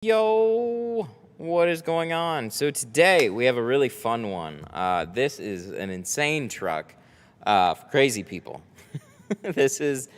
Yo, what is going on? So today we have a really fun one. This is an insane truck for crazy people. This is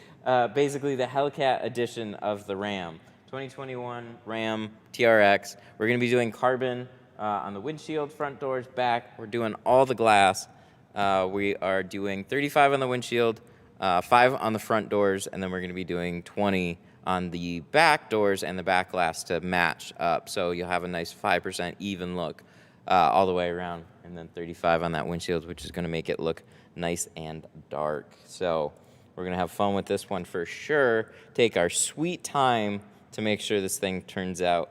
basically the Hellcat edition of the Ram. 2021 Ram TRX. We're going to be doing carbon on the windshield, front doors, back. We're doing all the glass. We are doing 35 on the windshield, 5 on the front doors, and then we're going to be doing 20 on the back doors and the back glass to match up. So you'll have a nice 5% even look all the way around, and then 35 on that windshield, which is going to make it look nice and dark. So we're going to have fun with this one for sure. Take our sweet time to make sure this thing turns out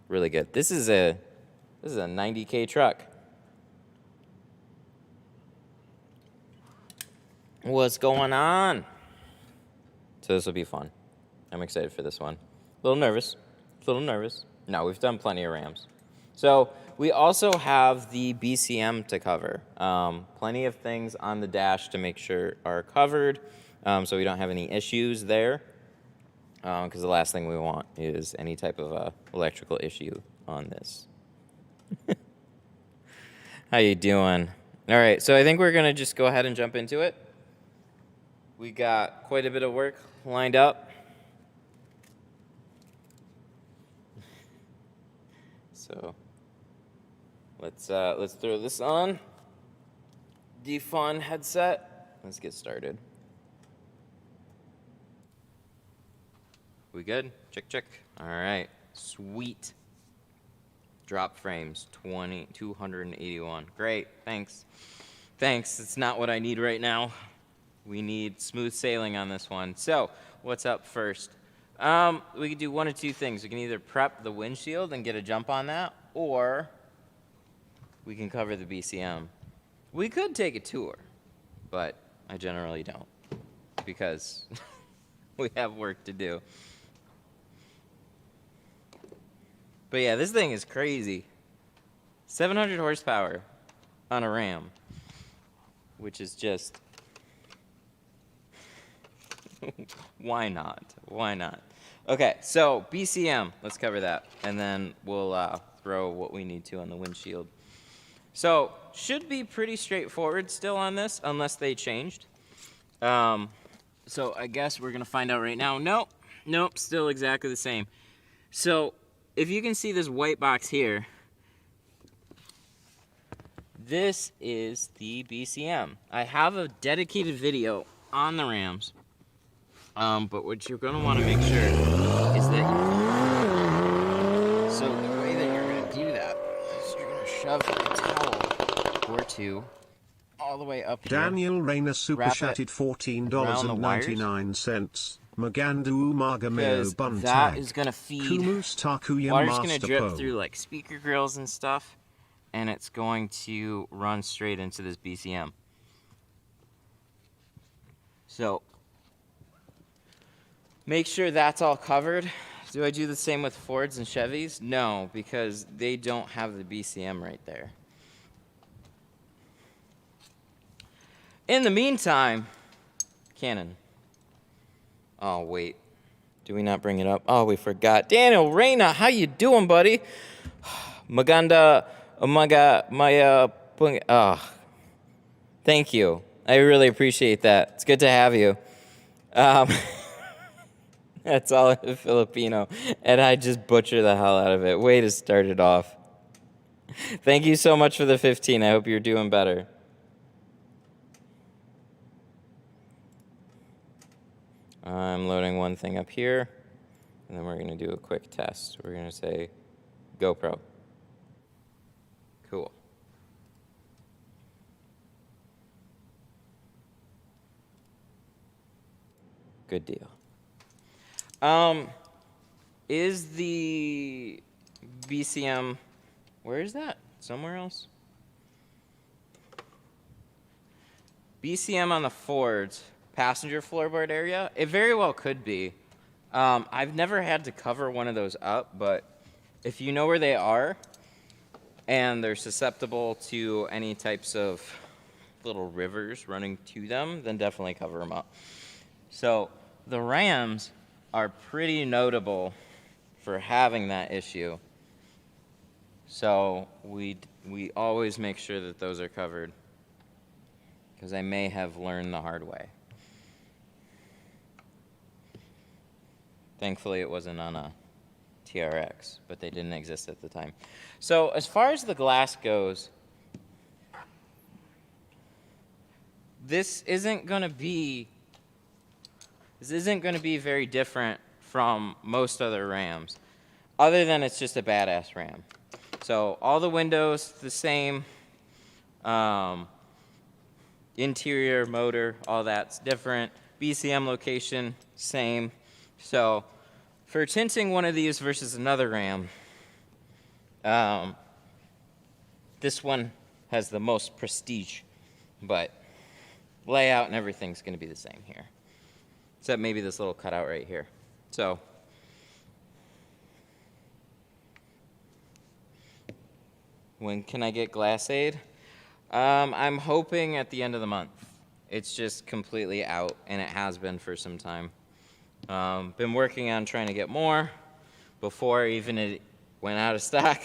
really good. This is a 90K truck. What's going on? So this will be fun. I'm excited for this one. A little nervous. No, we've done plenty of Rams. So we also have the BCM to cover. Plenty of things on the dash to make sure are covered, so we don't have any issues there. Because the last thing we want is any type of electrical issue on this. How you doing? All right, so I think we're gonna just go ahead and jump into it. We got quite a bit of work lined up. So let's throw this on. The fun headset. Let's get started. We good? Check. All right, sweet. Drop frames 281. Great, thanks. It's not what I need right now. We need smooth sailing on this one. So, what's up first? We could do one of two things. We can either prep the windshield and get a jump on that, or we can cover the BCM. We could take a tour, but I generally don't because we have work to do. But yeah, this thing is crazy. 700 horsepower on a Ram, which is just... Why not? Okay, so BCM, let's cover that, and then we'll throw what we need to on the windshield. So, should be pretty straightforward still on this, unless they changed. So I guess we're gonna find out right now. Nope, still exactly the same. So, if you can see this white box here, this is the BCM. I have a dedicated video on the Rams. But what you're going to want to make sure is that so the way that you're going to do that is you're going to shove a towel or two all the way up here. Daniel Rayner super chatted $14.99. Magandu Magameo Buntag. That is going to feed Kumus Takuya water's going to Master drip Po. through like speaker grills and stuff, and it's going to run straight into this BCM. So make sure that's all covered. Do I do the same with Fords and Chevys? No, because they don't have the BCM right there. In the meantime, Canon. Oh, wait. Do we not bring it up? Oh, we forgot. Daniel Reyna, how you doing, buddy? Maganda, Maya, thank you. I really appreciate that. It's good to have you. That's all in Filipino, and I just butcher the hell out of it. Way to start it off. Thank you so much for the 15. I hope you're doing better. I'm loading one thing up here, and then we're going to do a quick test. We're going to say GoPro. Cool. Good deal. Is the BCM, where is that? Somewhere else? BCM on the Ford's passenger floorboard area? It very well could be. I've never had to cover one of those up, but if you know where they are and they're susceptible to any types of little rivers running to them, then definitely cover them up. So the Rams are pretty notable for having that issue. So we always make sure that those are covered, because I may have learned the hard way. Thankfully, it wasn't on a TRX, but they didn't exist at the time. So as far as the glass goes, this isn't going to be very different from most other Rams, other than it's just a badass Ram. So all the windows the same, interior, motor, all that's different. BCM location, same. So for tinting one of these versus another Ram, this one has the most prestige, but layout and everything's going to be the same here, except maybe this little cutout right here. So when can I get glass aid? I'm hoping at the end of the month. It's just completely out, and it has been for some time. Been working on trying to get more before even it went out of stock,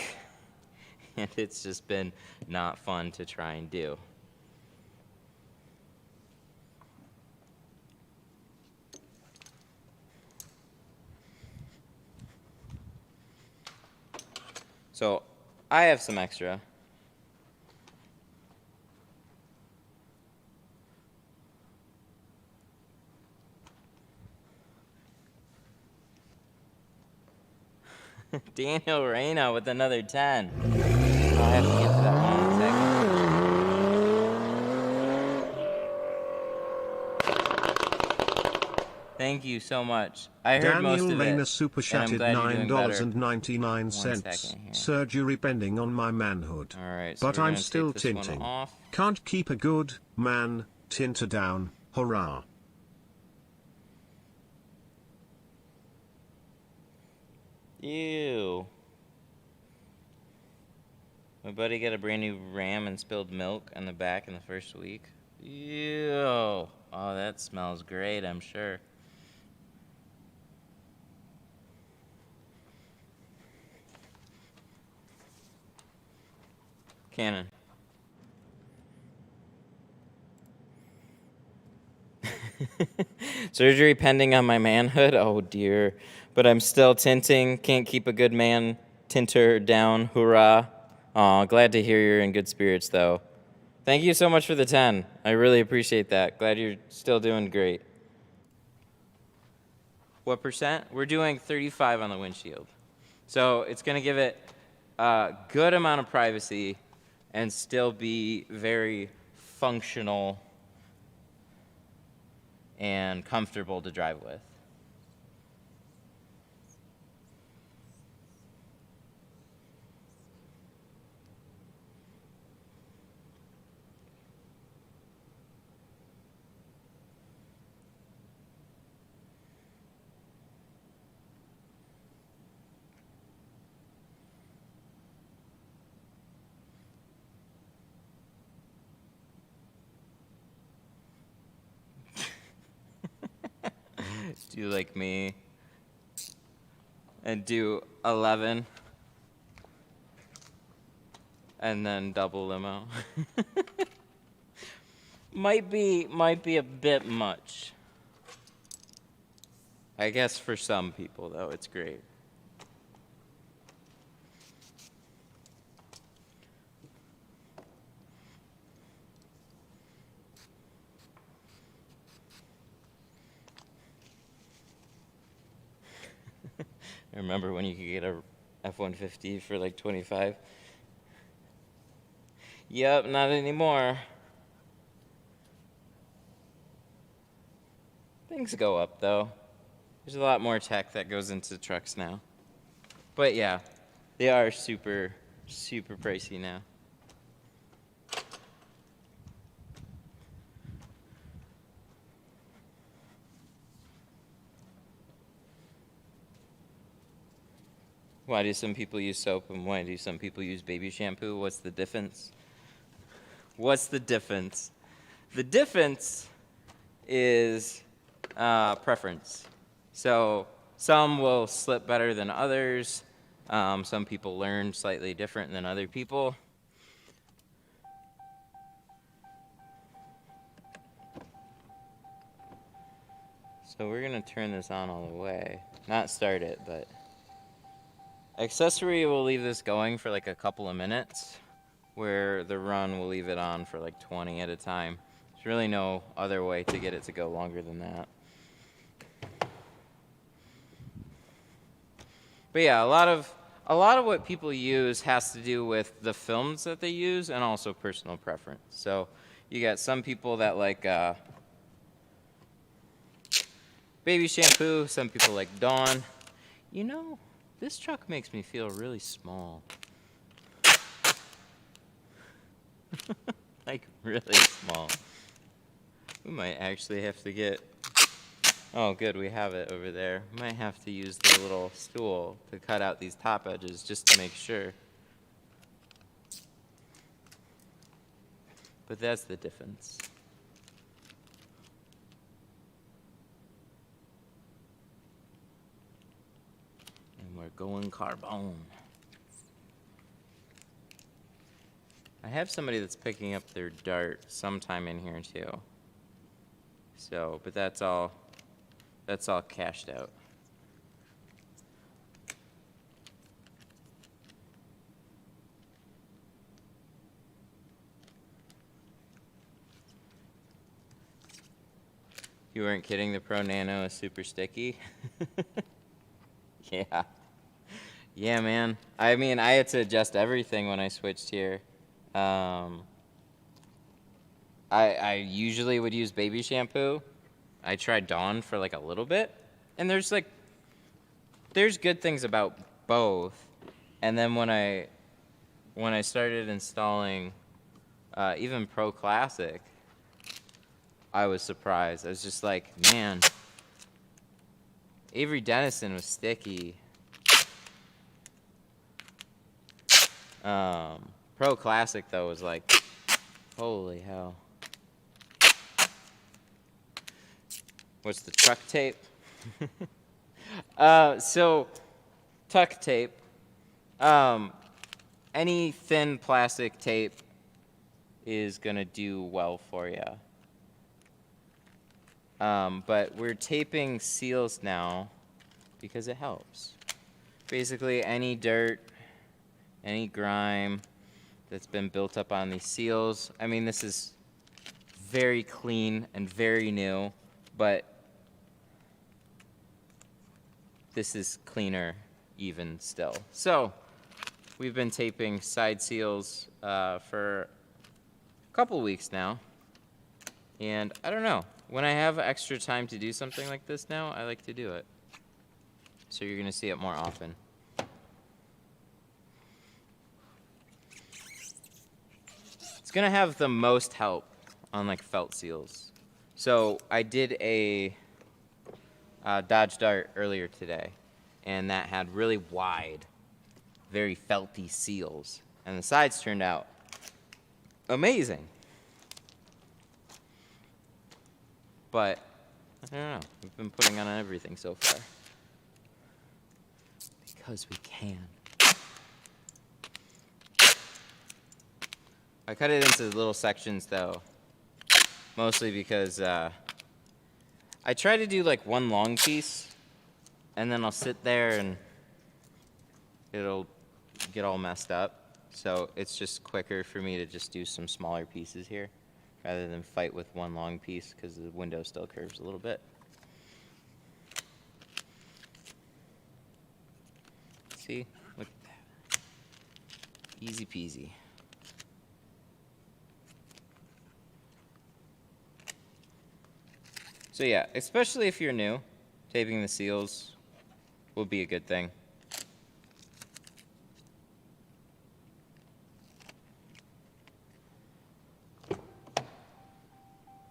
and it's just been not fun to try and do. So I have some extra. Daniel Reyna with another 10. I'll have to get to that one in a second. Thank you so much. I heard most of it. Daniel Reyna super chatted $9.99. Second Surgery pending on my manhood. All right, so but I'm still tinting. Can't keep a good man tinter down. Hurrah. Ew. My buddy got a brand new Ram and spilled milk on the back in the first week. Ew. Oh, that smells great, I'm sure. Cannon. Surgery pending on my manhood? Oh dear. But I'm still tinting. Can't keep a good man tinter down. Hoorah. Aw, glad to hear you're in good spirits, though. Thank you so much for the 10. I really appreciate that. Glad you're still doing great. What percent? We're doing 35 on the windshield. So it's going to give it a good amount of privacy and still be very functional and comfortable to drive with. Do like me and do 11 and then double limo. might be a bit much. I guess for some people though it's great. I remember when you could get a F-150 for like 25. Yep, not anymore. Things go up though. There's a lot more tech that goes into trucks now. But yeah, they are super, super pricey now. Why do some people use soap and why do some people use baby shampoo? What's the difference? What's the difference? The difference is preference. So some will slip better than others. Some people learn slightly different than other people. So we're gonna turn this on all the way. Not start it, but accessory will leave this going for like a couple of minutes, where the run will leave it on for like 20 at a time. There's really no other way to get it to go longer than that. But yeah, a lot of what people use has to do with the films that they use and also personal preference. So you got some people that like baby shampoo, some people like Dawn. You know, this truck makes me feel really small. Like really small. We might actually have to get, oh good, we have it over there. We might have to use the little stool to cut out these top edges just to make sure. But that's the difference. And we're going carbone. I have somebody that's picking up their dart sometime in here too. So, but that's all cashed out. You weren't kidding, the Pro Nano is super sticky. Yeah. Yeah, man. I mean, I had to adjust everything when I switched here. I usually would use baby shampoo. I tried Dawn for like a little bit, and there's good things about both. And then when I started installing even Pro Classic, I was surprised. I was just like, man, Avery Dennison was sticky. Pro Classic though was like, holy hell. What's the truck tape? So tuck tape. Any thin plastic tape is gonna do well for you. But we're taping seals now because it helps. Basically any dirt, any grime that's been built up on these seals. I mean, this is very clean and very new, but this is cleaner even still. So we've been taping side seals for a couple weeks now. And I don't know, when I have extra time to do something like this now, I like to do it. So you're gonna see it more often. It's gonna have the most help on like felt seals. So I did a Dodge Dart earlier today, and that had really wide, very felty seals, and the sides turned out amazing. But I don't know, we've been putting on everything so far because we can. I cut it into little sections though, mostly because I try to do like one long piece, and then I'll sit there and it'll get all messed up. So it's just quicker for me to just do some smaller pieces here rather than fight with one long piece because the window still curves a little bit. See, look at that. Easy peasy. So yeah, especially if you're new, taping the seals will be a good thing.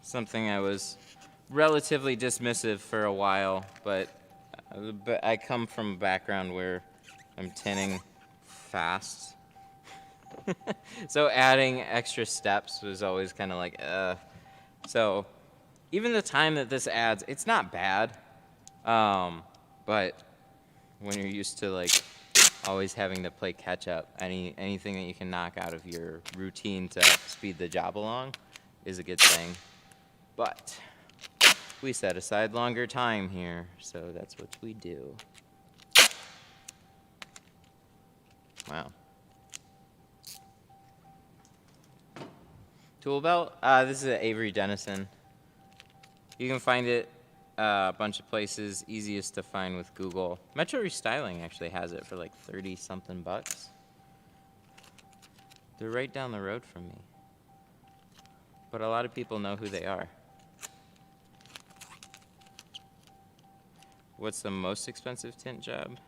Something I was relatively dismissive for a while, but I come from a background where I'm tinting fast. So adding extra steps was always kind of like, So even the time that this adds, it's not bad. But when you're used to like always having to play catch up, anything that you can knock out of your routine to speed the job along is a good thing. But we set aside longer time here, so that's what we do. Wow. Toolbelt. This is an Avery Dennison. You can find it a bunch of places. Easiest to find with Google. Metro Restyling actually has it for like 30-something bucks. They're right down the road from me. But a lot of people know who they are. What's the most expensive tint job?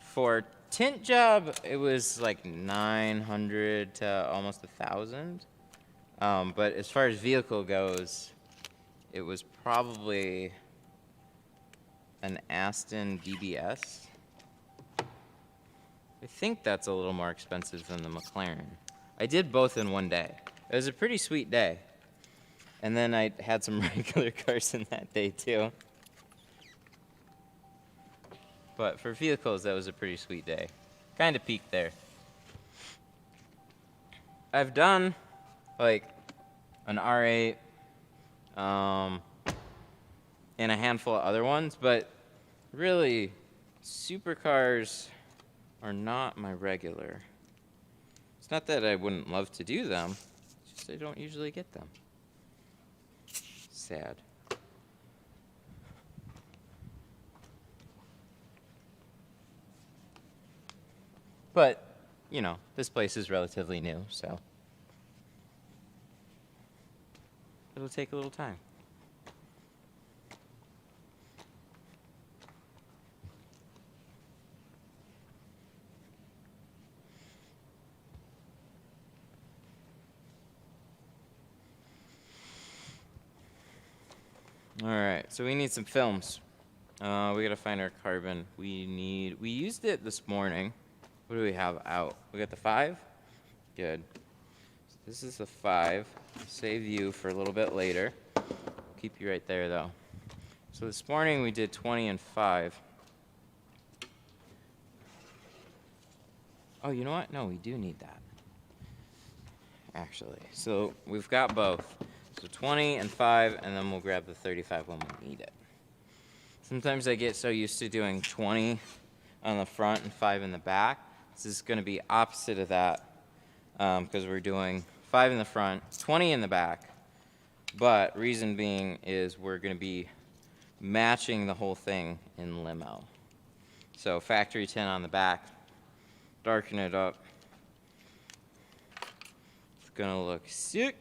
For tint job, it was like 900 to almost 1,000. But as far as vehicle goes, it was probably an Aston DBS. I think that's a little more expensive than the McLaren. I did both in one day. It was a pretty sweet day. And then I had some regular cars in that day too. But for vehicles, that was a pretty sweet day. Kind of peaked there. I've done like an R8 and a handful of other ones, but really supercars are not my regular. It's not that I wouldn't love to do them, it's just I don't usually get them. Sad. But, you know, this place is relatively new, so it'll take a little time. All right, so we need some films. We gotta find our carbon. We used it this morning. What do we have out? We got the 5? Good. So this is the 5. Save you for a little bit later. Keep you right there though. So this morning we did 20 and 5. Oh, you know what? No, we do need that. Actually. So we've got both. So 20 and 5, and then we'll grab the 35 when we need it. Sometimes I get so used to doing 20 on the front and 5 in the back. This is going to be opposite of that because we're doing 5 in the front, 20 in the back. But reason being is we're going to be matching the whole thing in limo. So factory tint on the back, darken it up. It's going to look sick.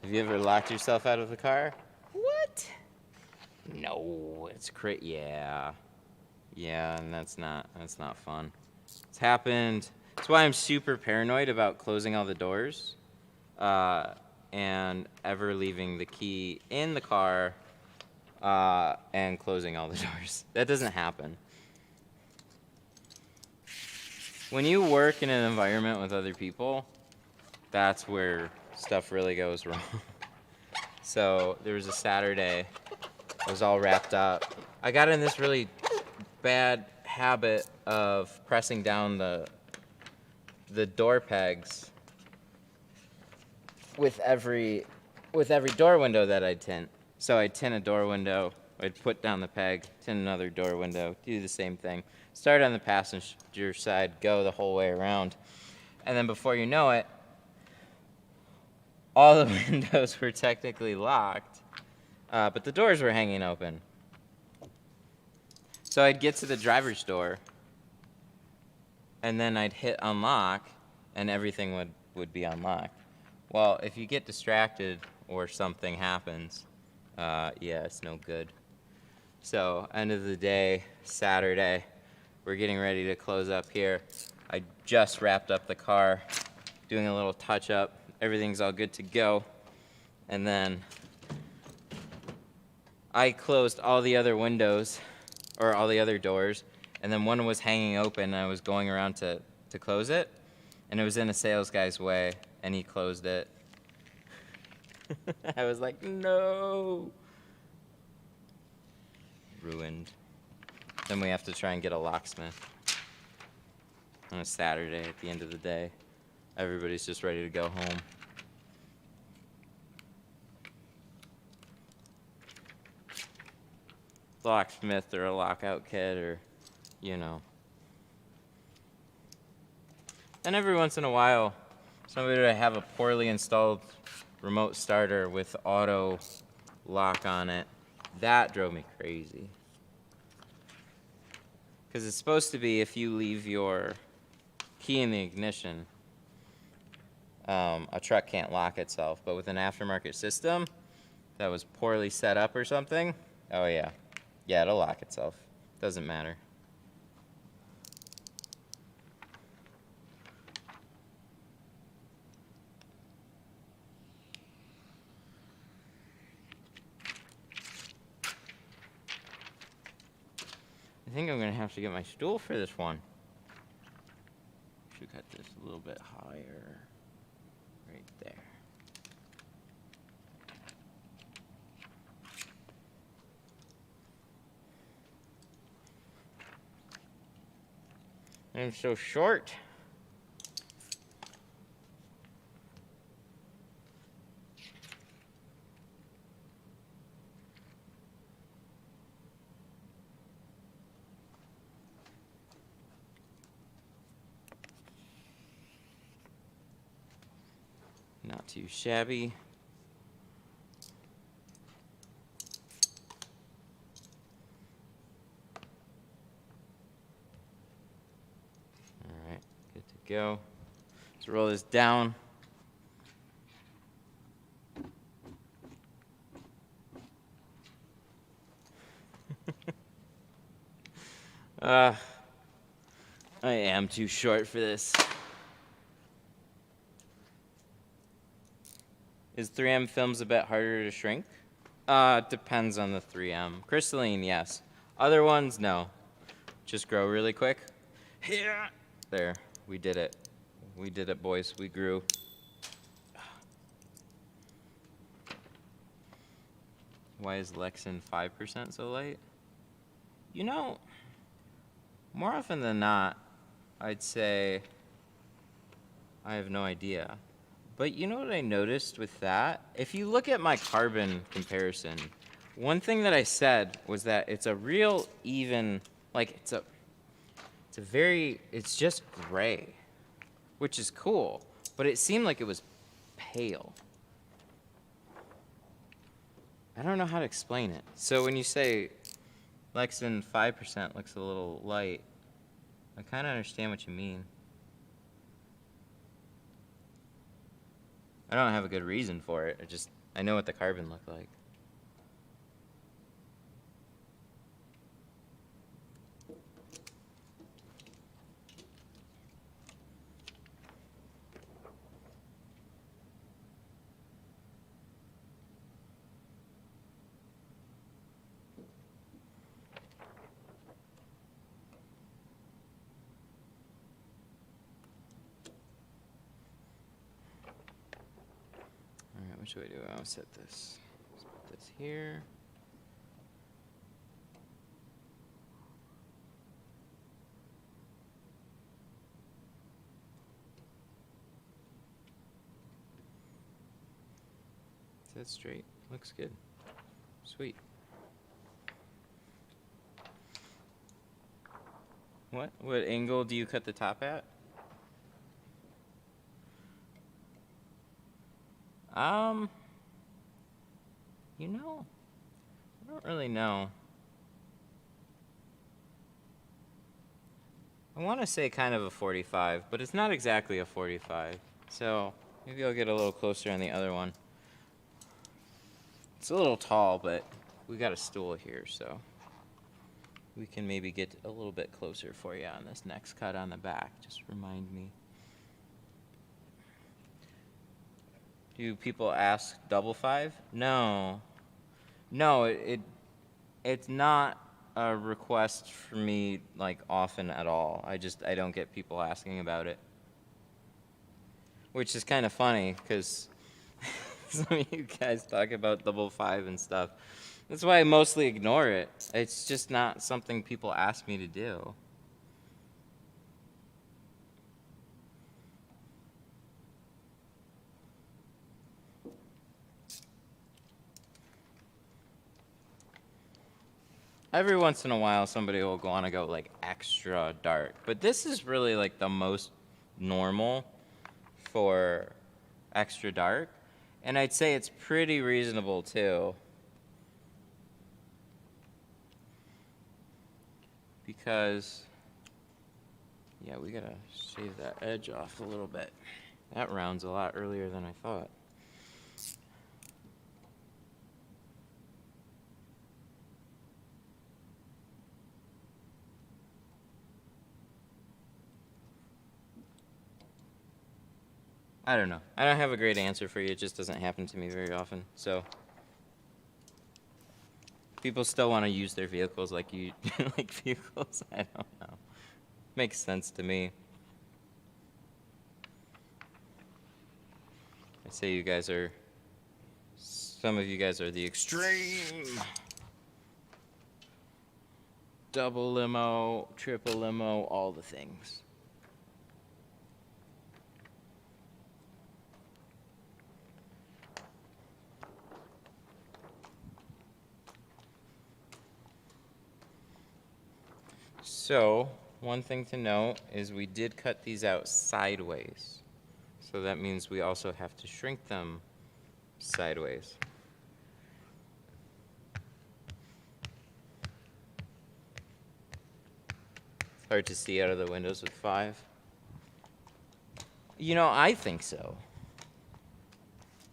Have you ever locked yourself out of the car? What? No, it's yeah. Yeah, and that's not fun. It's happened. That's why I'm super paranoid about closing all the doors and ever leaving the key in the car and closing all the doors. That doesn't happen. When you work in an environment with other people, that's where stuff really goes wrong. So there was a Saturday, I was all wrapped up. I got in this really bad habit of pressing down the door pegs with every door window that I'd tint. So I'd tint a door window, I'd put down the peg, tint another door window, do the same thing. Start on the passenger side, go the whole way around. And then before you know it, all the windows were technically locked, but the doors were hanging open. So I'd get to the driver's door, and then I'd hit unlock, and everything would be unlocked. Well, if you get distracted or something happens, yeah, it's no good. So, end of the day, Saturday, we're getting ready to close up here. I just wrapped up the car, doing a little touch-up. Everything's all good to go. And then I closed all the other windows, or all the other doors, and then one was hanging open, and I was going around to close it, and it was in a sales guy's way, and he closed it. I was like, no. Ruined. Then we have to try and get a locksmith on a Saturday at the end of the day. Everybody's just ready to go home. Locksmith or a lockout kit, or, you know. And every once in a while, somebody would have a poorly installed remote starter with auto lock on it. That drove me crazy. Because it's supposed to be if you leave your key in the ignition, a truck can't lock itself. But with an aftermarket system that was poorly set up or something, oh yeah. Yeah, it'll lock itself. Doesn't matter. I think I'm gonna have to get my stool for this one. Should cut this a little bit higher. Right there. I'm so short. Not too shabby. All right, good to go. Let's roll this down. I am too short for this. Is 3M films a bit harder to shrink? Depends on the 3M. Crystalline, yes. Other ones, no. Just grow really quick. Here. There, we did it. We did it, boys. We grew. Why is Lexan 5% so light? You know, more often than not, I'd say I have no idea. But you know what I noticed with that? If you look at my carbon comparison, one thing that I said was that it's a real even, like it's just gray, which is cool, but it seemed like it was pale. I don't know how to explain it. So when you say Lexan 5% looks a little light, I kind of understand what you mean. I don't have a good reason for it. I know what the carbon looked like. Which way do I want to set this? Let's put this here. Is that straight? Looks good. Sweet. What angle do you cut the top at? You know, I don't really know. I want to say kind of a 45, but it's not exactly a 45. So maybe I'll get a little closer on the other one. It's a little tall, but we got a stool here, so we can maybe get a little bit closer for you on this next cut on the back. Just remind me. Do people ask double 5? No. No, it's not a request for me like often at all. I don't get people asking about it. Which is kind of funny because some of you guys talk about double 5 and stuff. That's why I mostly ignore it. It's just not something people ask me to do. Every once in a while, somebody will want to go like extra dark, but this is really like the most normal for extra dark, and I'd say it's pretty reasonable too, because yeah, we gotta shave that edge off a little bit. That round's a lot earlier than I thought. I don't know. I don't have a great answer for you. It just doesn't happen to me very often. So people still want to use their vehicles like you like vehicles. I don't know. Makes sense to me. I say you guys are, some of you guys are the extreme. Double limo, triple limo, all the things. So, one thing to note is we did cut these out sideways. So that means we also have to shrink them sideways. It's hard to see out of the windows with 5. You know, I think so.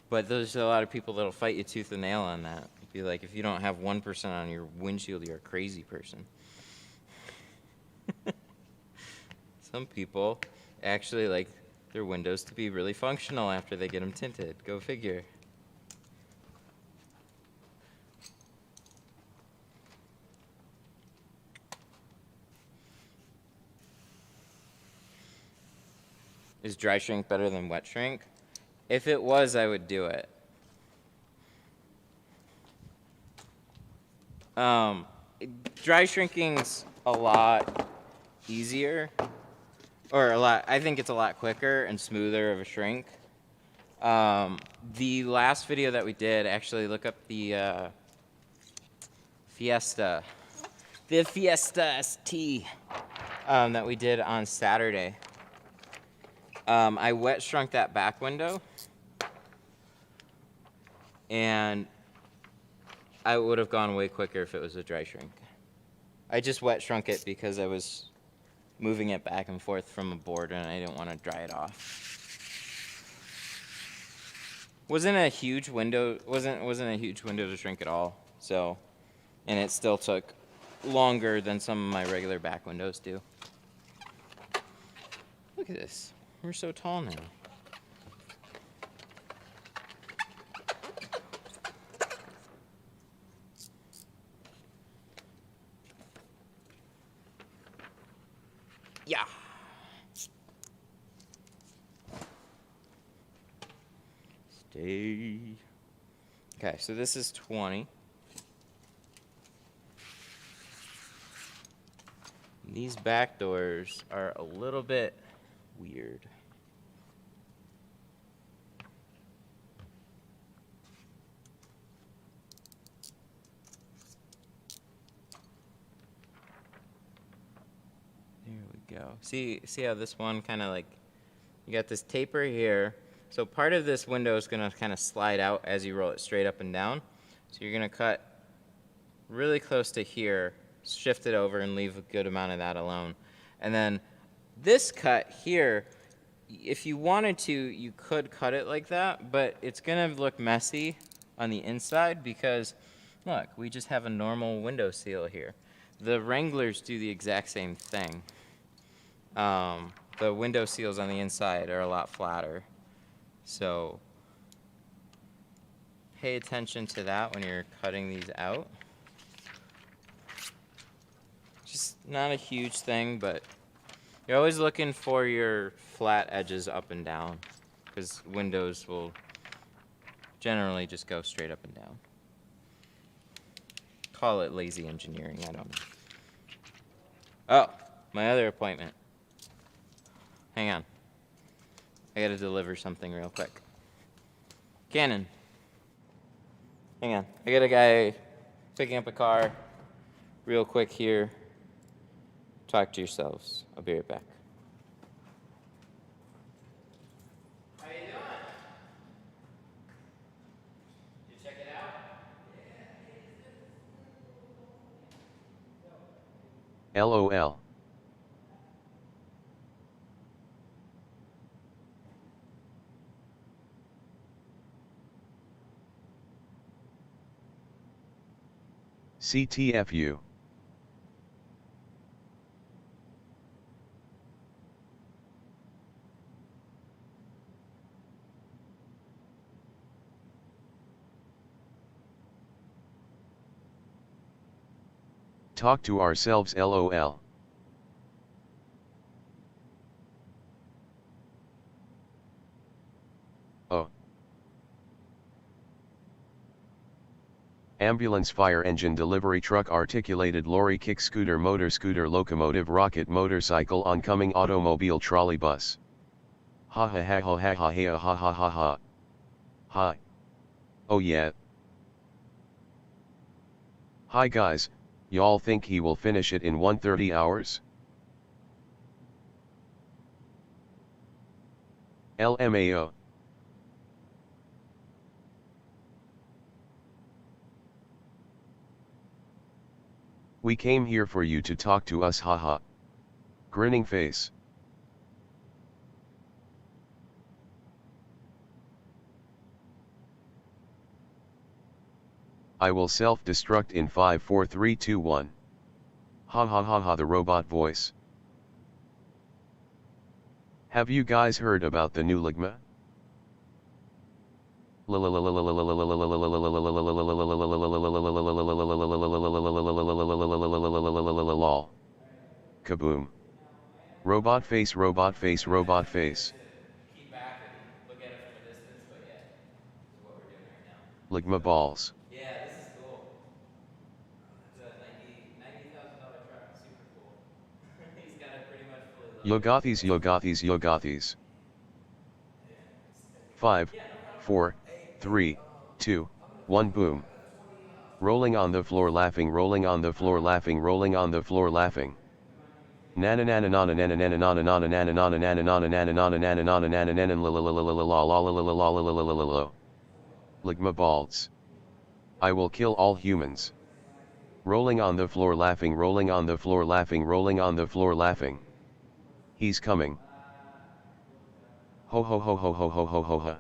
But there's a lot of people that'll fight you tooth and nail on that. Be like, if you don't have 1% on your windshield, you're a crazy person. Some people actually like their windows to be really functional after they get them tinted. Go figure. Is dry shrink better than wet shrink? If it was, I would do it. Dry shrinking's a lot easier, or I think it's a lot quicker and smoother of a shrink. The last video that we did, actually look up the Fiesta ST that we did on Saturday. I wet shrunk that back window, and I would have gone way quicker if it was a dry shrink. I just wet shrunk it because I was moving it back and forth from a board and I didn't want to dry it off. Wasn't a huge window to shrink at all. So, and it still took longer than some of my regular back windows do. Look at this. We're so tall now. Yeah. Stay. Okay, so this is 20. These back doors are a little bit weird. There we go. See how this one kind of like, you got this taper here. So part of this window is going to kind of slide out as you roll it straight up and down. So you're going to cut really close to here, shift it over, and leave a good amount of that alone. And then this cut here, if you wanted to, you could cut it like that, but it's going to look messy on the inside because, look, we just have a normal window seal here. The Wranglers do the exact same thing. The window seals on the inside are a lot flatter. So pay attention to that when you're cutting these out. Just not a huge thing, but you're always looking for your flat edges up and down, because windows will generally just go straight up and down. Call it lazy engineering, I don't know. Oh, my other appointment. Hang on. I gotta deliver something real quick. Canon. Hang on. I got a guy picking up a car real quick here. Talk to yourselves. I'll be right back. How you doing? Did you check it out? LOL. CTFU. Talk to ourselves LOL. Oh. Ambulance, fire engine, delivery truck, articulated lorry, kick scooter, motor scooter, locomotive, rocket, motorcycle, oncoming automobile, trolley, bus. Ha ha ha ha ha ha ha ha ha ha ha. Hi. Oh yeah. Hi guys, y'all think he will finish it in 130 hours? LMAO. We came here for you to talk to us, haha. Grinning face. I will self-destruct in 5 4 3 2 1. Ha ha ha ha, the robot voice. Have you guys heard about the new Ligma? Kaboom. Robot face, robot face, robot face. Keep back and look at it from a distance, but yeah, this is what we're doing right now. Ligma balls. Yeah, this is cool. It's a $90,000 truck. Super cool. He's got it pretty much fully loaded. Yogathis, yogathis, yogathis. 5, 4, 3, 2, 1, boom. Rolling on the floor laughing, rolling on the floor laughing, rolling on the floor laughing. Nana nana nana nana nana nana nana nana nana nana nana nana nana nana nana nana nana la la la la la la la la la la la la la la. Ligma balls. I will kill all humans. Rolling on the floor laughing, rolling on the floor laughing, rolling on the floor laughing. He's coming. Ho ho ho ho ho ho ho ho ho.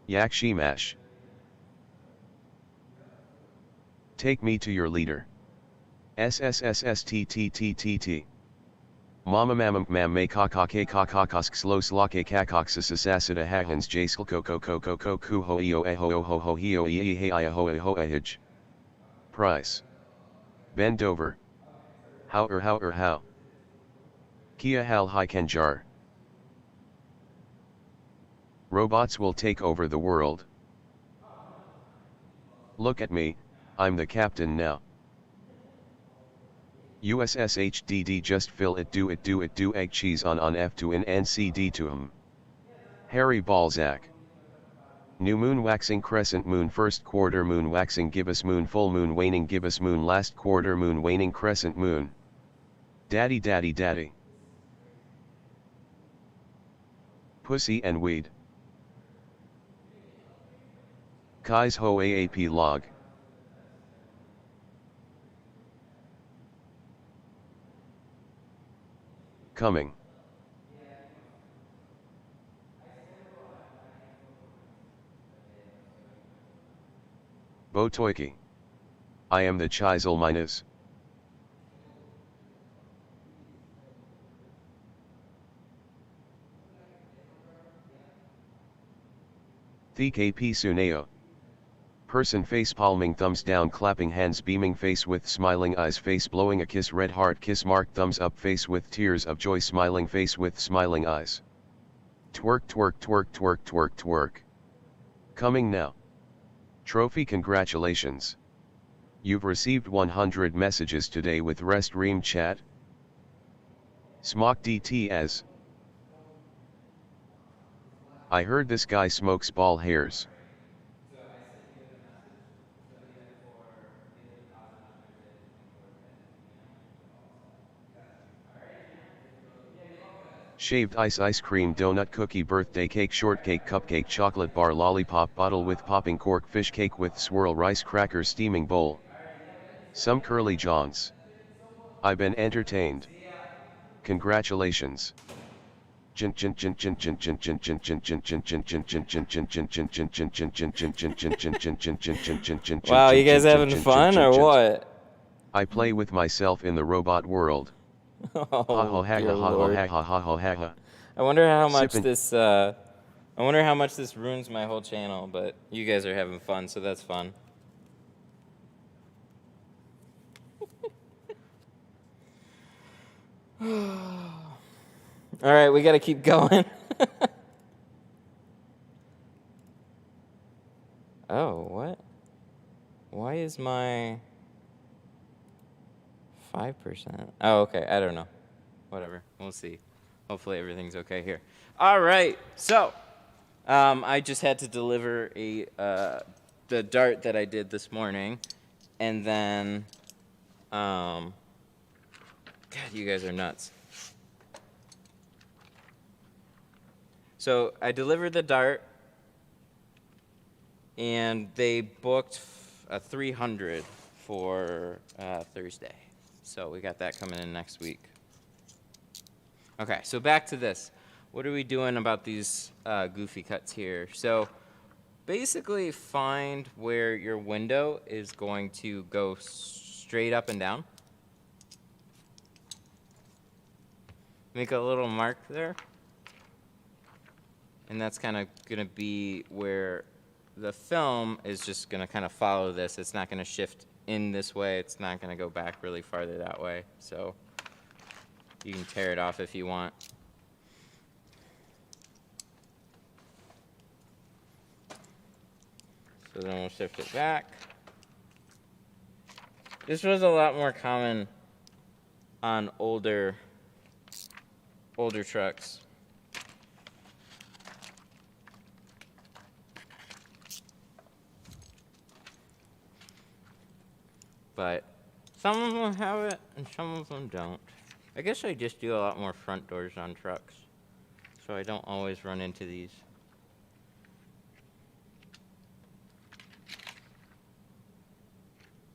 Yakshimash. Take me to your leader. SSSSTTTTT. Mama mamam mam me kakake kakakosk slow slake kakoksusasasita hahans jaskel koko koko koku ho eo eho ho ho heo e he I ho ho ahij. Price. Bend over. How. Kia hal hi kanjar. Robots will take over the world. Look at me, I'm the captain now. USS HDD just fill it do egg cheese on F2 in NCD to him. Harry Balzac. New moon waxing crescent moon first quarter moon waxing gibbous moon full moon waning gibbous moon last quarter moon waning crescent moon. Daddy daddy daddy. Pussy and weed. Kai's Ho AAP log. Coming. Botoiki. I am the Chisel Minus. The KP Suneo. Person face palming, thumbs down, clapping hands, beaming face with smiling eyes, face blowing a kiss, red heart, kiss mark, thumbs up, face with tears of joy, smiling face with smiling eyes. Twerk, twerk, twerk, twerk, twerk, twerk. Coming now. Trophy, congratulations. You've received 100 messages today with Rest Ream Chat. Smock DTS. I heard this guy smokes ball hairs. Shaved ice, ice cream, donut, cookie, birthday cake, shortcake, cupcake, chocolate bar, lollipop, bottle with popping cork, fish cake with swirl, rice cracker, steaming bowl. Some curly johns. I've been entertained. Congratulations. Wow, you guys having fun or what? I play with myself in the robot world. Oh, dear Lord. I wonder how much this ruins my whole channel, but you guys are having fun, so that's fun. All right, we got to keep going. Oh, what? Why is my 5%? Oh, okay. I don't know. Whatever. We'll see. Hopefully everything's okay here. All right. So, I just had to deliver the dart that I did this morning, and then, God, you guys are nuts. So I delivered the dart, and they booked a 300 for Thursday. So we got that coming in next week. Okay, so back to this. What are we doing about these goofy cuts here? So basically find where your window is going to go straight up and down. Make a little mark there. And that's kind of going to be where the film is just going to kind of follow this. It's not going to shift in this way. It's not going to go back really farther that way. So you can tear it off if you want. So then we'll shift it back. This was a lot more common on older trucks. But some of them have it and some of them don't. I guess I just do a lot more front doors on trucks, so I don't always run into these.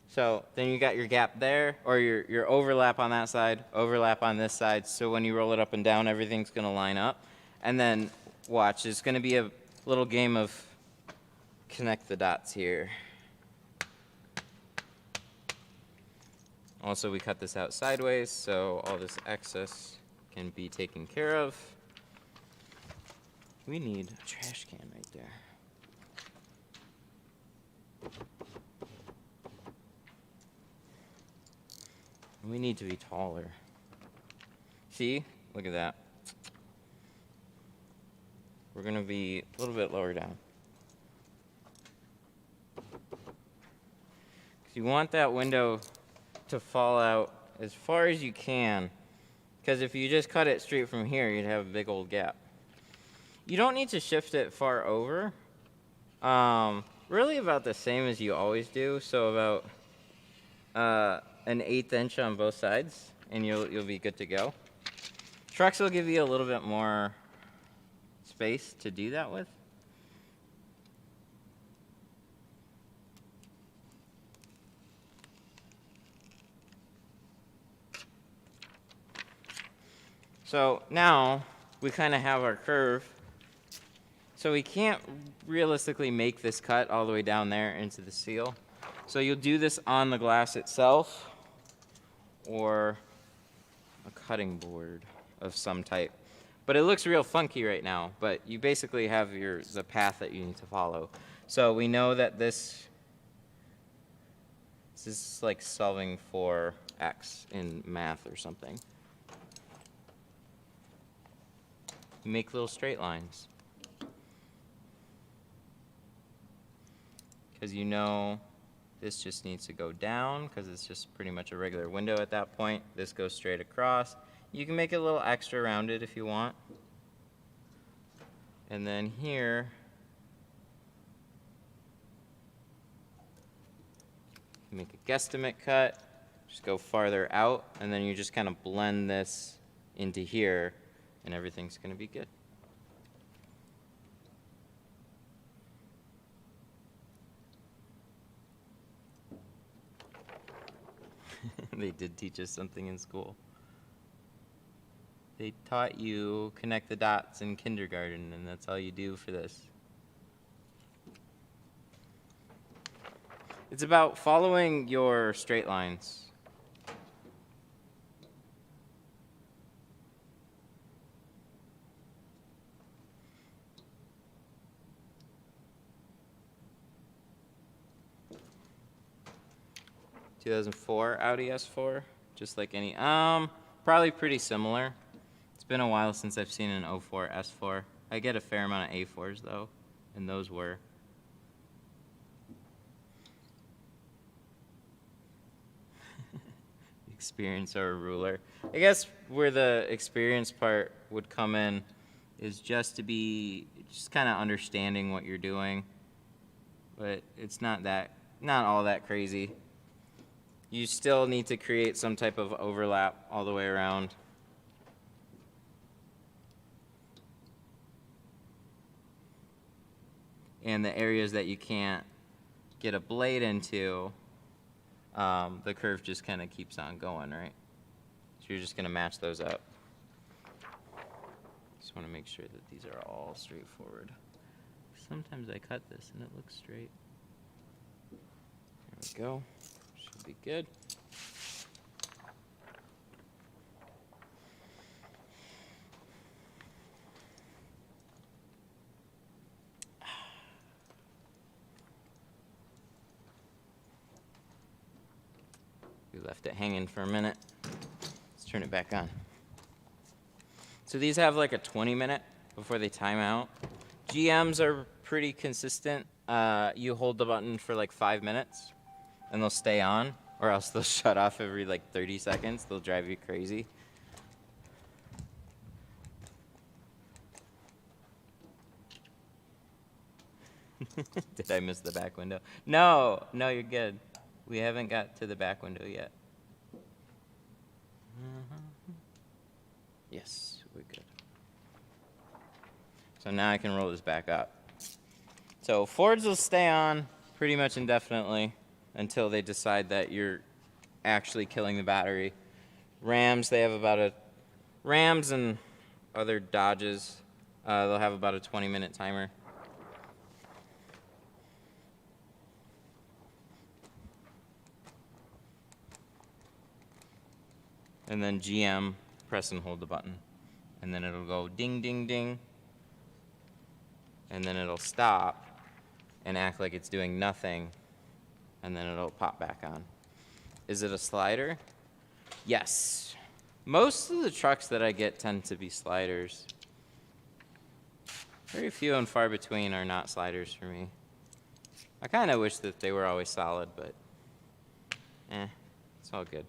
So then you got your gap there, or your overlap on that side, overlap on this side, so when you roll it up and down, everything's going to line up. And then watch, it's going to be a little game of connect the dots here. Also, we cut this out sideways, so all this excess can be taken care of. We need a trash can right there. We need to be taller. See? Look at that. We're going to be a little bit lower down. Because you want that window to fall out as far as you can, because if you just cut it straight from here, you'd have a big old gap. You don't need to shift it far over. Really about the same as you always do, so about an 1/8 inch on both sides, and you'll be good to go. Trucks will give you a little bit more space to do that with. So now we kind of have our curve. So we can't realistically make this cut all the way down there into the seal. So you'll do this on the glass itself or a cutting board of some type. But it looks real funky right now, but you basically have the path that you need to follow. So we know that this is like solving for x in math or something. You make little straight lines. Because you know this just needs to go down because it's just pretty much a regular window at that point. This goes straight across. You can make it a little extra rounded if you want. And then here, make a guesstimate cut, just go farther out, and then you just kind of blend this into here, and everything's going to be good. They did teach us something in school. They taught you connect the dots in kindergarten, and that's all you do for this. It's about following your straight lines. (2004) Audi S4, just like any, probably pretty similar. It's been a while since I've seen an 04 S4. I get a fair amount of A4s though, and those were. Experience or a ruler. I guess where the experience part would come in is just to be kind of understanding what you're doing, but it's not all that crazy. You still need to create some type of overlap all the way around. And the areas that you can't get a blade into, the curve just kind of keeps on going, right? So you're just going to match those up. Just want to make sure that these are all straightforward. Sometimes I cut this and it looks straight. There we go. Should be good. We left it hanging for a minute. Let's turn it back on. So these have like a 20-minute before they time out. GMs are pretty consistent. You hold the button for like 5 minutes and they'll stay on, or else they'll shut off every like 30 seconds. They'll drive you crazy. Did I miss the back window? No, you're good. We haven't got to the back window yet. Yes, we're good. So now I can roll this back up. So Fords will stay on pretty much indefinitely until they decide that you're actually killing the battery. Rams, they have about a... Rams and other Dodges, they'll have about a 20-minute timer. And then GM, press and hold the button. And then it'll go ding, ding, ding. And then it'll stop and act like it's doing nothing. And then it'll pop back on. Is it a slider? Yes. Most of the trucks that I get tend to be sliders. Very few and far between are not sliders for me. I kind of wish that they were always solid, but it's all good.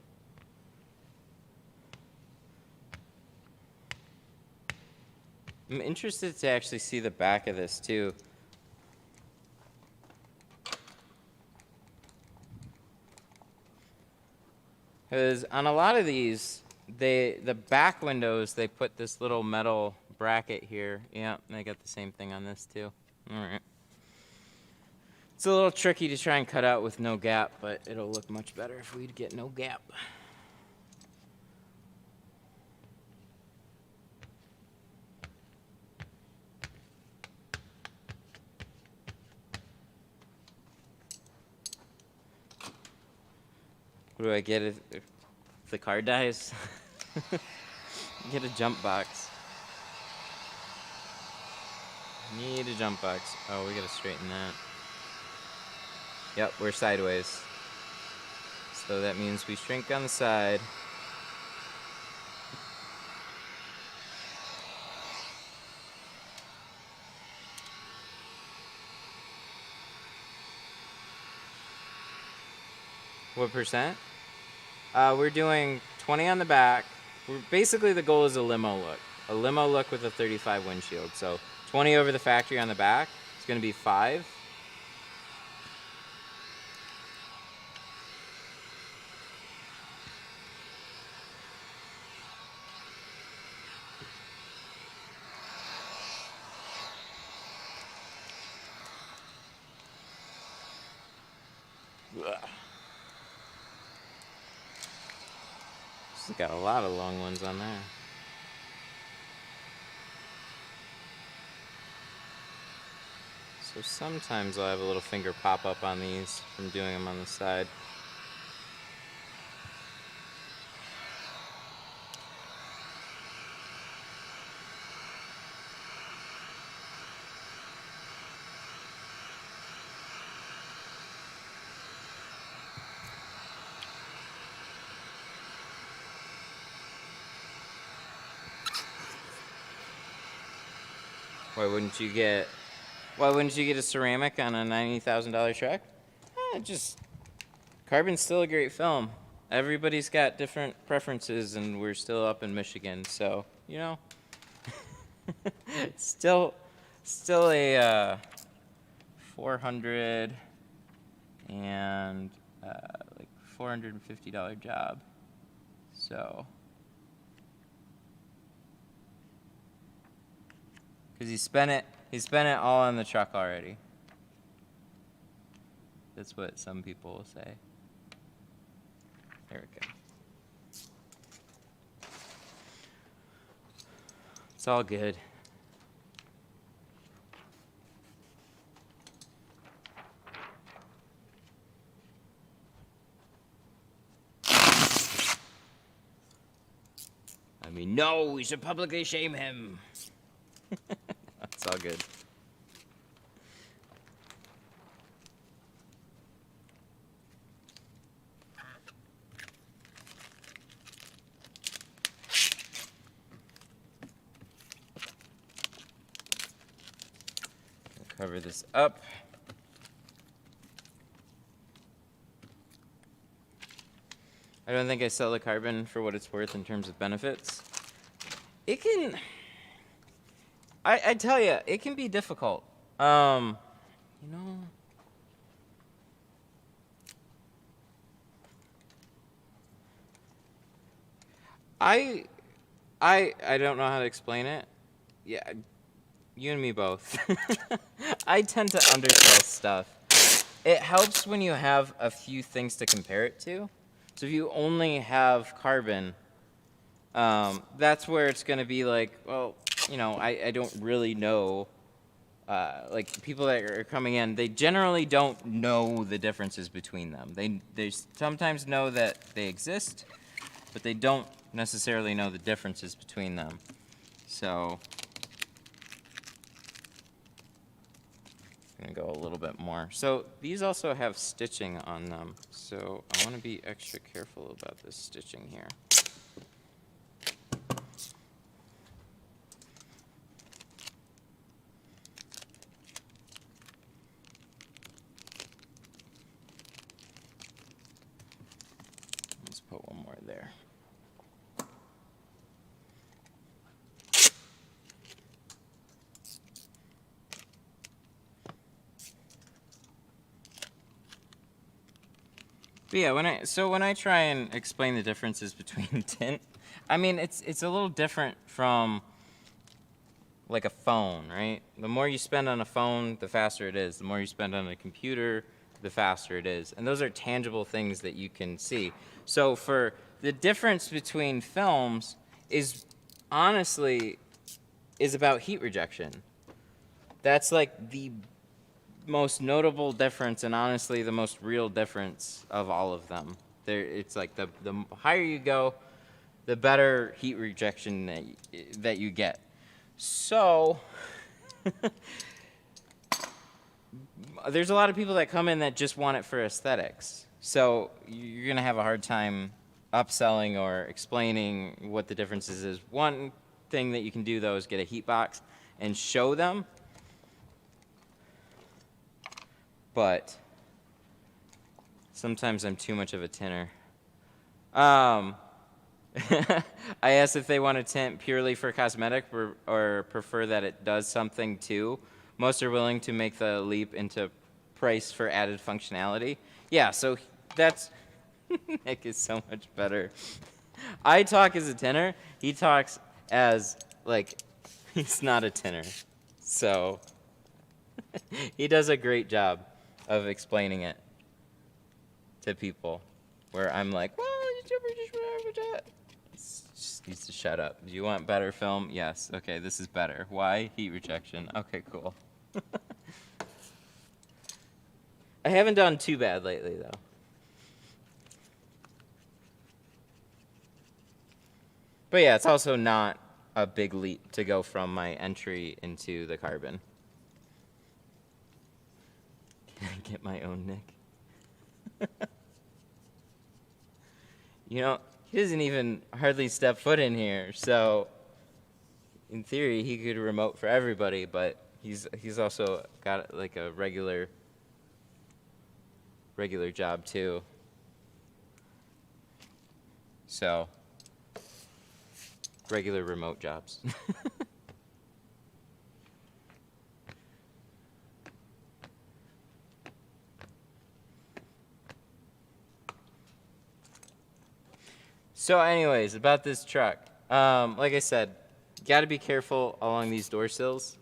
I'm interested to actually see the back of this too. Because on a lot of these, the back windows, they put this little metal bracket here. Yeah, and they got the same thing on this too. All right. It's a little tricky to try and cut out with no gap, but it'll look much better if we get no gap. What do I get if the car dies? Get a jump box. Need a jump box. Oh, we gotta straighten that. Yep, we're sideways. So that means we shrink on the side. What percent? We're doing 20 on the back. Basically, the goal is a limo look. A limo look with a 35 windshield. So 20 over the factory on the back. It's going to be 5. She's got a lot of long ones on there. So sometimes I'll have a little finger pop up on these from doing them on the side. Why wouldn't you get a ceramic on a $90,000 truck? Just carbon's still a great film. Everybody's got different preferences, and we're still up in Michigan, so you know, still a $400 and like $450 job. So. Because he spent it all on the truck already. That's what some people will say. There we go. It's all good. I mean, no, we should publicly shame him. It's all good. Cover this up. I don't think I sell the carbon for what it's worth in terms of benefits. It can... I tell you, it can be difficult. You know, I don't know how to explain it. Yeah, you and me both. I tend to undersell stuff. It helps when you have a few things to compare it to. So if you only have carbon, that's where it's going to be like, well, you know, I don't really know, like people that are coming in, they generally don't know the differences between them. They sometimes know that they exist, but they don't necessarily know the differences between them. So, I'm gonna go a little bit more. So these also have stitching on them, so I want to be extra careful about this stitching here. Put one more there. But yeah, when I try and explain the differences between tint, I mean it's a little different from like a phone, right? The more you spend on a phone, the faster it is. The more you spend on a computer, the faster it is. And those are tangible things that you can see. So for the difference between films is honestly about heat rejection. That's like the most notable difference and honestly the most real difference of all of them. It's like the higher you go, the better heat rejection that you get. So there's a lot of people that come in that just want it for aesthetics. So you're gonna have a hard time upselling or explaining what the differences is. One thing that you can do though is get a heat box and show them. But sometimes I'm too much of a tinter. I asked if they want to tint purely for cosmetic or prefer that it does something too. Most are willing to make the leap into price for added functionality. Yeah, so that's Nick is so much better. I talk as a tinter. He talks as like he's not a tinter. So he does a great job of explaining it to people, where I'm like, well, just needs to shut up. Do you want better film? Yes. Okay, this is better. Why? Heat rejection. Okay, cool. I haven't done too bad lately, though. But yeah, it's also not a big leap to go from my entry into the carbon. Can I get my own Nick? You know, he doesn't even hardly step foot in here, so in theory he could remote for everybody, but he's also got like a regular job too. So regular remote jobs. So anyways, about this truck. Like I said, got to be careful along these door sills.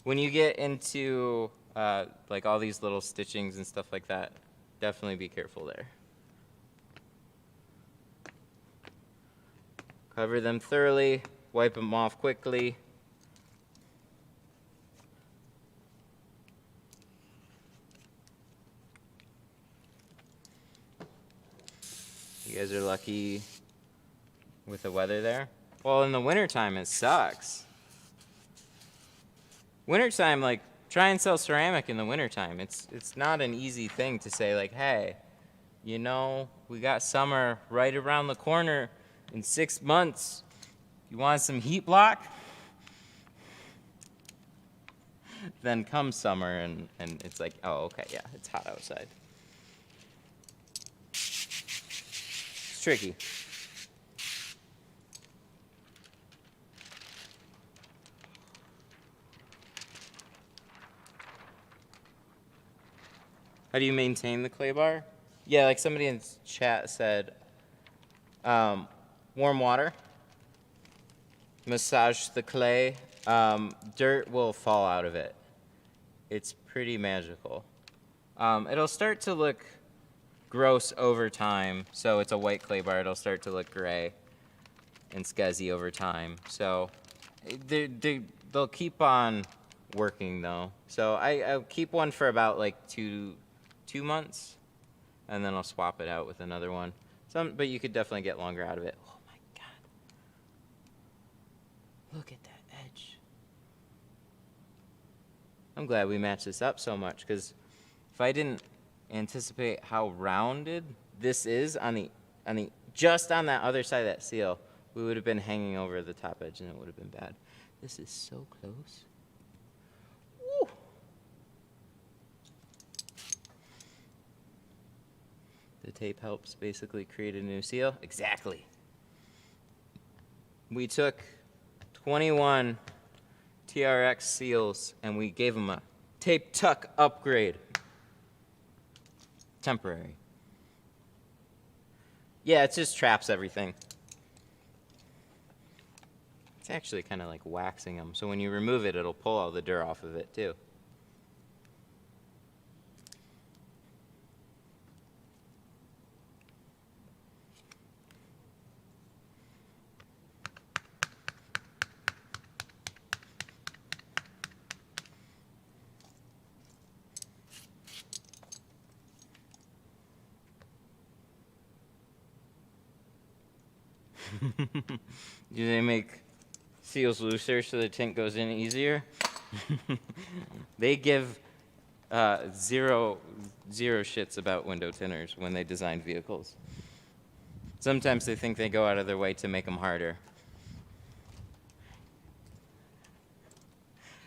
When you get into like all these little stitchings and stuff like that, definitely be careful there. Cover them thoroughly, wipe them off quickly. You guys are lucky with the weather there. Well, in the wintertime, it sucks. Wintertime, like, try and sell ceramic in the wintertime. It's not an easy thing to say, like, hey, you know, we got summer right around the corner in 6 months. You want some heat block? Then comes summer, and it's like, oh, okay, yeah, it's hot outside. It's tricky. How do you maintain the clay bar? Yeah, like somebody in chat said, warm water, massage the clay, dirt will fall out of it. It's pretty magical. It'll start to look gross over time, so it's a white clay bar. It'll start to look gray and scuzzy over time. So they'll keep on working though. So I'll keep one for about like two months, and then I'll swap it out with another one. But you could definitely get longer out of it. Oh my God. Look at that edge. I'm glad we matched this up so much, because if I didn't anticipate how rounded this is just on that other side of that seal, we would have been hanging over the top edge and it would have been bad. This is so close. Woo. The tape helps basically create a new seal. Exactly. We took 21 TRX seals and we gave them a tape tuck upgrade. Temporary. Yeah, it just traps everything. It's actually kind of like waxing them. So when you remove it, it'll pull all the dirt off of it too. Do they make seals looser so the tint goes in easier? They give zero shits about window tinters when they design vehicles. Sometimes they think they go out of their way to make them harder.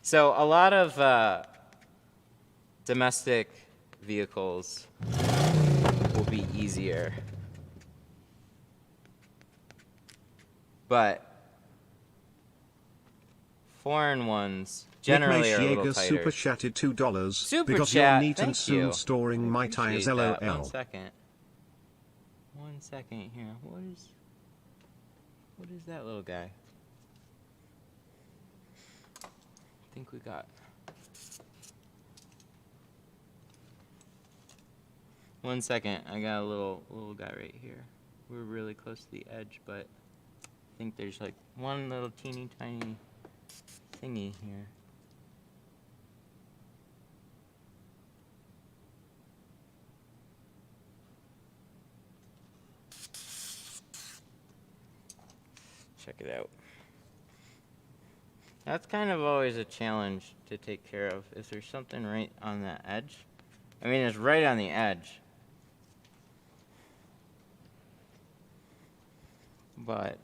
So a lot of domestic vehicles will be easier. But foreign ones generally are a little Jaeger tighter. super chatted $2 Super because chat, you're neat and thank soon you. storing my tires. Appreciate that. LOL. 1 second. 1 second here. What is that little guy? I think we got. One second. I got a little guy right here. We're really close to the edge, but I think there's like one little teeny tiny thingy here. Check it out. That's kind of always a challenge to take care of. Is there something right on that edge? I mean, it's right on the edge. But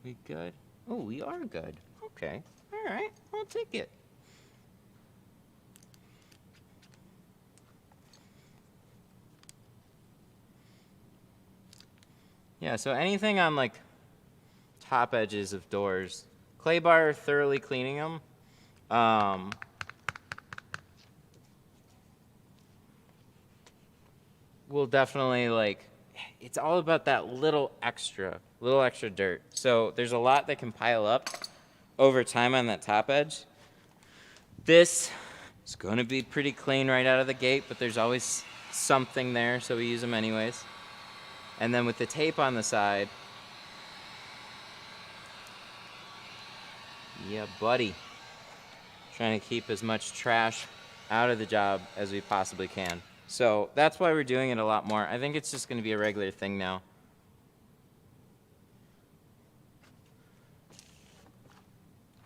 we good? Oh, we are good. Okay. All right. I'll take it. Yeah, so anything on like top edges of doors, clay bar, thoroughly cleaning them. Will definitely like, it's all about that little extra dirt. So there's a lot that can pile up over time on that top edge. This is gonna be pretty clean right out of the gate, but there's always something there, so we use them anyways. And then with the tape on the side, yeah, buddy. Trying to keep as much trash out of the job as we possibly can. So that's why we're doing it a lot more. I think it's just going to be a regular thing now.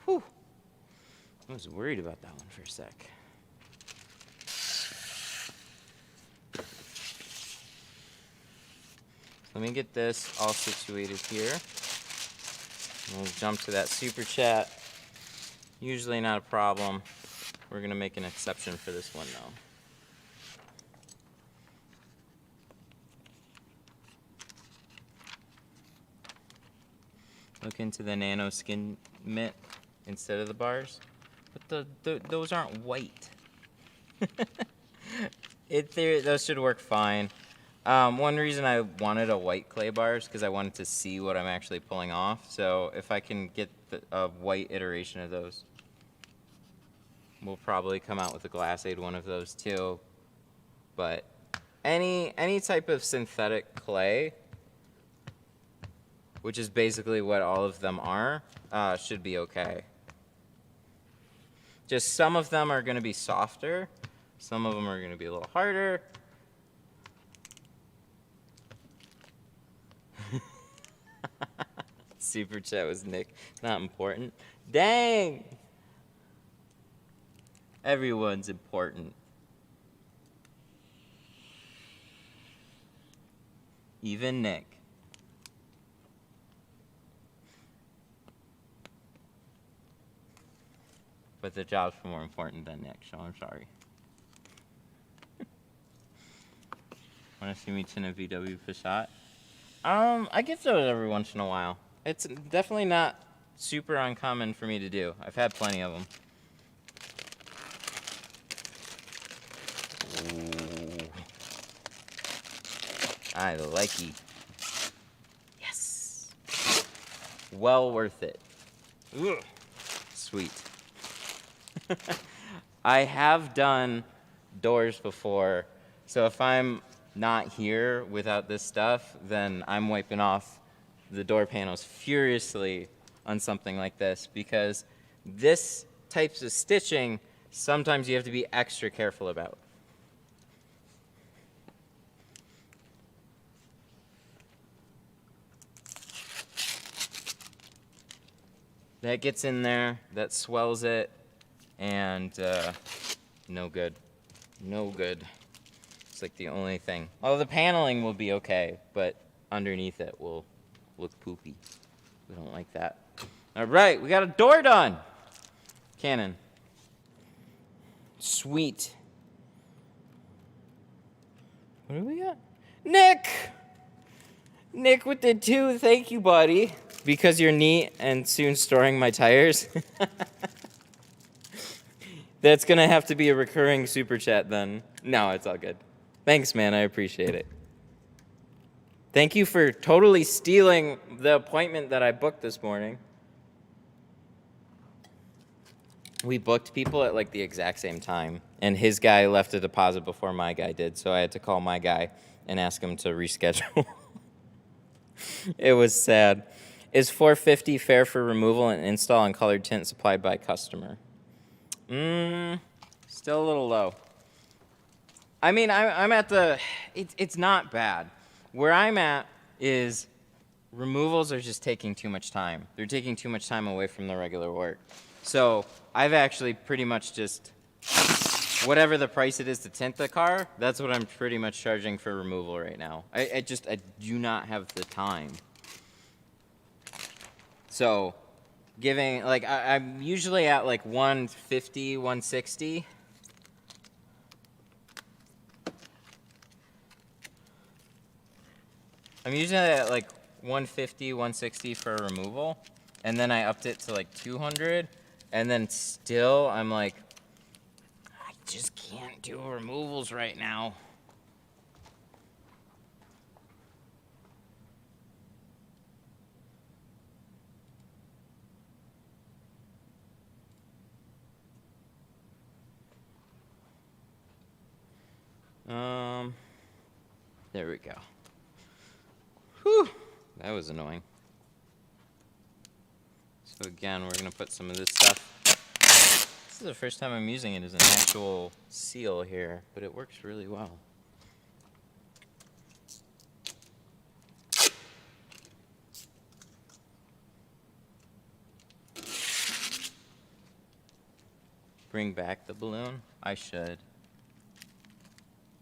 Whew. I was worried about that one for a sec. Let me get this all situated here. We'll jump to that super chat. Usually not a problem. We're going to make an exception for this one though. Look into the nano skin mitt instead of the bars. But those aren't white. Those should work fine. One reason I wanted a white clay bar is because I wanted to see what I'm actually pulling off. So if I can get a white iteration of those, we'll probably come out with a Glassade one of those too. But any type of synthetic clay, which is basically what all of them are, should be okay. Just some of them are going to be softer. Some of them are going to be a little harder. Super chat was Nick. Not important. Dang! Everyone's important. Even Nick. But the job's more important than Nick, so I'm sorry. Want to see me tint a VW Passat? I get those every once in a while. It's definitely not super uncommon for me to do. I've had plenty of them. Ooh. I like it. Yes. Well worth it. Ugh. Sweet. I have done doors before, so if I'm not here without this stuff, then I'm wiping off the door panels furiously on something like this, because this types of stitching sometimes you have to be extra careful about. that gets in there, that swells it, and no good. No good. It's like the only thing. Although the paneling will be okay, but underneath it will look poopy. We don't like that. All right, we got a door done. Canon. Sweet. What do we got? Nick! Nick with the 2, thank you, buddy. Because you're neat and soon storing my tires. That's gonna have to be a recurring super chat then. No, it's all good. Thanks, man, I appreciate it. Thank you for totally stealing the appointment that I booked this morning. We booked people at like the exact same time, and his guy left a deposit before my guy did, so I had to call my guy and ask him to reschedule. It was sad. Is $450 fair for removal and install and colored tint supplied by customer? Still a little low. I mean, I'm at the, it's not bad. Where I'm at is removals are just taking too much time. They're taking too much time away from the regular work. So I've actually pretty much just, whatever the price it is to tint the car, that's what I'm pretty much charging for removal right now. I do not have the time. So giving, like, I'm usually at like 150, 160. I'm usually at like 150, 160 for a removal, and then I upped it to like 200, and then still I'm like, I just can't do removals right now. There we go. Whew, that was annoying. So again, we're gonna put some of this stuff. This is the first time I'm using it as an actual seal here, but it works really well. Bring back the balloon? I should.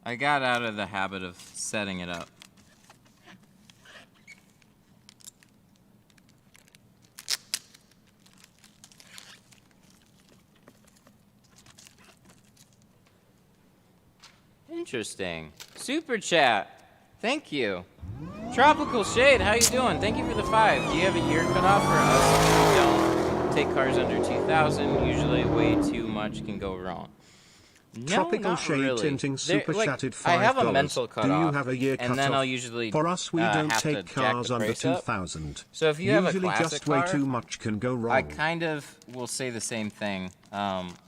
I got out of the habit of setting it up. Interesting. Super chat. Thank you. Tropical Shade, how you doing? Thank you for the 5. Do you have a year cutoff for us? We don't take cars under 2,000. Usually way too much can go wrong. No, Tropical not Shade really. Tinting super chatted $5. I have a mental cutoff. Do you have a year cutoff? And then I'll usually For us, we don't have take to cars jack the under price up. 2,000. So if you have a Usually classic just way car, too much can go wrong. I kind of will say the same thing.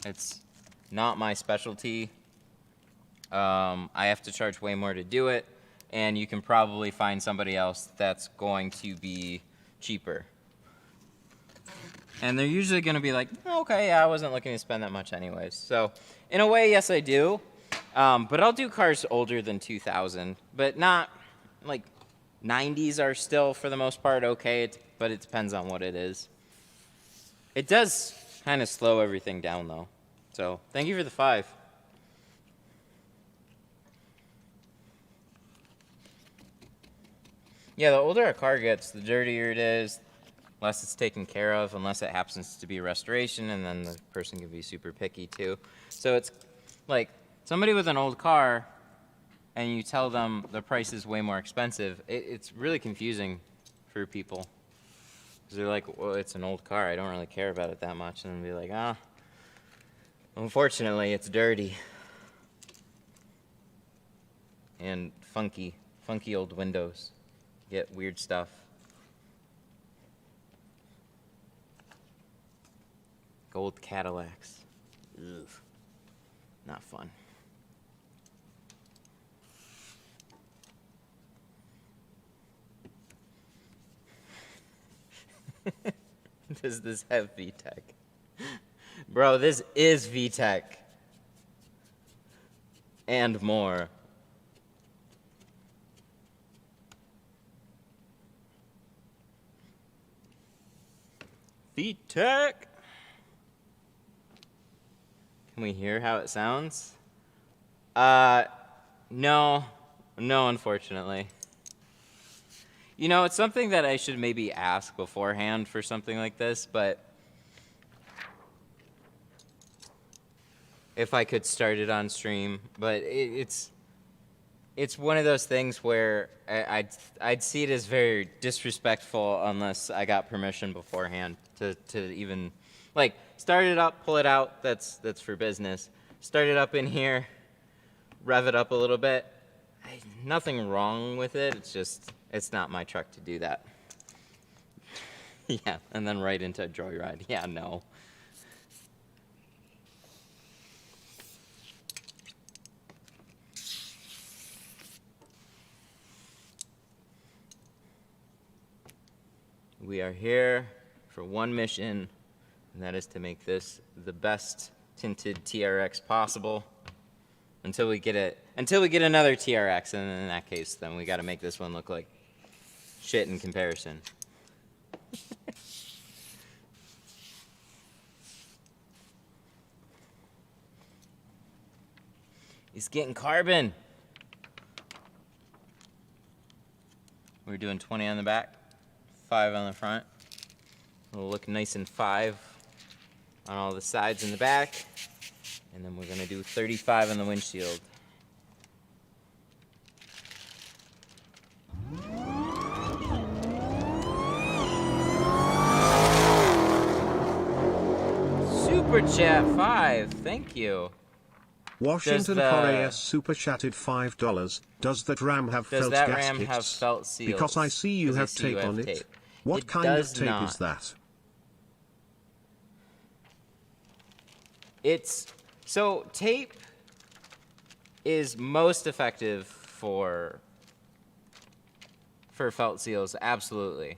It's not my specialty. I have to charge way more to do it, and you can probably find somebody else that's going to be cheaper. And they're usually going to be like, okay, yeah, I wasn't looking to spend that much anyways. So in a way, yes, I do. But I'll do cars older than 2000, but not like 90s are still for the most part okay, but it depends on what it is. It does kind of slow everything down though. So thank you for the 5. Yeah, the older a car gets, the dirtier it is, less it's taken care of, unless it happens to be restoration, and then the person can be super picky too. So it's like somebody with an old car, and you tell them the price is way more expensive, it's really confusing for people. Because they're like, well, it's an old car, I don't really care about it that much. And they'll be like, unfortunately, it's dirty. And funky old windows. Get weird stuff. Gold Cadillacs. Ugh. Not fun. Does this have VTEC? Bro, this is VTEC. And more. The tech. Can we hear how it sounds? No, unfortunately. You know, it's something that I should maybe ask beforehand for something like this, but if I could start it on stream, but it's one of those things where I'd see it as very disrespectful unless I got permission beforehand to even, like, start it up, pull it out, that's for business. Start it up in here, rev it up a little bit. Nothing wrong with it, it's just, it's not my truck to do that. Yeah, and then right into a joyride. Yeah, no. We are here for one mission, and that is to make this the best tinted TRX possible until we get another TRX, and in that case, then we got to make this one look like shit in comparison. He's getting carbon. We're doing 20 on the back, 5 on the front. It'll look nice and 5 on all the sides and the back. And then we're gonna do 35 on the windshield. Super chat 5, thank you. Washington Horace super chatted $5. Does that Ram have Does felt that gas Ram kits? have felt seals? Because I see you have tape on it. What kind of tape is that? So tape is most effective for felt seals, absolutely.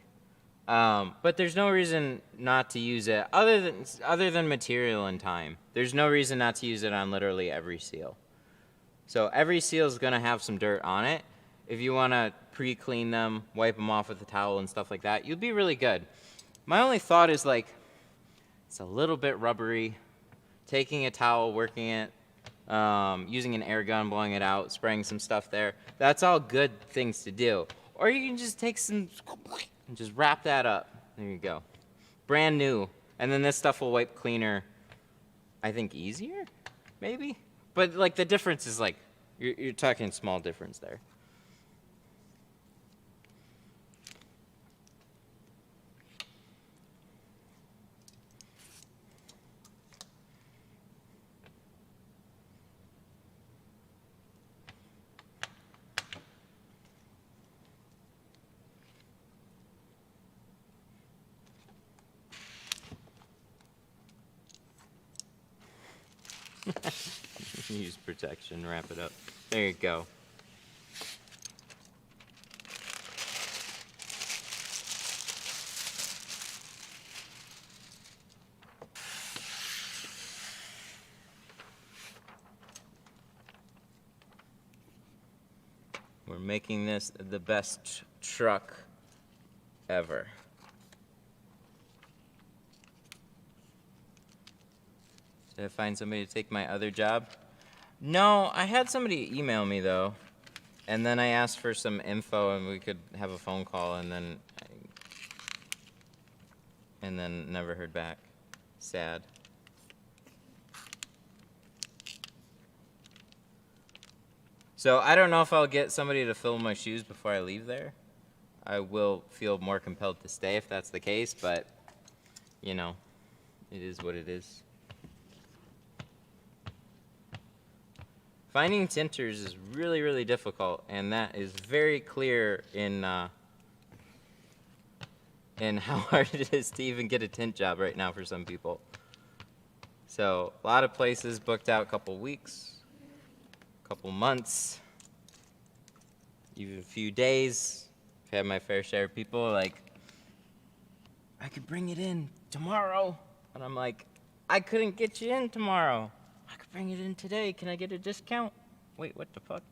But there's no reason not to use it other than material and time. There's no reason not to use it on literally every seal. So every seal is gonna have some dirt on it. If you wanna pre-clean them, wipe them off with a towel and stuff like that, you'll be really good. My only thought is, like, it's a little bit rubbery. Taking a towel, working it, using an air gun, blowing it out, spraying some stuff there, that's all good things to do. Or you can just take some and just wrap that up. There you go. Brand new. And then this stuff will wipe cleaner, I think easier, maybe? But, like, the difference is, like, you're talking small difference there. Use protection, wrap it up. There you go. We're making this the best truck ever. Did I find somebody to take my other job? No, I had somebody email me though, and then I asked for some info and we could have a phone call, and then never heard back. Sad. So I don't know if I'll get somebody to fill my shoes before I leave there. I will feel more compelled to stay if that's the case, but you know, it is what it is. Finding tinters is really, really difficult, and that is very clear in how hard it is to even get a tint job right now for some people. So a lot of places booked out a couple weeks, a couple months, even a few days. I've had my fair share of people like, I could bring it in tomorrow. And I'm like, I couldn't get you in tomorrow. I could bring it in today. Can I get a discount? Wait, what the fuck?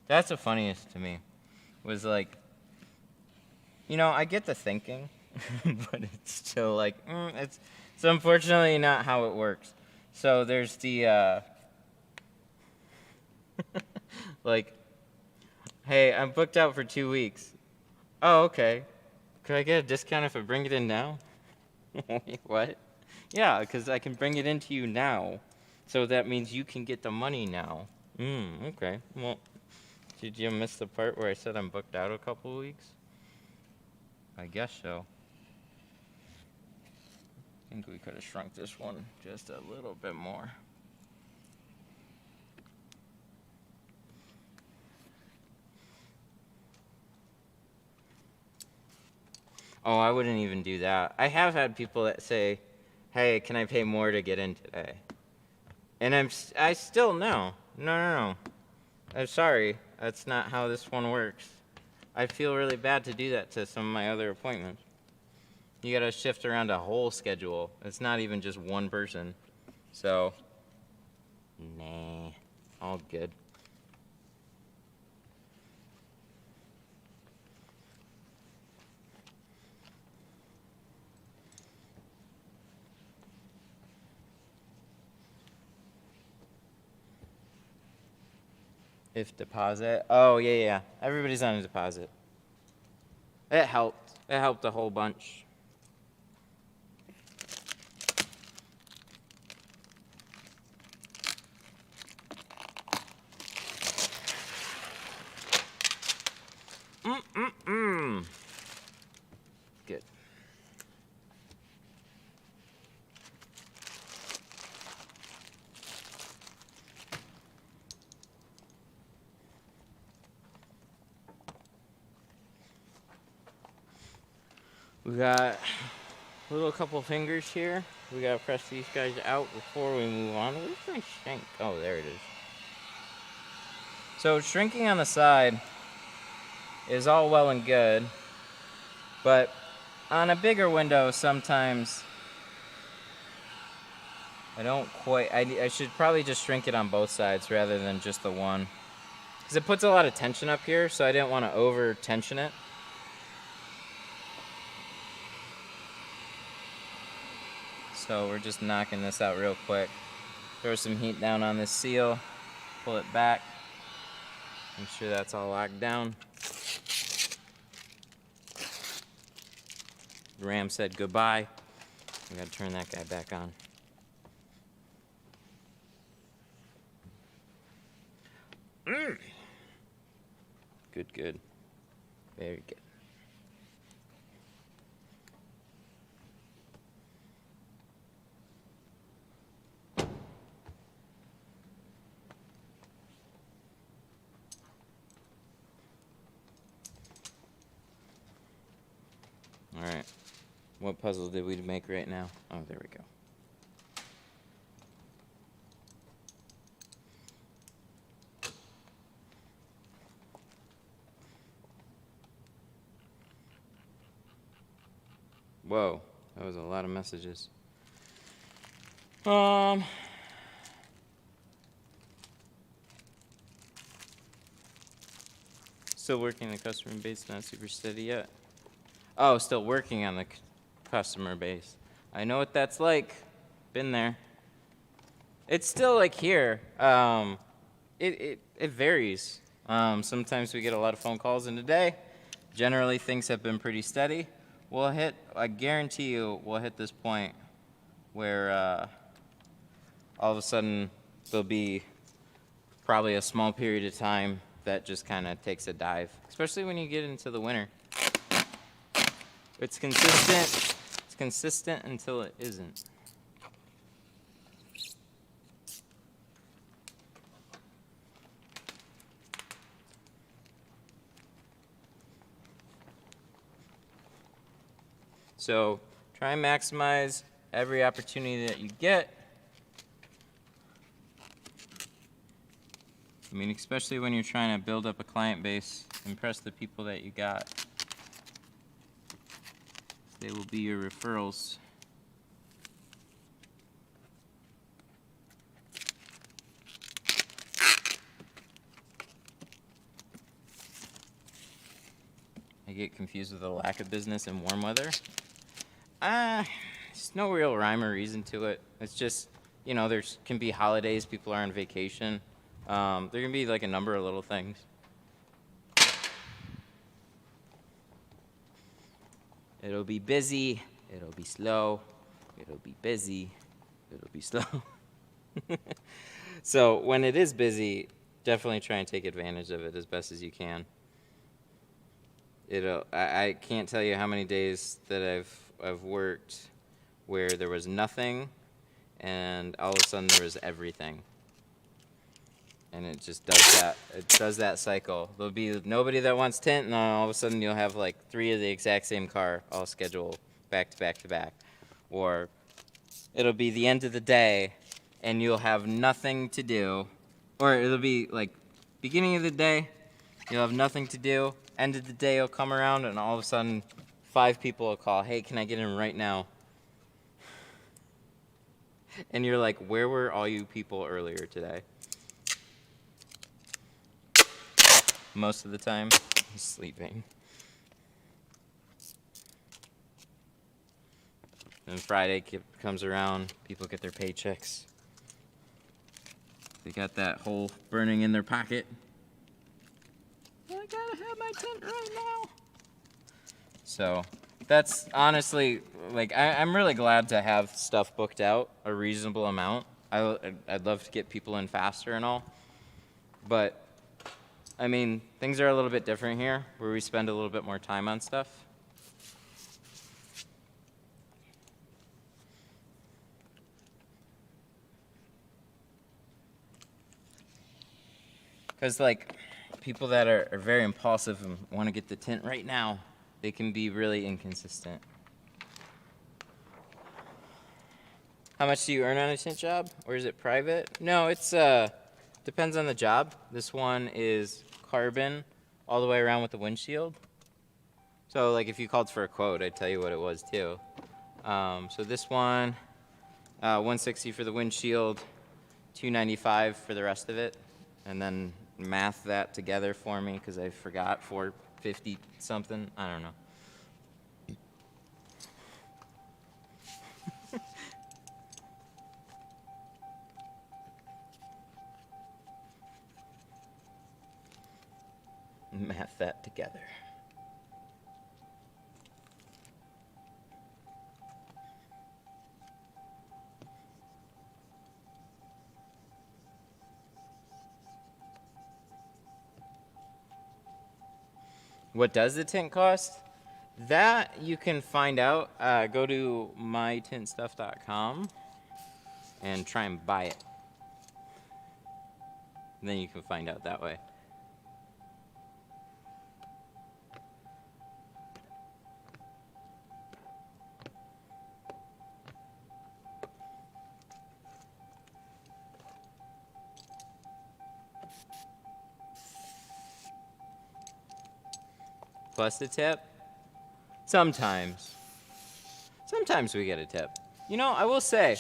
That's the funniest to me. Was like, you know, I get the thinking, but it's still like, it's unfortunately not how it works. So there's the, like, hey, I'm booked out for 2 weeks. Oh, okay. Could I get a discount if I bring it in now? Wait, what? Yeah, because I can bring it into you now. So that means you can get the money now. Okay. Well, did you miss the part where I said I'm booked out a couple of weeks? I guess so. I think we could have shrunk this one just a little bit more. Oh, I wouldn't even do that. I have had people that say, hey, can I pay more to get in today? And I still, no. No. I'm sorry. That's not how this one works. I feel really bad to do that to some of my other appointments. You gotta shift around a whole schedule. It's not even just one person. So, nah, all good. If deposit, oh yeah. Everybody's on a deposit. It helped. It helped a whole bunch. Good. We got a little couple fingers here. We gotta press these guys out before we move on. Where's my shank? Oh, there it is. So shrinking on the side is all well and good, but on a bigger window sometimes I don't quite, I should probably just shrink it on both sides rather than just the one. Because it puts a lot of tension up here, so I didn't want to over tension it. So we're just knocking this out real quick. Throw some heat down on this seal, pull it back. Make sure that's all locked down. Ram said goodbye. We gotta turn that guy back on. Good. Very good. All right. What puzzle did we make right now? Oh, there we go. Whoa, that was a lot of messages. Still working the customer base, not super steady yet. Oh, still working on the customer base. I know what that's like. Been there. It's still like here. It varies. Sometimes we get a lot of phone calls in a day. Generally, things have been pretty steady. We'll hit, I guarantee you, we'll hit this point where all of a sudden there'll be probably a small period of time that just kind of takes a dive, especially when you get into the winter. It's consistent until it isn't. So try and maximize every opportunity that you get. I mean, especially when you're trying to build up a client base, impress the people that you got. They will be your referrals. I get confused with the lack of business in warm weather. There's no real rhyme or reason to it. It's just, you know, there's can be holidays, people are on vacation. There can be like a number of little things. It'll be busy, it'll be slow, it'll be busy, it'll be slow. So when it is busy, definitely try and take advantage of it as best as you can. I can't tell you how many days that I've worked where there was nothing and all of a sudden there was everything. And it just does that. It does that cycle. There'll be nobody that wants tint, and then all of a sudden you'll have like 3 of the exact same car all scheduled back to back to back. Or it'll be the end of the day, and you'll have nothing to do. Or it'll be like beginning of the day, you'll have nothing to do. End of the day will come around, and all of a sudden 5 people will call, "Hey, can I get in right now?" And you're like, "Where were all you people earlier today?" Most of the time, he's sleeping. And Friday comes around, people get their paychecks. They got that hole burning in their pocket. I gotta have my tint right now. So that's honestly, like, I'm really glad to have stuff booked out a reasonable amount. I'd love to get people in faster and all, but I mean, things are a little bit different here, where we spend a little bit more time on stuff. Because, like, people that are very impulsive and want to get the tint right now, they can be really inconsistent. How much do you earn on a tint job? Or is it private? No, it's depends on the job. This one is carbon all the way around with the windshield. So like if you called for a quote, I'd tell you what it was too. So this one, $160 for the windshield, $295 for the rest of it. And then math that together for me because I forgot $450 something. I don't know. Math that together. What does the tint cost? That you can find out. Go to mytintstuff.com and try and buy it. And then you can find out that way. Plus the tip? Sometimes. Sometimes we get a tip. You know, I will say,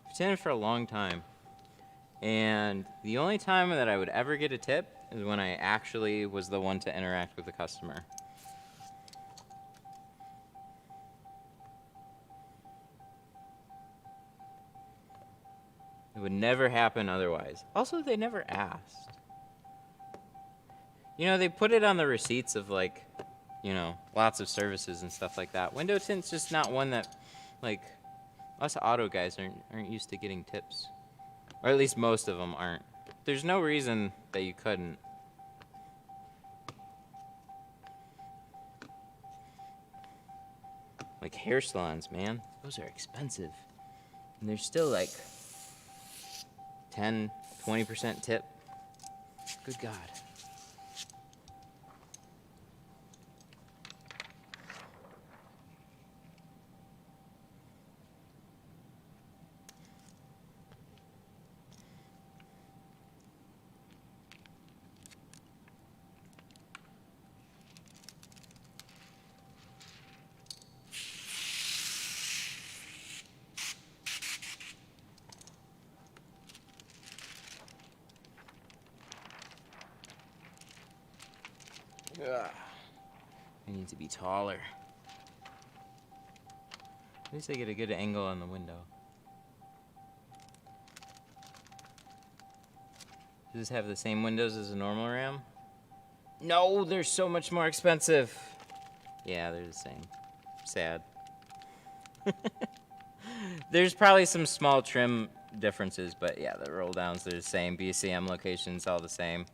I've tinted for a long time. And the only time that I would ever get a tip is when I actually was the one to interact with the customer. It would never happen otherwise. Also, they never asked. You know, they put it on the receipts of, like, you know, lots of services and stuff like that. Window tint's just not one that, like, us auto guys aren't used to getting tips. Or at least most of them aren't. There's no reason that you couldn't. Like hair salons, man. Those are expensive. And they're still like 10, 20% tip. Good God. Ugh. I need to be taller. At least I get a good angle on the window. Does this have the same windows as a normal Ram? No, they're so much more expensive. Yeah, they're the same. Sad. There's probably some small trim differences, but yeah, the roll downs, they're the same. BCM locations, all the same.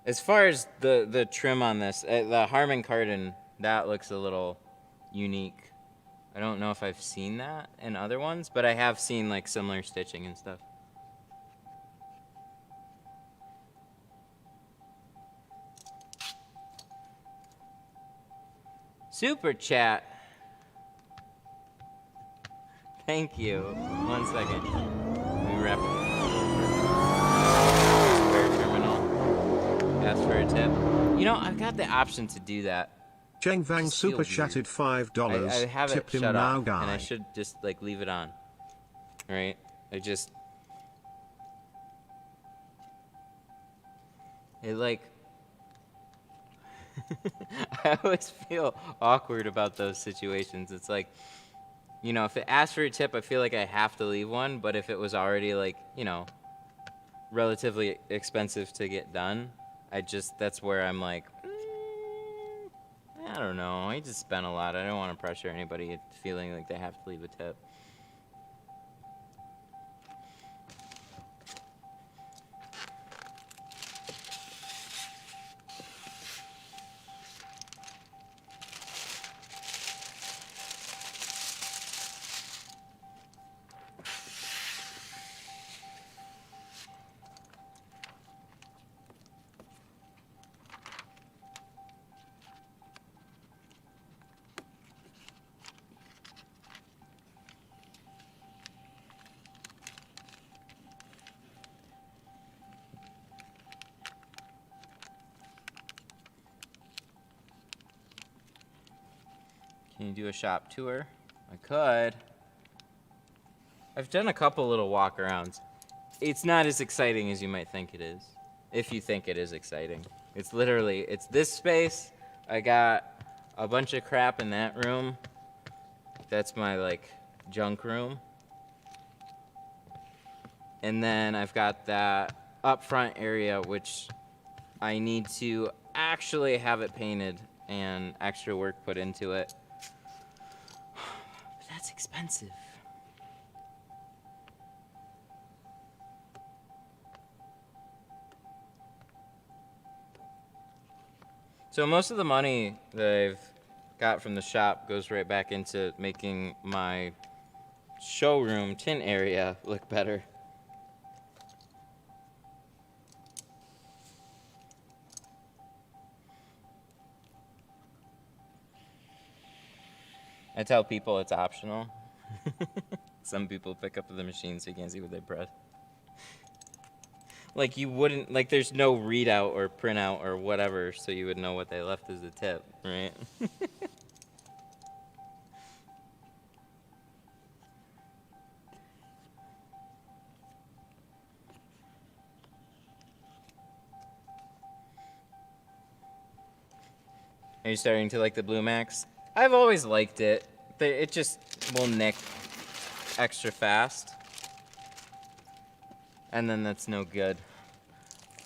As far as the trim on this, the Harman Kardon, that looks a little unique. I don't know if I've seen that in other ones, but I have seen like similar stitching and stuff. Super chat. Thank you. 1 second. Let me wrap it. Spare terminal. Ask for a tip. You know, I've got the option to do that. Cheng Vang Just super feels chatted $5. I have Tip it him shut now, off, guy. and I should just like leave it on. Right? It like, I always feel awkward about those situations. It's like, you know, if it asks for a tip, I feel like I have to leave one, but if it was already like, you know, relatively expensive to get done, that's where I'm like, I don't know, I just spent a lot. I don't want to pressure anybody feeling like they have to leave a tip. Can you do a shop tour? I could. I've done a couple little walk-arounds. It's not as exciting as you might think it is, if you think it is exciting. It's literally, it's this space. I got a bunch of crap in that room. That's my, like, junk room. And then I've got that up front area, which I need to actually have it painted and extra work put into it. But that's expensive. So most of the money that I've got from the shop goes right back into making my showroom tint area look better. I tell people it's optional. Some people pick up the machine so you can't see what they press. Like you wouldn't, like there's no readout or printout or whatever, so you would know what they left as a tip, right? Are you starting to like the Blue Max? I've always liked it. It just will nick extra fast. And then that's no good.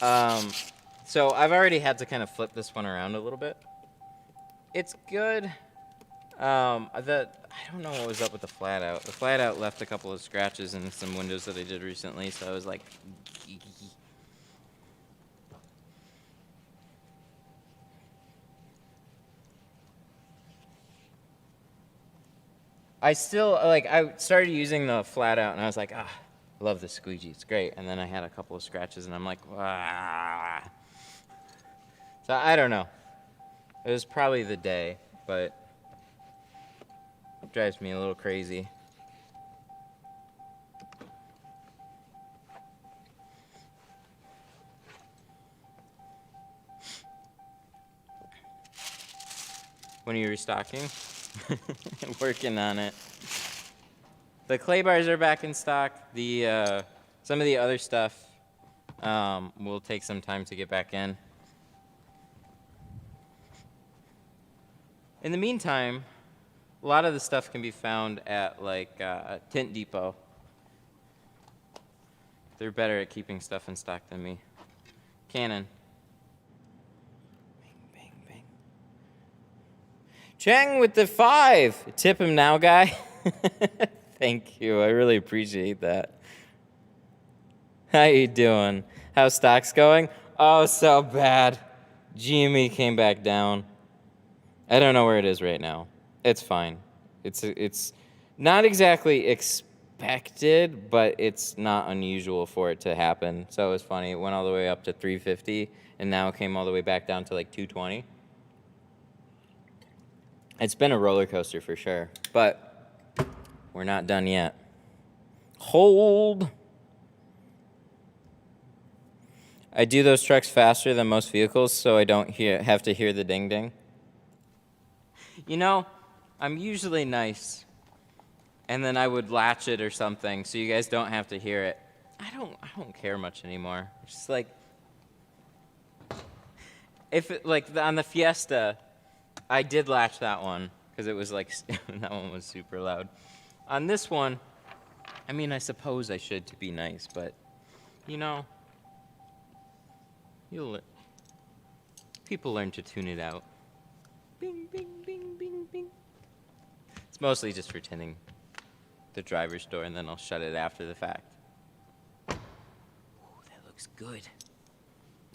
So I've already had to kind of flip this one around a little bit. It's good. I don't know what was up with the flat out. The flat out left a couple of scratches in some windows that I did recently, so I was like, I started using the flat out and I was like, I love the squeegee, it's great. And then I had a couple of scratches and I'm like, ah. So I don't know. It was probably the day, but it drives me a little crazy. When are you restocking? Working on it. The clay bars are back in stock. Some of the other stuff will take some time to get back in. in the meantime, a lot of the stuff can be found at like Tint Depot. They're better at keeping stuff in stock than me. Canon. Bang, bang, bang. Chang with the 5. Tip him now, guy. Thank you. I really appreciate that. How you doing? How's stocks going? Oh, so bad. GME came back down. I don't know where it is right now. It's fine. It's not exactly expected, but it's not unusual for it to happen. So it was funny. It went all the way up to 350, and now it came all the way back down to like 220. It's been a roller coaster for sure, but we're not done yet. Hold. I do those trucks faster than most vehicles, so I don't have to hear the ding ding. You know, I'm usually nice, and then I would latch it or something, so you guys don't have to hear it. I don't care much anymore. It's just like, if it, like on the Fiesta, I did latch that one because it was like that one was super loud. On this one, I mean, I suppose I should to be nice, but you know, people learn to tune it out. Bing, bing, bing, bing, bing. It's mostly just for tinting the driver's door, and then I'll shut it after the fact. Ooh, that looks good.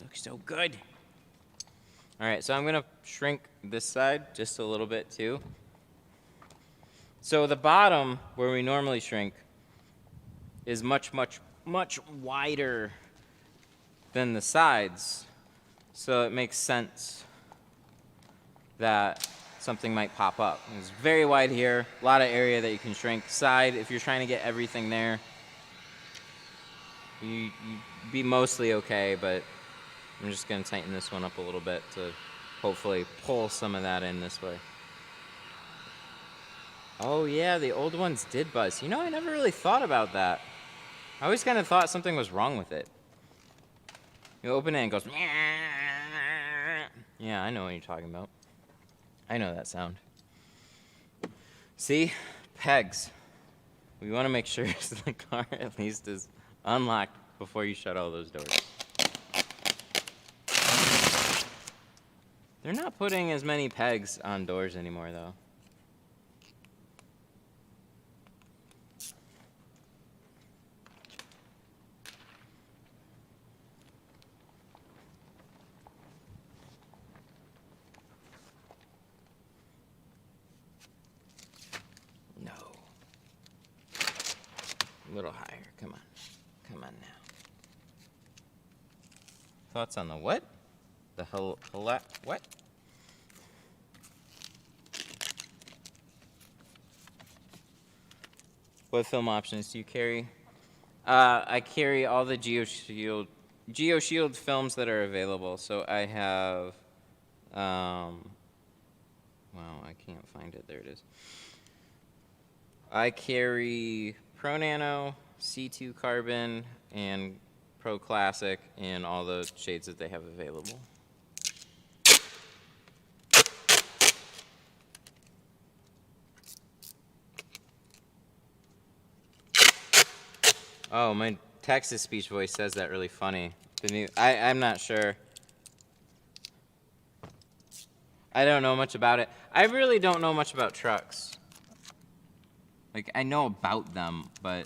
Looks so good. All right, so I'm gonna shrink this side just a little bit too. So the bottom, where we normally shrink, is much, much, much wider than the sides. So it makes sense that something might pop up. It's very wide here, a lot of area that you can shrink. Side, if you're trying to get everything there, you'd be mostly okay, but I'm just gonna tighten this one up a little bit to hopefully pull some of that in this way. Oh yeah, the old ones did buzz. You know, I never really thought about that. I always kind of thought something was wrong with it. You open it and it goes, yeah, I know what you're talking about. I know that sound. See? Pegs. We want to make sure the car at least is unlocked before you shut all those doors. They're not putting as many pegs on doors anymore, though. A little higher. Come on. Come on now. Thoughts on the what? The what? What film options do you carry? I carry all the GeoShield films that are available. So I have, wow, I can't find it. There it is. I carry Pro Nano, C2 Carbon, and Pro Classic in all the shades that they have available. Oh, my text-to-speech voice says that really funny. I'm not sure. I don't know much about it. I really don't know much about trucks. Like, I know about them, but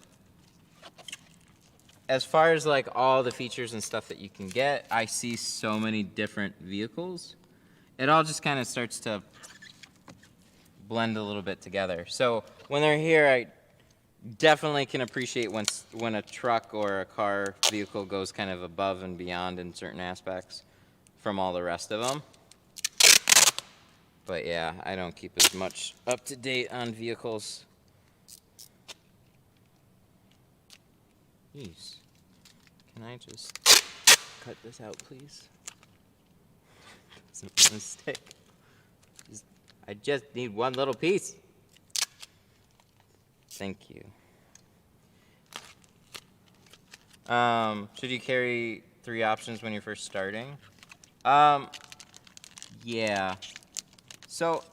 as far as like all the features and stuff that you can get, I see so many different vehicles. It all just kind of starts to blend a little bit together. So when they're here, I definitely can appreciate when a truck or a car vehicle goes kind of above and beyond in certain aspects from all the rest of them. But yeah, I don't keep as much up to date on vehicles. Jeez. Can I just cut this out, please? Doesn't want to stick. I just need one little piece. Thank you. Should you carry 3 options when you're first starting? Yeah. So,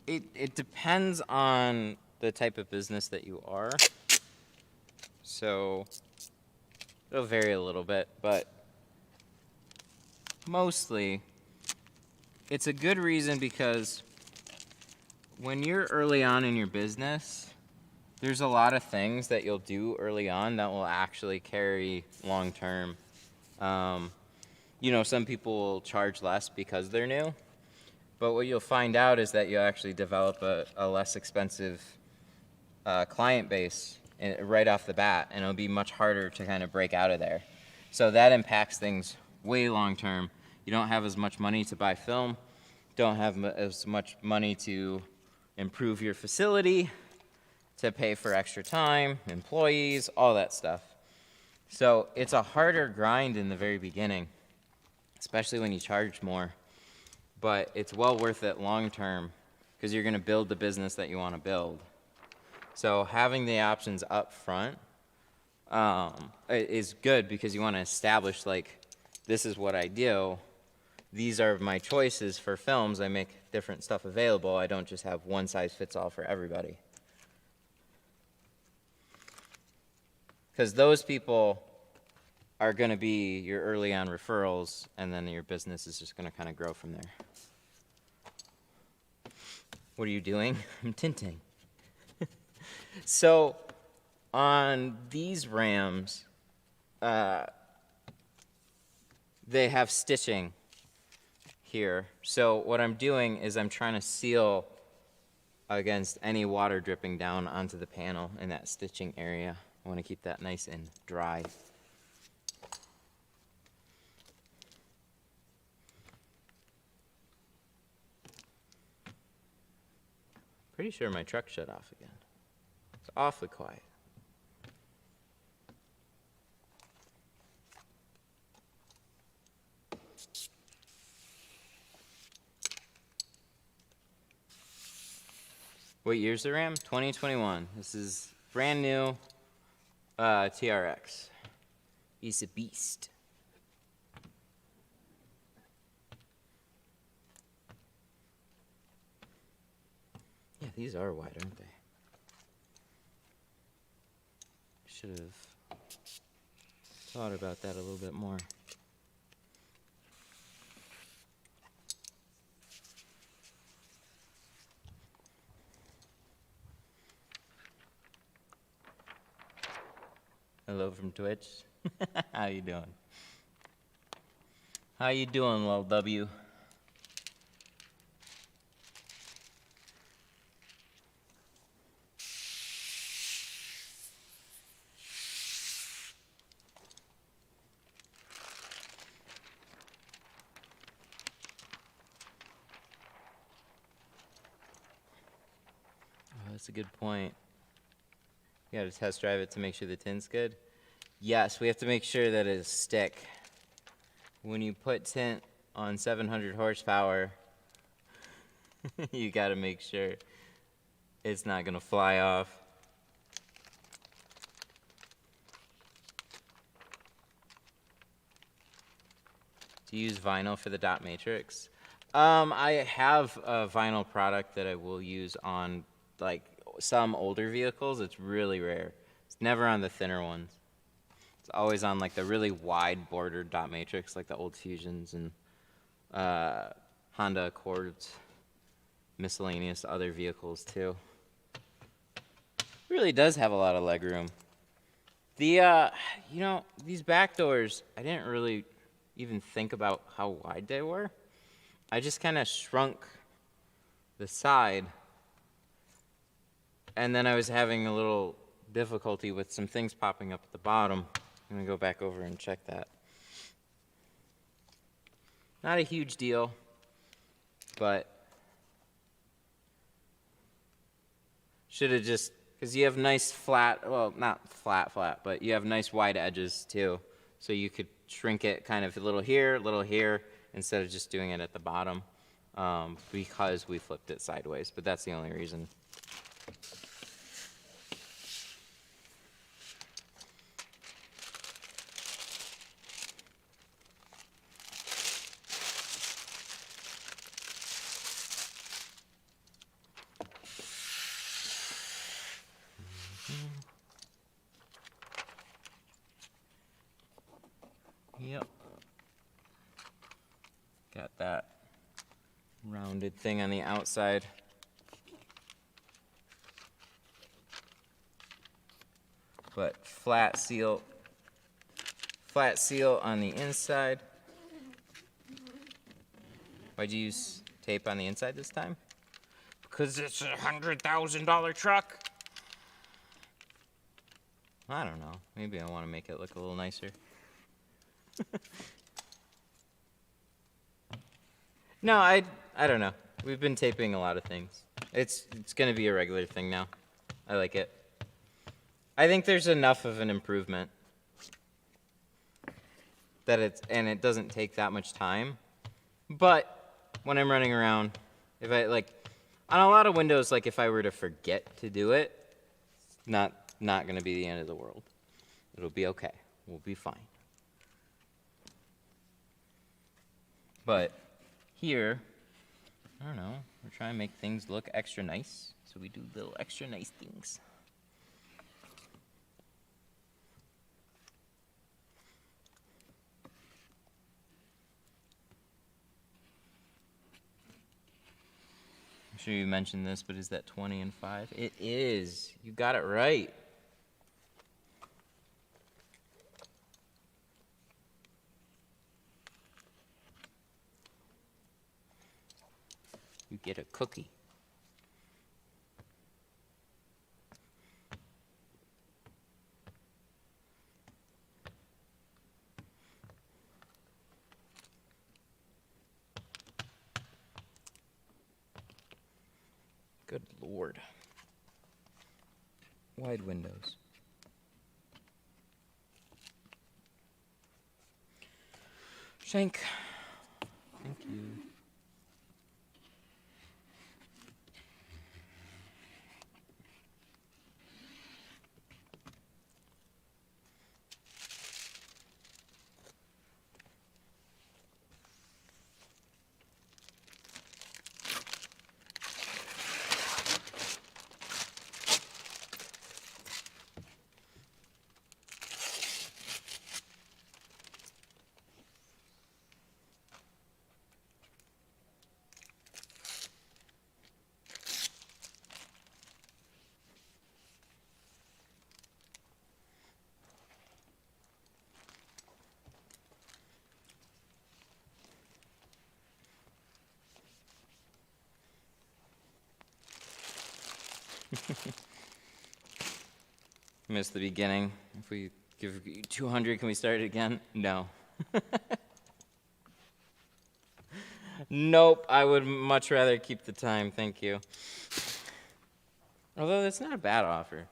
It depends on the type of business that you are. So it'll vary a little bit, but mostly it's a good reason because when you're early on in your business, there's a lot of things that you'll do early on that will actually carry long term. You know, some people will charge less because they're new, but what you'll find out is that you'll actually develop a less expensive client base right off the bat, and it'll be much harder to kind of break out of there. So that impacts things way long term. You don't have as much money to buy film, don't have as much money to improve your facility, to pay for extra time, employees, all that stuff. So it's a harder grind in the very beginning, especially when you charge more. But it's well worth it long term because you're going to build the business that you want to build. So having the options up front is good because you want to establish, like, this is what I do. These are my choices for films. I make different stuff available. I don't just have one size fits all for everybody. Because those people are going to be your early on referrals, and then your business is just going to kind of grow from there. What are you doing? I'm tinting. So on these Rams, they have stitching here. So what I'm doing is I'm trying to seal against any water dripping down onto the panel in that stitching area. I want to keep that nice and dry. Pretty sure my truck shut off again. It's awfully quiet. What year's the Ram? 2021. This is brand new TRX. He's a beast. Yeah, these are wide, aren't they? Should have thought about that a little bit more. Hello from Twitch. How you doing? How you doing, Lil W? Oh, that's a good point. You gotta test drive it to make sure the tint's good. Yes, we have to make sure that it's stick. When you put tint on 700 horsepower, you gotta make sure it's not gonna fly off. Do you use vinyl for the dot matrix? I have a vinyl product that I will use on, like, some older vehicles. It's really rare. It's never on the thinner ones. It's always on, like, the really wide bordered dot matrix, like the old Fusions and Honda Accords, miscellaneous other vehicles too. It really does have a lot of leg room. The you know, these back doors, I didn't really even think about how wide they were. I just kind of shrunk the side, and then I was having a little difficulty with some things popping up at the bottom. I'm gonna go back over and check that. Not a huge deal, but should have just, because you have nice flat, well, not flat, but you have nice wide edges too. So you could shrink it kind of a little here, instead of just doing it at the bottom, because we flipped it sideways, but that's the only reason. Yep. Got that rounded thing on the outside. But flat seal on the inside. Why'd you use tape on the inside this time? Because it's a $100,000 truck. I don't know. Maybe I want to make it look a little nicer. No, I don't know. We've been taping a lot of things. It's gonna be a regular thing now. I like it. I think there's enough of an improvement that it doesn't take that much time. But when I'm running around, if I on a lot of windows, if I were to forget to do it, it's not gonna be the end of the world. It'll be okay. We'll be fine. But here, I don't know, we're trying to make things look extra nice, so we do little extra nice things. I'm sure you mentioned this, but is that 20 and 5? It is. You got it right. You get a cookie. Good Lord. Wide windows. Shank. Thank you. Missed the beginning. If we give you 200, can we start it again? No. Nope, I would much rather keep the time, thank you. Although that's not a bad offer.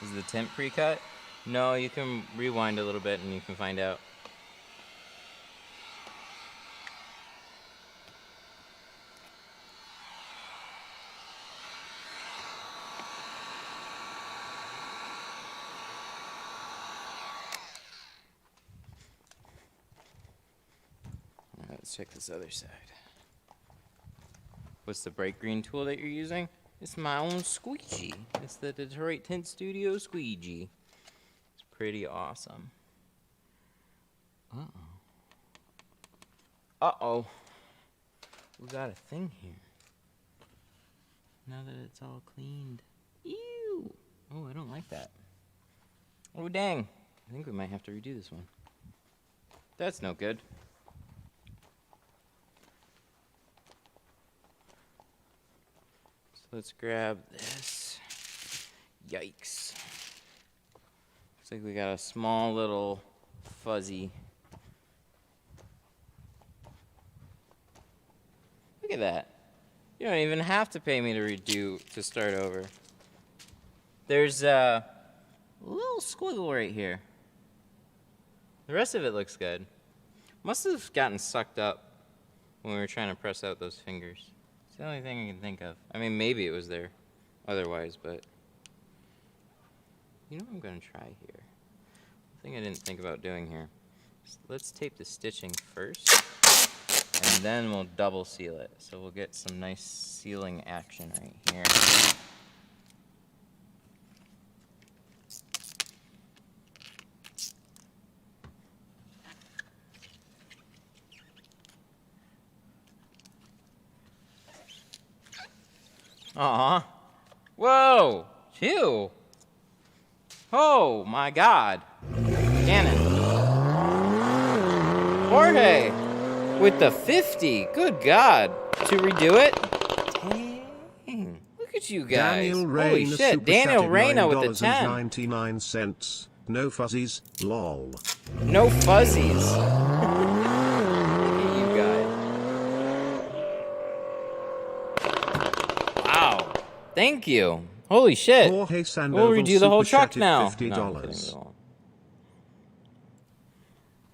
Is the tint pre-cut? No, you can rewind a little bit and you can find out. All right, let's check this other side. What's the bright green tool that you're using? It's my own squeegee. It's the Detroit Tint Studio squeegee. It's pretty awesome. Uh-oh. Uh-oh. We got a thing here. Now that it's all cleaned. Ew. Oh, I don't like that. Oh, dang. I think we might have to redo this one. That's no good. Let's grab this. Yikes. Looks like we got a small little fuzzy. Look at that. You don't even have to pay me to start over. There's a little squiggle right here. The rest of it looks good. Must have gotten sucked up when we were trying to press out those fingers. It's the only thing I can think of. I mean, maybe it was there otherwise, but you know what I'm gonna try here? The thing I didn't think about doing here. Let's tape the stitching first, and then we'll double seal it. So we'll get some nice sealing action right here. Aw. Whoa! Phew! Oh my god. Cannon. Jorge! With the 50! Good god! To redo it? Dang. Look at you guys. Daniel Holy Reyna shit. super Daniel chatted Reyna with the 10. $9.99. No fuzzies, lol. No fuzzies. Look at you guys. Wow. Thank you. Holy shit. Jorge We'll Sandoval redo the whole super truck chatted now. $50. No, I'm kidding, we won't.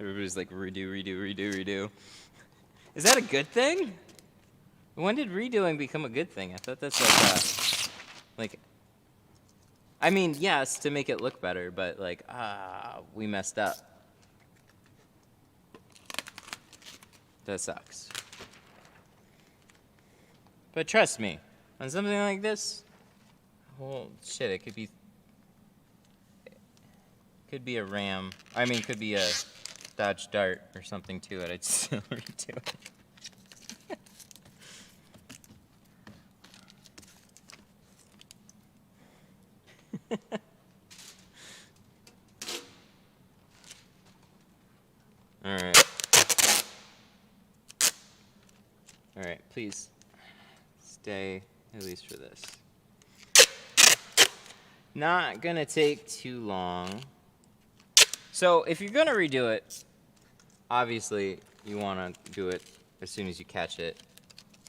Everybody's like, redo, redo, redo, redo. Is that a good thing? When did redoing become a good thing? I thought that's like, I mean, yes, to make it look better, but like, we messed up. That sucks. But trust me, on something like this, well, shit, it could be a Ram. I mean, could be a Dodge Dart or something to it. I'd still redo it. All right, please stay at least for this. Not gonna take too long. So if you're gonna redo it, obviously you wanna do it as soon as you catch it.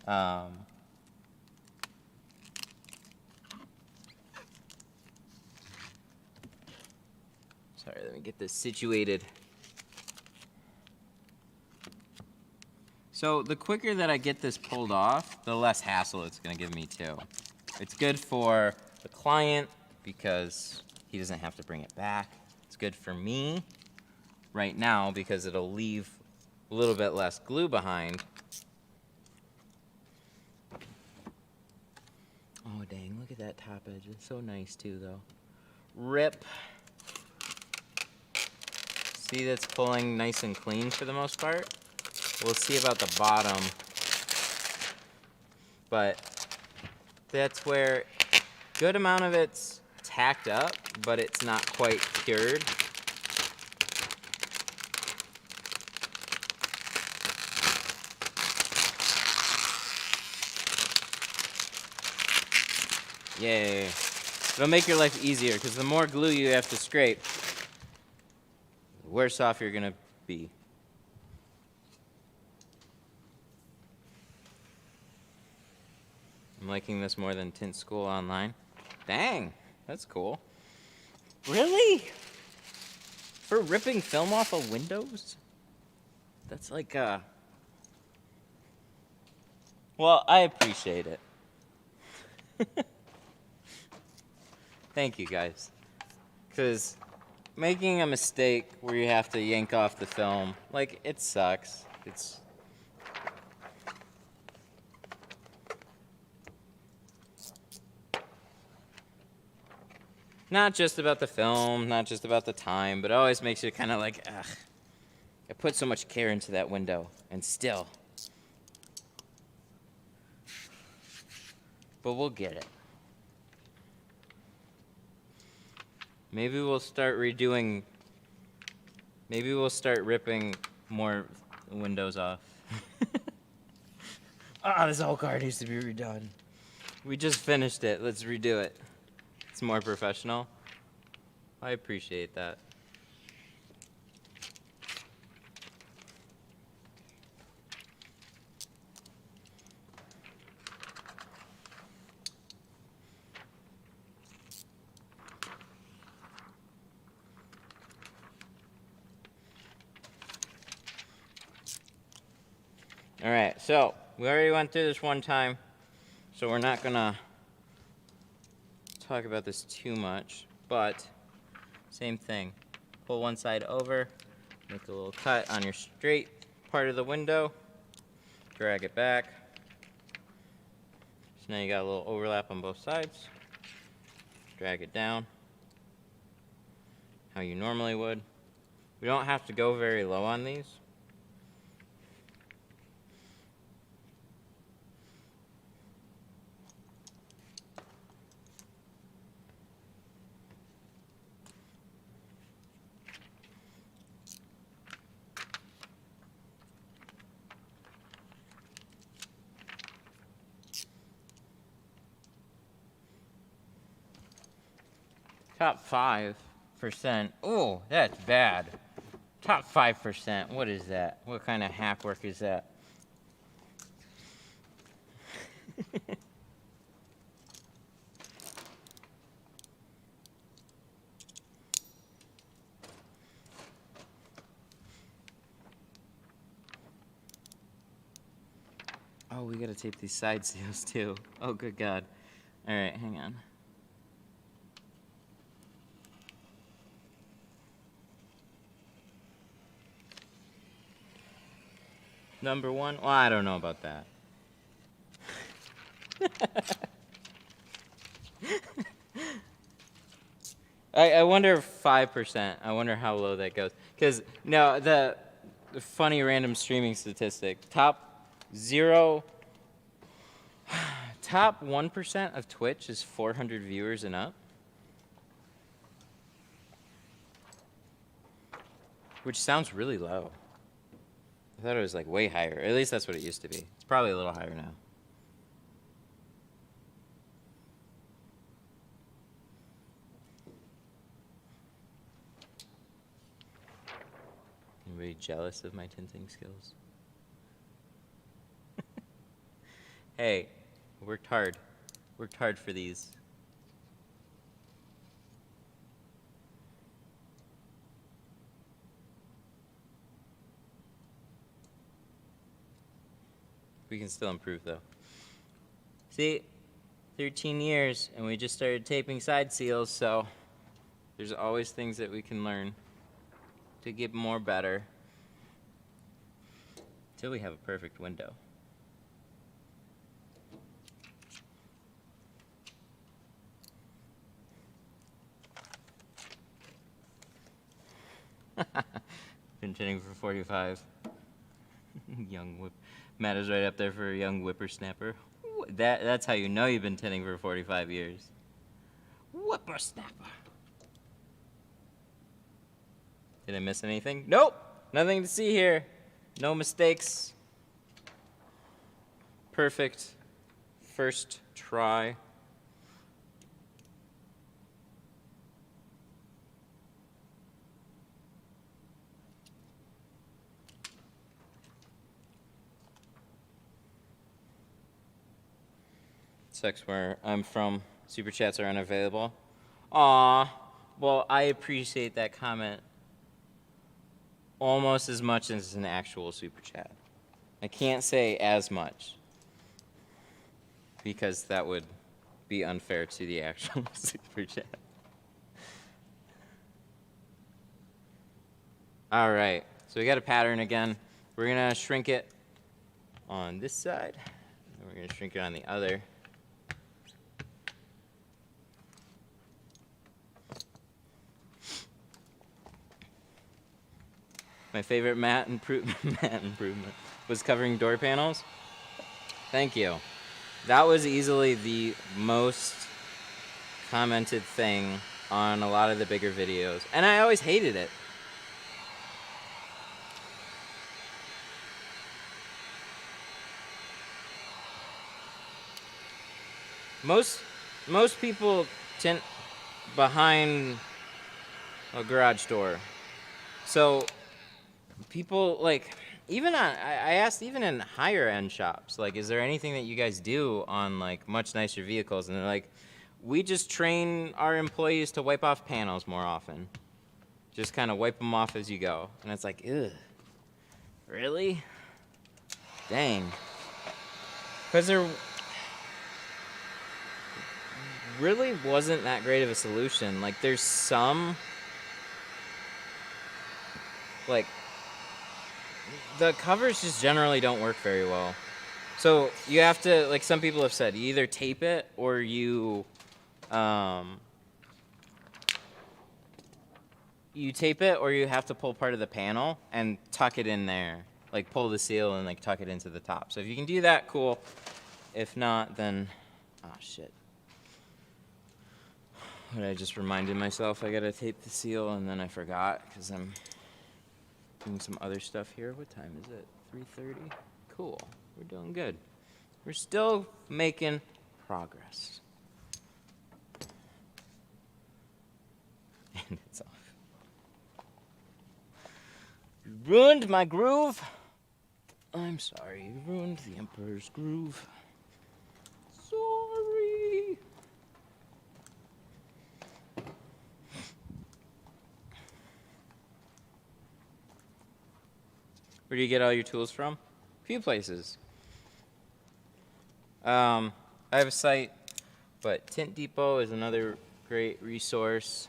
Sorry, let me get this situated. So the quicker that I get this pulled off, the less hassle it's gonna give me too. It's good for the client because he doesn't have to bring it back. It's good for me right now because it'll leave a little bit less glue behind. Oh dang, look at that top edge. It's so nice too though. Rip. See, that's pulling nice and clean for the most part. We'll see about the bottom, but that's where good amount of it's tacked up, but it's not quite cured. Yay. It'll make your life easier, because the more glue you have to scrape, the worse off you're gonna be. I'm liking this more than Tint School Online. Dang, that's cool. Really? For ripping film off of windows? That's like, well, I appreciate it. Thank you, guys. Because making a mistake where you have to yank off the film, like, it sucks. It's... not just about the film, not just about the time, but it always makes you kind of like, ugh. I put so much care into that window, and still. But we'll get it. Maybe we'll start redoing, maybe we'll start ripping more windows off. This whole car needs to be redone. We just finished it, let's redo it. It's more professional. I appreciate that. All right, so we already went through this one time, so we're not gonna talk about this too much, but same thing. Pull one side over, make a little cut on your straight part of the window, drag it back. So now you got a little overlap on both sides. Drag it down how you normally would. We don't have to go very low on these. Top 5%. Oh, that's bad. Top 5%. What is that? What kind of hack work is that? Oh, we gotta tape these side seals too. Oh, good God. All right, hang on. Number 1? Well, I don't know about that. I wonder if 5%. I wonder how low that goes. Because, no, the funny random streaming statistic. Top 1% of Twitch is 400 viewers and up. Which sounds really low. I thought it was like way higher. At least that's what it used to be. It's probably a little higher now. Anybody jealous of my tinting skills? Hey, worked hard. Worked hard for these. We can still improve though. See, 13 years and we just started taping side seals, so there's always things that we can learn to get more better until we have a perfect window. Been tinting for 45. Young whip. Matt is right up there for a young whippersnapper. That's how you know you've been tinting for 45 years. Whippersnapper. Did I miss anything? Nope. Nothing to see here. No mistakes. Perfect. First try. Sucks where I'm from. Super chats are unavailable. Aw. Well, I appreciate that comment almost as much as an actual super chat. I can't say as much because that would be unfair to the actual super chat. All right, so we got a pattern again. We're gonna shrink it on this side, and we're gonna shrink it on the other. My favorite matte improvement was covering door panels. Thank you. That was easily the most commented thing on a lot of the bigger videos. And I always hated it. Most people tint behind a garage door. So people, like, even on, I asked even in higher end shops, like, is there anything that you guys do on, like, much nicer vehicles? And they're like, we just train our employees to wipe off panels more often. Just kind of wipe them off as you go. And it's like, ugh, really? Dang. Because really wasn't that great of a solution. Like, there's some, like, the covers just generally don't work very well. So you have to, like some people have said, you either tape it or you tape it, or you have to pull part of the panel and tuck it in there. Like, pull the seal and, like, tuck it into the top. So if you can do that, cool. If not, then, oh, shit. But I just reminded myself I gotta tape the seal, and then I forgot, because I'm doing some other stuff here. What time is it? 3:30? Cool. We're doing good. We're still making progress. And it's off. You ruined my groove. I'm sorry. You ruined the Emperor's groove. Sorry. Where do you get all your tools from? A few places. I have a site, but Tint Depot is another great resource.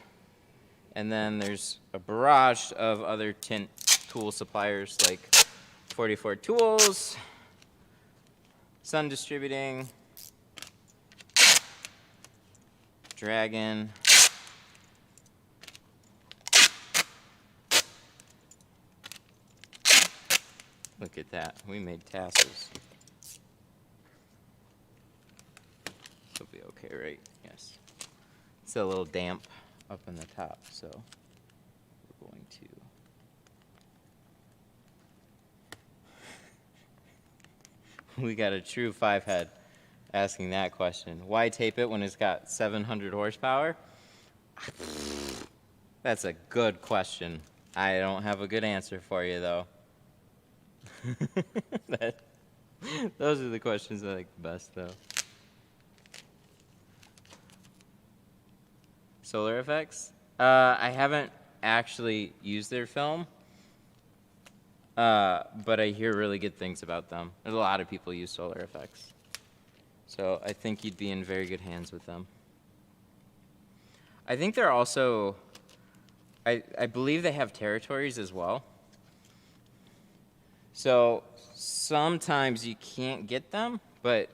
And then there's a barrage of other tint tool suppliers like 44 Tools, Sun Distributing, Dragon, look at that, we made tassels. This will be okay, right? Yes. It's a little damp up in the top, so we're going to we got a true 5-head asking that question. Why tape it when it's got 700 horsepower? That's a good question. I don't have a good answer for you, though. Those are the questions I like the best, though. Solar effects? I haven't actually used their film, but I hear really good things about them. There's a lot of people use solar effects. So I think you'd be in very good hands with them. I think they're also, I believe they have territories as well. So sometimes you can't get them, but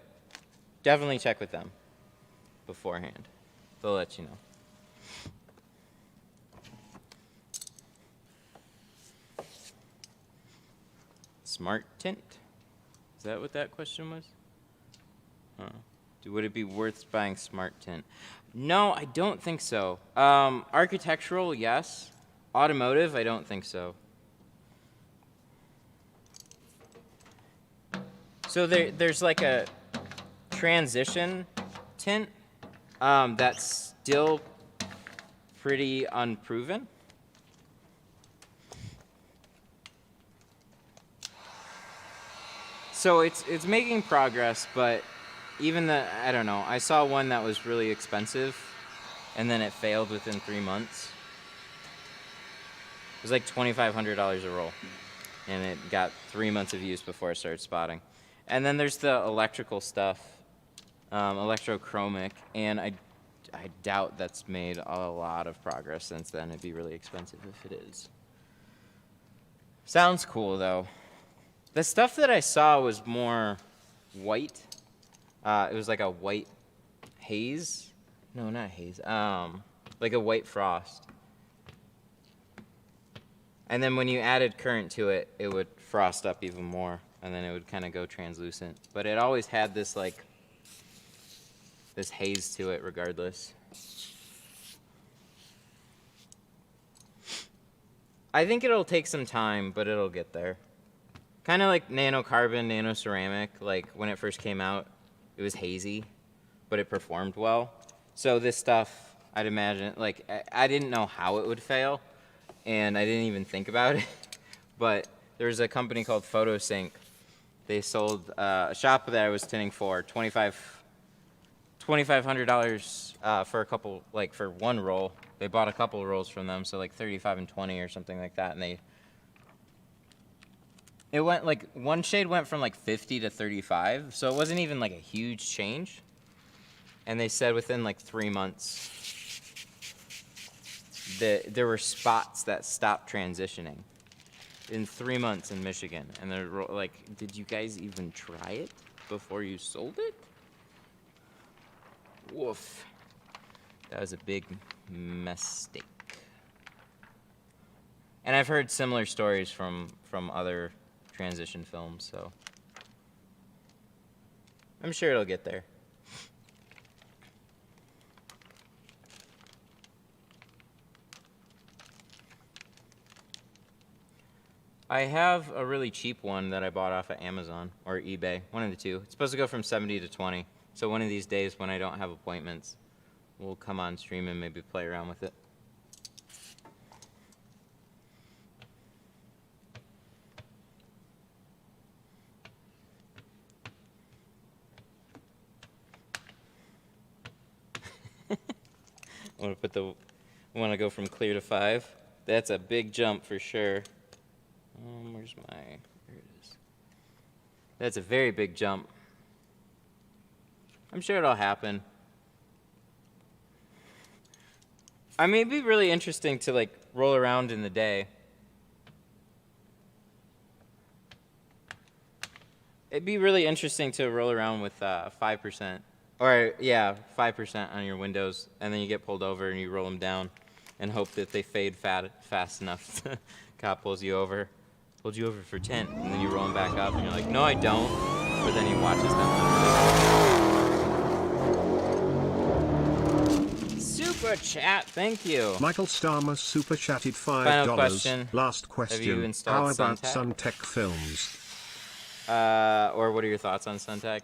definitely check with them beforehand. They'll let you know. Smart tint? Is that what that question was? Would it be worth buying smart tint? No, I don't think so. Architectural, yes. Automotive, I don't think so. So there's like a transition tint that's still pretty unproven. So it's making progress, but even I don't know, I saw one that was really expensive, and then it failed within 3 months. It was like $2,500 a roll, and it got 3 months of use before it started spotting. And then there's the electrical stuff, electrochromic, and I doubt that's made a lot of progress since then. It'd be really expensive if it is. Sounds cool, though. The stuff that I saw was more white. It was like a white haze. No, not haze. Like a white frost. And then when you added current to it, it would frost up even more, and then it would kind of go translucent. But it always had this like this haze to it regardless. I think it'll take some time, but it'll get there. Kind of like nanocarbon, nanoceramic. Like when it first came out, it was hazy, but it performed well. So this stuff, I'd imagine, like I didn't know how it would fail, and I didn't even think about it. But there was a company called PhotoSync. They sold a shop that I was tinting for $2,500 for a couple, like for one roll. They bought a couple rolls from them, so like 35 and 20 or something like that, and it went like one shade went from like 50 to 35, so it wasn't even like a huge change. and they said within like 3 months that there were spots that stopped transitioning in 3 months in Michigan. And they're like, did you guys even try it before you sold it? Woof. That was a big mistake. And I've heard similar stories from other transition films, so I'm sure it'll get there. I have a really cheap one that I bought off of Amazon or eBay, one of the two. It's supposed to go from 70 to 20. So one of these days when I don't have appointments, we'll come on stream and maybe play around with it. I want to go from clear to 5. That's a big jump for sure. Where's my, there it is. That's a very big jump. I'm sure it'll happen. I mean, it'd be really interesting to like roll around in the day. It'd be really interesting to roll around with 5%. Or, yeah, 5% on your windows, and then you get pulled over and you roll them down and hope that they fade fast enough to cop pulls you over. Pulled you over for tint, and then you roll them back up, and you're like, no, I don't. But then he watches them. Super chat, thank you. Michael Starmer super chatted $5. Final question. Last question. Have you installed How about Suntech? Suntech films? Or what are your thoughts on Suntech?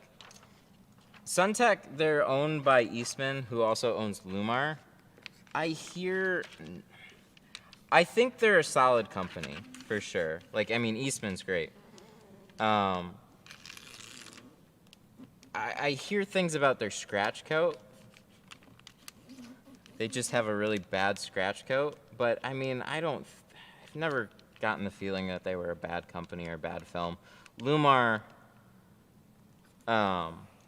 Suntech, they're owned by Eastman, who also owns Lumar. I think they're a solid company, for sure. Like, I mean, Eastman's great. I hear things about their scratch coat. They just have a really bad scratch coat. But, I mean, I've never gotten the feeling that they were a bad company or a bad film. Lumar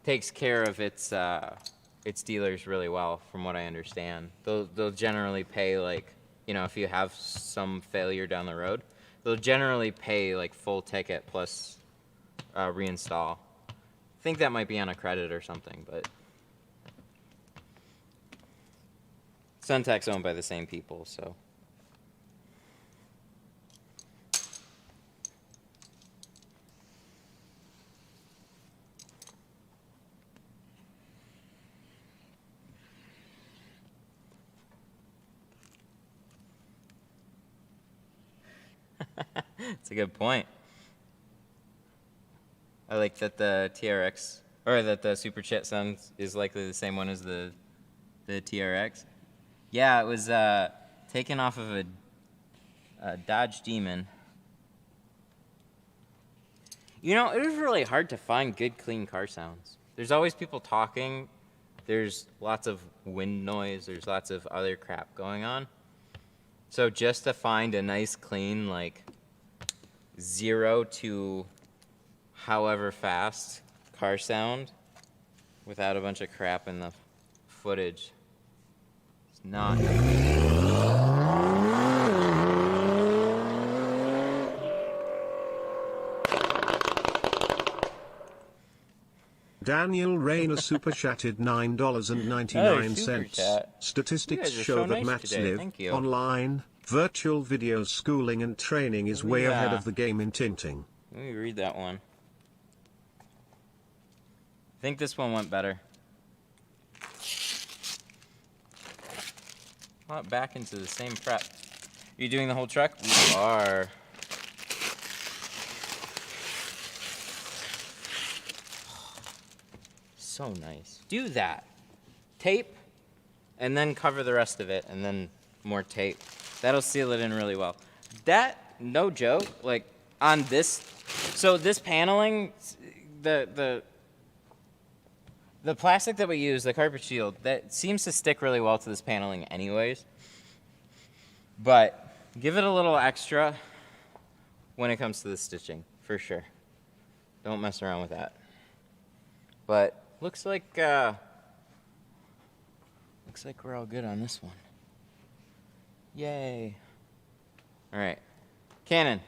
takes care of its dealers really well, from what I understand. They'll generally pay, like, you know, if you have some failure down the road, they'll generally pay like full ticket plus reinstall. I think that might be on a credit or something, but Suntech's owned by the same people, so. That's a good point. I like that the TRX, or that the Super Chat Sun is likely the same one as the TRX. Yeah, it was taken off of a Dodge Demon. You know, it is really hard to find good, clean car sounds. There's always people talking. There's lots of wind noise. There's lots of other crap going on. So just to find a nice, clean, like 0 to however fast car sound without a bunch of crap in the footage, it's not. Daniel Rayner super chatted $9.99. Statistics You guys are show so that nice Matt's today. live Thank you. online, virtual video schooling and training is way ahead of the game in tinting. Let me read that one. I think this one went better. Back into the same prep. Are you doing the whole truck? We are. So nice. Do that. Tape, and then cover the rest of it, and then more tape. That'll seal it in really well. That, no joke, like on this, so this paneling, the plastic that we use, the carpet shield, that seems to stick really well to this paneling anyways. But give it a little extra when it comes to the stitching, for sure. Don't mess around with that. But looks like looks like we're all good on this one. Yay. All right. Canon.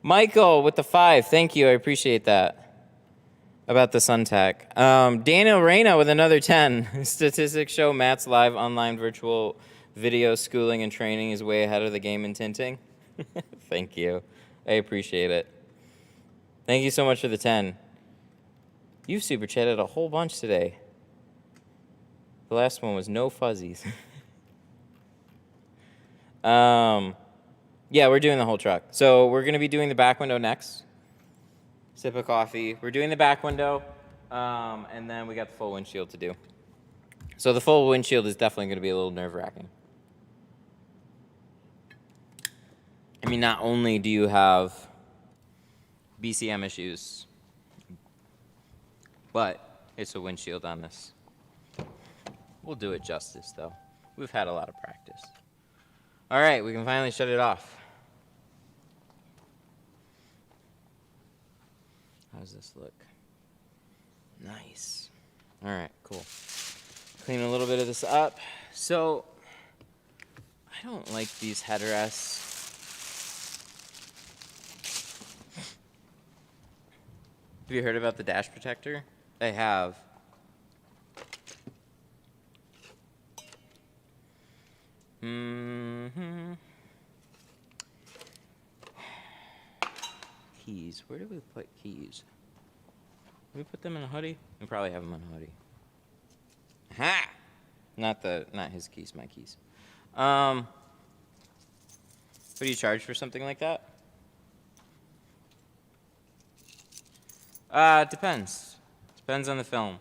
Michael with the 5. Thank you. I appreciate that. About the Suntac. Daniel Reyna with another 10. Statistics show Matt's live online virtual video schooling and training is way ahead of the game in tinting. Thank you. I appreciate it. Thank you so much for the 10. You've super chatted a whole bunch today. The last one was no fuzzies. Yeah, we're doing the whole truck. So we're going to be doing the back window next. Sip of coffee. We're doing the back window, and then we got the full windshield to do. So the full windshield is definitely going to be a little nerve-wracking. I mean, not only do you have BCM issues, but it's a windshield on this. We'll do it justice, though. We've had a lot of practice. All right, we can finally shut it off. How does this look? Nice. All right, cool. Clean a little bit of this up. So, I don't like these headrests. Have you heard about the dash protector? I have. Keys. Where do we put keys? Do we put them in a hoodie? We probably have them in a hoodie. Ha! Not his keys, my keys. What do you charge for something like that? Depends. Depends on the film.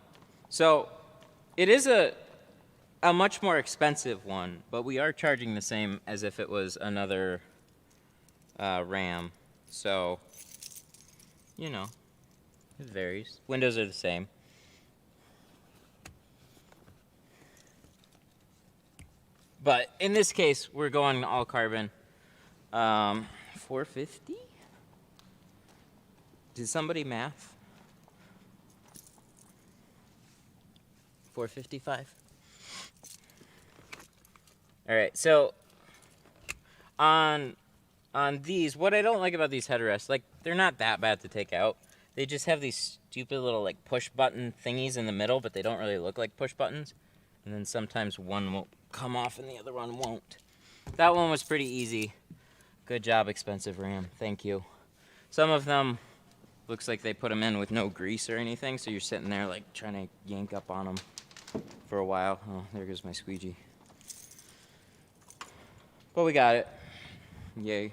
So, it is a much more expensive one, but we are charging the same as if it was another RAM. So, you know, it varies. Windows are the same. But in this case, we're going all carbon. 450? Did somebody math? 455. All right, so on these, what I don't like about these headrests, like, they're not that bad to take out. They just have these stupid little, like, push button thingies in the middle, but they don't really look like push buttons. And then sometimes one will come off and the other one won't. That one was pretty easy. Good job, expensive RAM. Thank you. Some of them looks like they put them in with no grease or anything, so you're sitting there, like, trying to yank up on them for a while. Oh, there goes my squeegee. But we got it. Yay.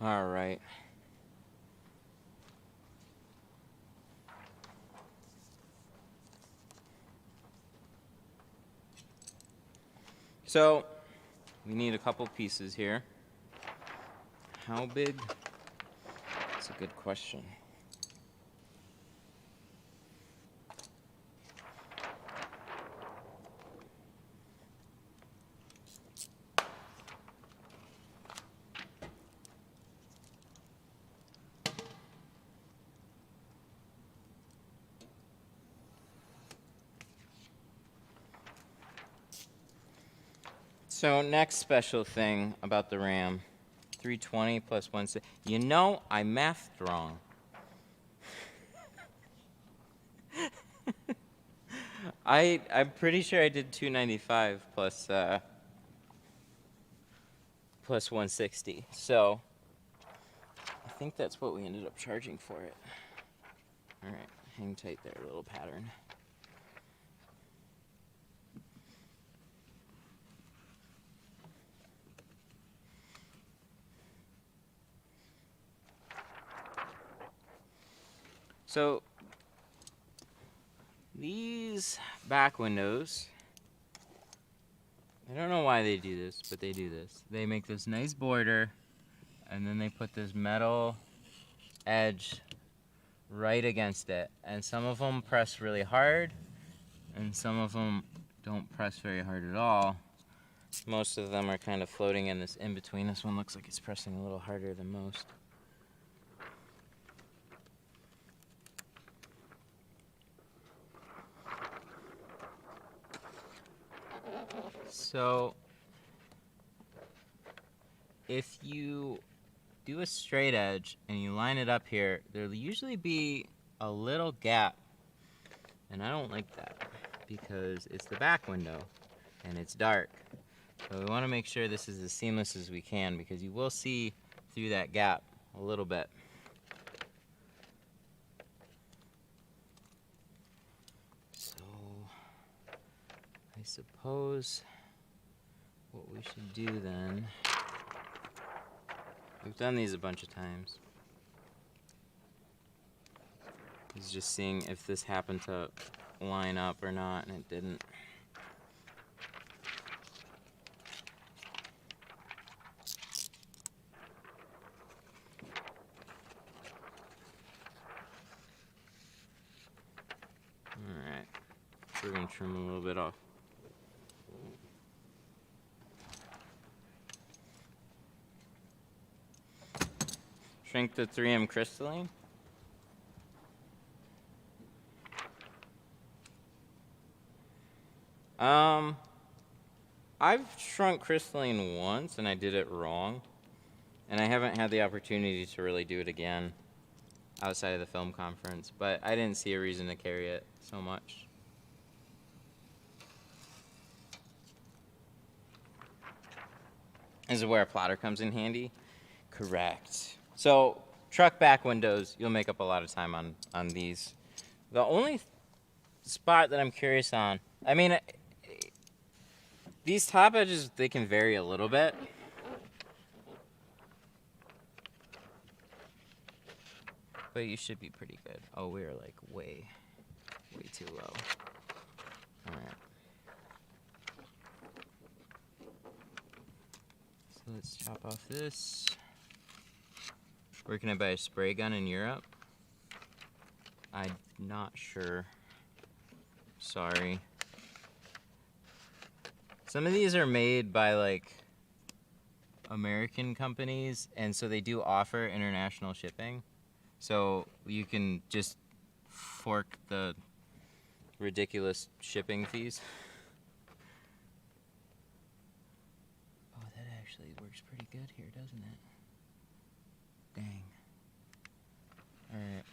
All right. So, we need a couple pieces here. How big? That's a good question. So next special thing about the RAM, 320 plus 160. You know, I mathed wrong. I'm pretty sure I did 295 plus 160. So I think that's what we ended up charging for it. All right, hang tight there, little pattern. So these back windows, I don't know why they do this, but they do this. They make this nice border, and then they put this metal edge right against it. And some of them press really hard, and some of them don't press very hard at all. Most of them are kind of floating in this in-between. This one looks like it's pressing a little harder than most. So, if you do a straight edge and you line it up here, there'll usually be a little gap. And I don't like that because it's the back window and it's dark. So we want to make sure this is as seamless as we can because you will see through that gap a little bit. So I suppose what we should do then, we've done these a bunch of times, is just seeing if this happened to line up or not, and it didn't. Alright, we're going to trim a little bit off. Shrink the 3M crystalline. I've shrunk crystalline once and I did it wrong, and I haven't had the opportunity to really do it again outside of the film conference, but I didn't see a reason to carry it so much. This is where a plotter comes in handy. Correct. So truck back windows, you'll make up a lot of time on these. The only spot that I'm curious on, I mean, these top edges, they can vary a little bit. But you should be pretty good. Oh, we're like way too low. All right. So let's chop off this. Where can I buy a spray gun in Europe? I'm not sure. Sorry. Some of these are made by like American companies, and so they do offer international shipping. So you can just fork the ridiculous shipping fees. Oh, that actually works pretty good here, doesn't it? Dang. Alright.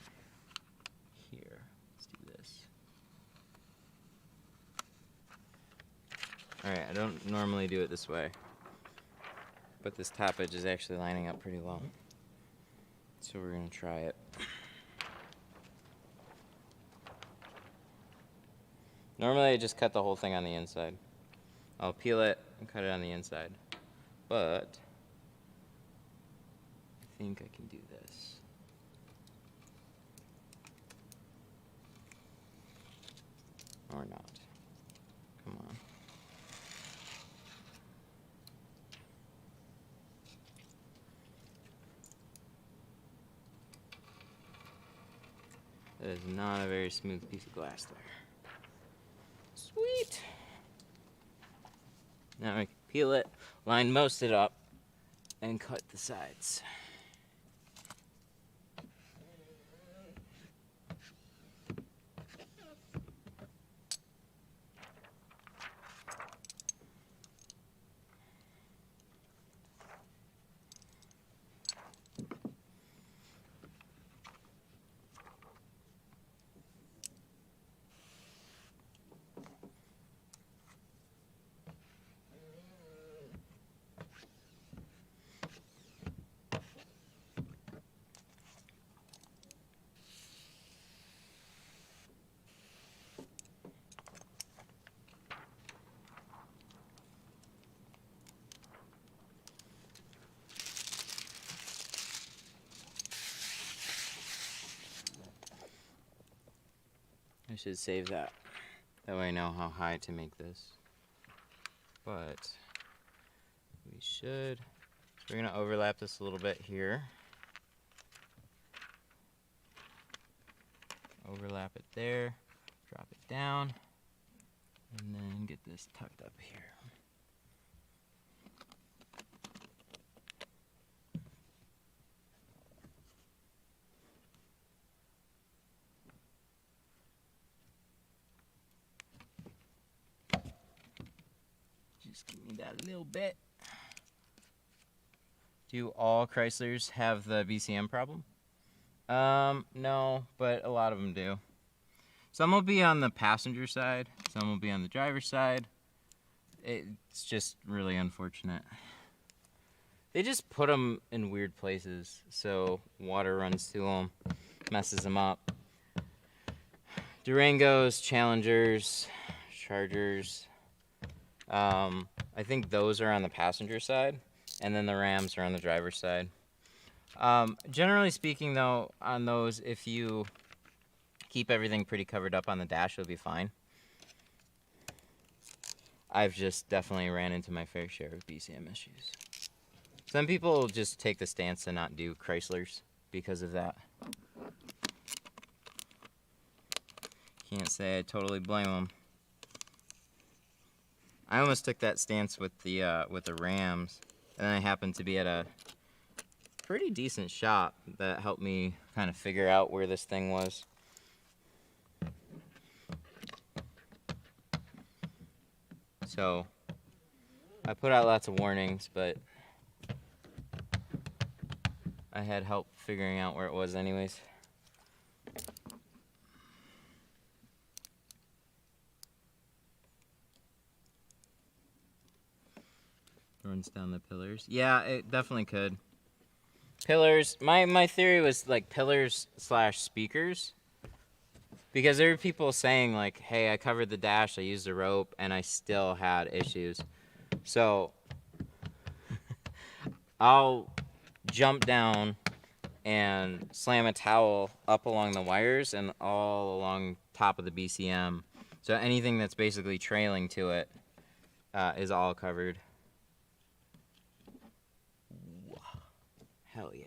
Here. Let's do this. Alright, I don't normally do it this way, but this top edge is actually lining up pretty well. So we're going to try it. Normally I just cut the whole thing on the inside. I'll peel it and cut it on the inside. But I think I can do this. Or not. Come on. That is not a very smooth piece of glass there. Sweet! Now I can peel it, line most it up, and cut the sides. I should save that. That way I know how high to make this. But we should. We're going to overlap this a little bit here. Overlap it there. Drop it down. And then get this tucked up here. Just give me that little bit. Do all Chryslers have the BCM problem? No, but a lot of them do. Some will be on the passenger side, some will be on the driver's side. It's just really unfortunate. They just put them in weird places, so water runs to them, messes them up. Durangos, Challengers, Chargers. I think those are on the passenger side, and then the Rams are on the driver's side. Generally speaking, though, on those, if you keep everything pretty covered up on the dash, it'll be fine. I've just definitely ran into my fair share of BCM issues. Some people just take the stance to not do Chryslers because of that. Can't say I totally blame them. I almost took that stance with the Rams, and then I happened to be at a pretty decent shop that helped me kind of figure out where this thing was. So I put out lots of warnings, but I had help figuring out where it was anyways. Runs down the pillars. Yeah, it definitely could. Pillars, my theory was like pillars slash speakers. Because there were people saying like, hey, I covered the dash, I used a rope, and I still had issues. So I'll jump down and slam a towel up along the wires and all along top of the BCM. So anything that's basically trailing to it is all covered. Hell yeah.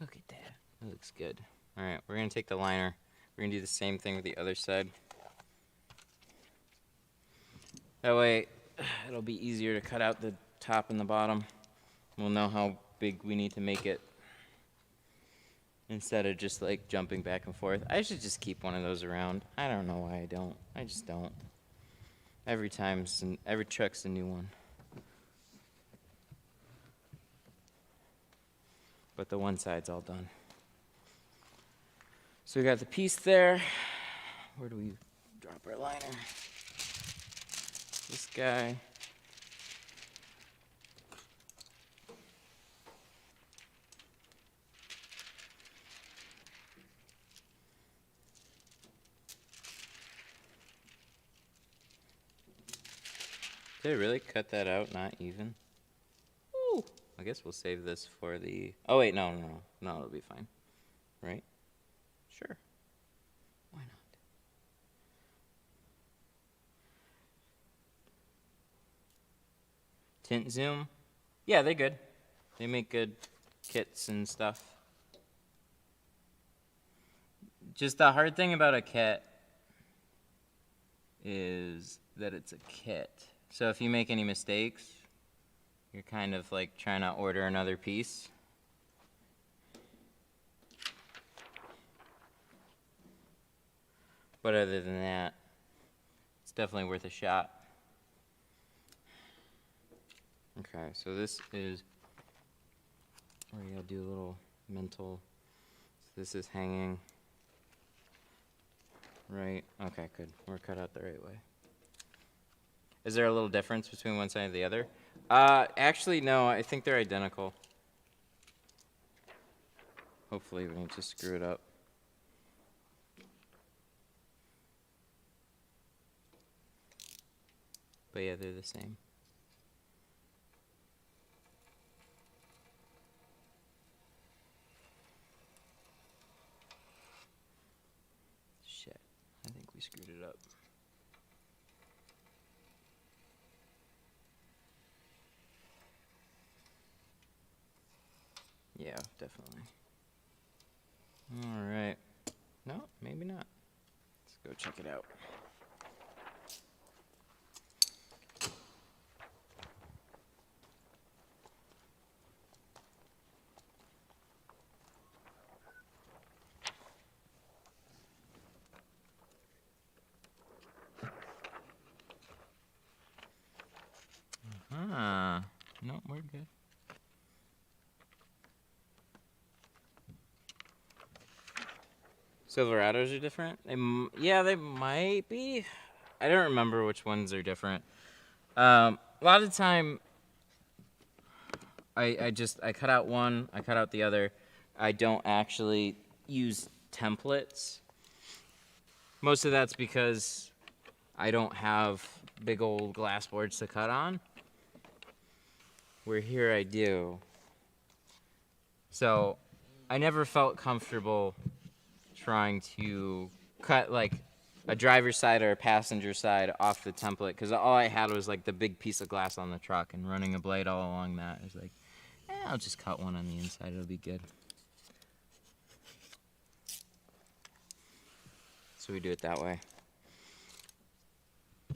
Look at that. That looks good. Alright, we're going to take the liner. We're going to do the same thing with the other side. That way, it'll be easier to cut out the top and the bottom. We'll know how big we need to make it. Instead of just like jumping back and forth. I should just keep one of those around. I don't know why I don't. I just don't. Every truck's a new one. But the one side's all done. So we got the piece there. Where do we drop our liner? This guy. Did I really cut that out not even? Ooh. I guess we'll save this for the... Oh, wait, no, it'll be fine. Right? Sure. Why not? Tint Zoom? Yeah, they're good. They make good kits and stuff. Just the hard thing about a kit is that it's a kit. So if you make any mistakes, you're kind of like trying to order another piece. But other than that, it's definitely worth a shot. Okay, so this is where you gotta do a little mental. So this is hanging. Right, okay, good. We're cut out the right way. Is there a little difference between one side and the other? Actually, no, I think they're identical. Hopefully we don't just screw it up. But yeah, they're the same. Shit, I think we screwed it up. Yeah, definitely. All right. No, maybe check it out. No, we're good. Silverados are different? Yeah, they might be. I don't remember which ones are different. A lot of the time, I cut out one, I cut out the other. I don't actually use templates. Most of that's because I don't have big old glass boards to cut on. Where here I do. So I never felt comfortable trying to cut like a driver's side or a passenger side off the template, because all I had was like the big piece of glass on the truck, and running a blade all along that is like, I'll just cut one on the inside, it'll be good. So we do it that way.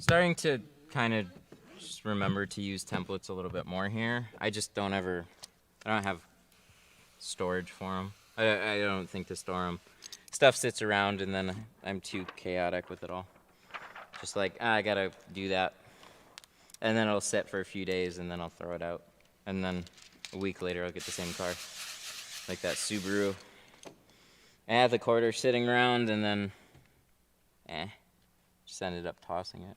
Starting to kind of just remember to use templates a little bit more here. I just don't I don't have storage for them. I don't think to store them. Stuff sits around and then I'm too chaotic with it all. Just like, I gotta do that. And then it'll sit for a few days and then I'll throw it out. And then a week later I'll get the same car. Like that Subaru. I had the quarter sitting around and then, just ended up tossing it.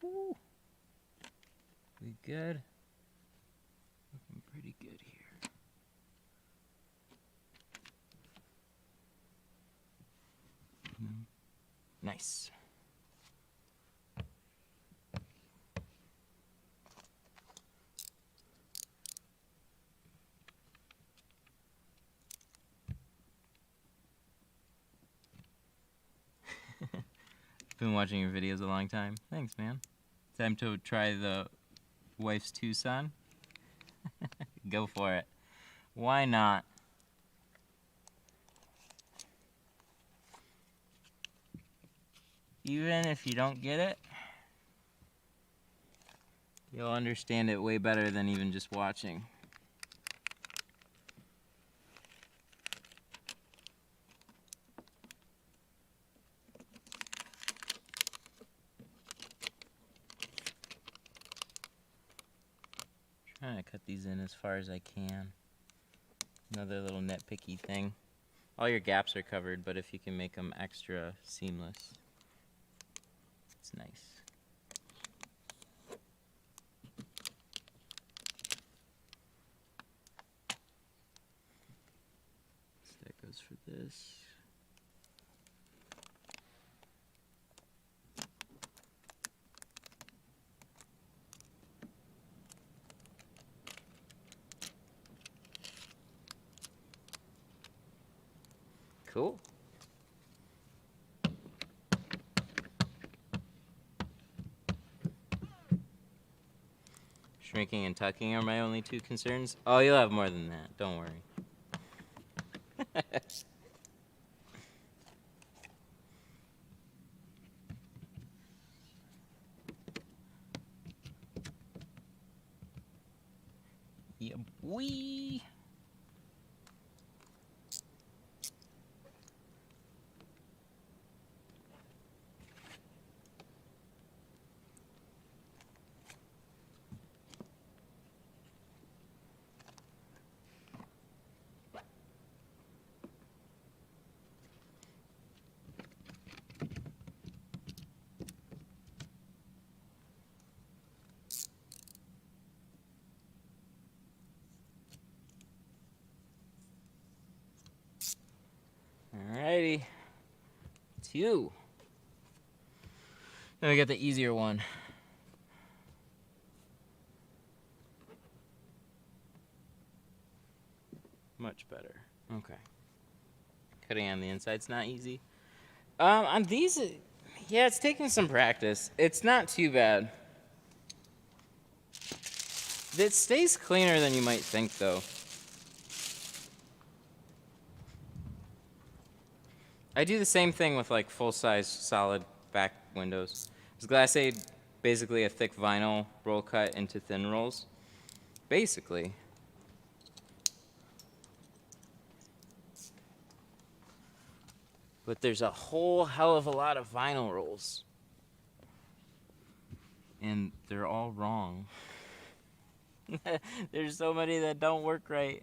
Woo. We good? Looking pretty good here. Nice. Been watching your videos a long time. Thanks, man. Time to try the wife's Tucson. Go for it. Why not? Even if you don't get it, you'll understand it way better than even just watching. Trying to cut these in as far as I can. Another little nitpicky thing. All your gaps are covered, but if you can make them extra seamless, it's nice. So that goes for this. Cool. Shrinking and tucking are my only two concerns. Oh, you'll have more than that. Don't worry. Yeah, boy. Alrighty. 2. Then we got the easier one. Much better. Okay. Cutting on the inside's not easy. On these, yeah, it's taking some practice. It's not too bad. It stays cleaner than you might think, though. I do the same thing with like full-size solid back windows. Is Glass Aid basically a thick vinyl roll cut into thin rolls? Basically. But there's a whole hell of a lot of vinyl rolls. And they're all wrong. There's so many that don't work right.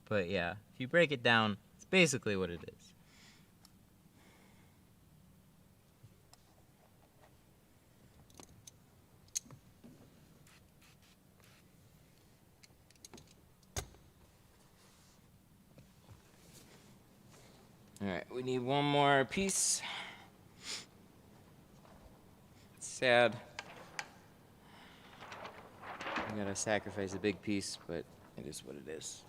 But yeah, if you break it down, it's basically what it is. All right, we need one more piece. It's sad. I gotta sacrifice a big piece, but it is what it is.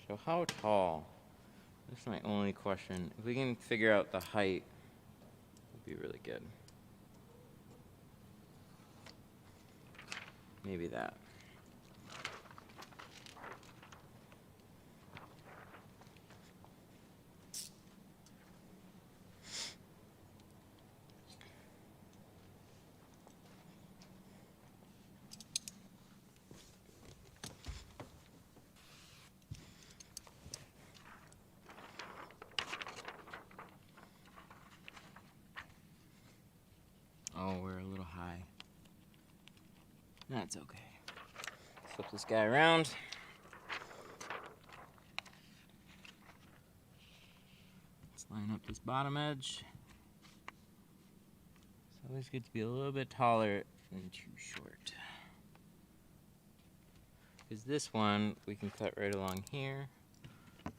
So how tall? That's my only question. If we can figure out the height, it'd be really good. Maybe that. Oh, we're a little high. That's okay. Flip this guy around. Let's line up this bottom edge. It's always good to be a little bit taller than too short. Because this one, we can cut right along here. Get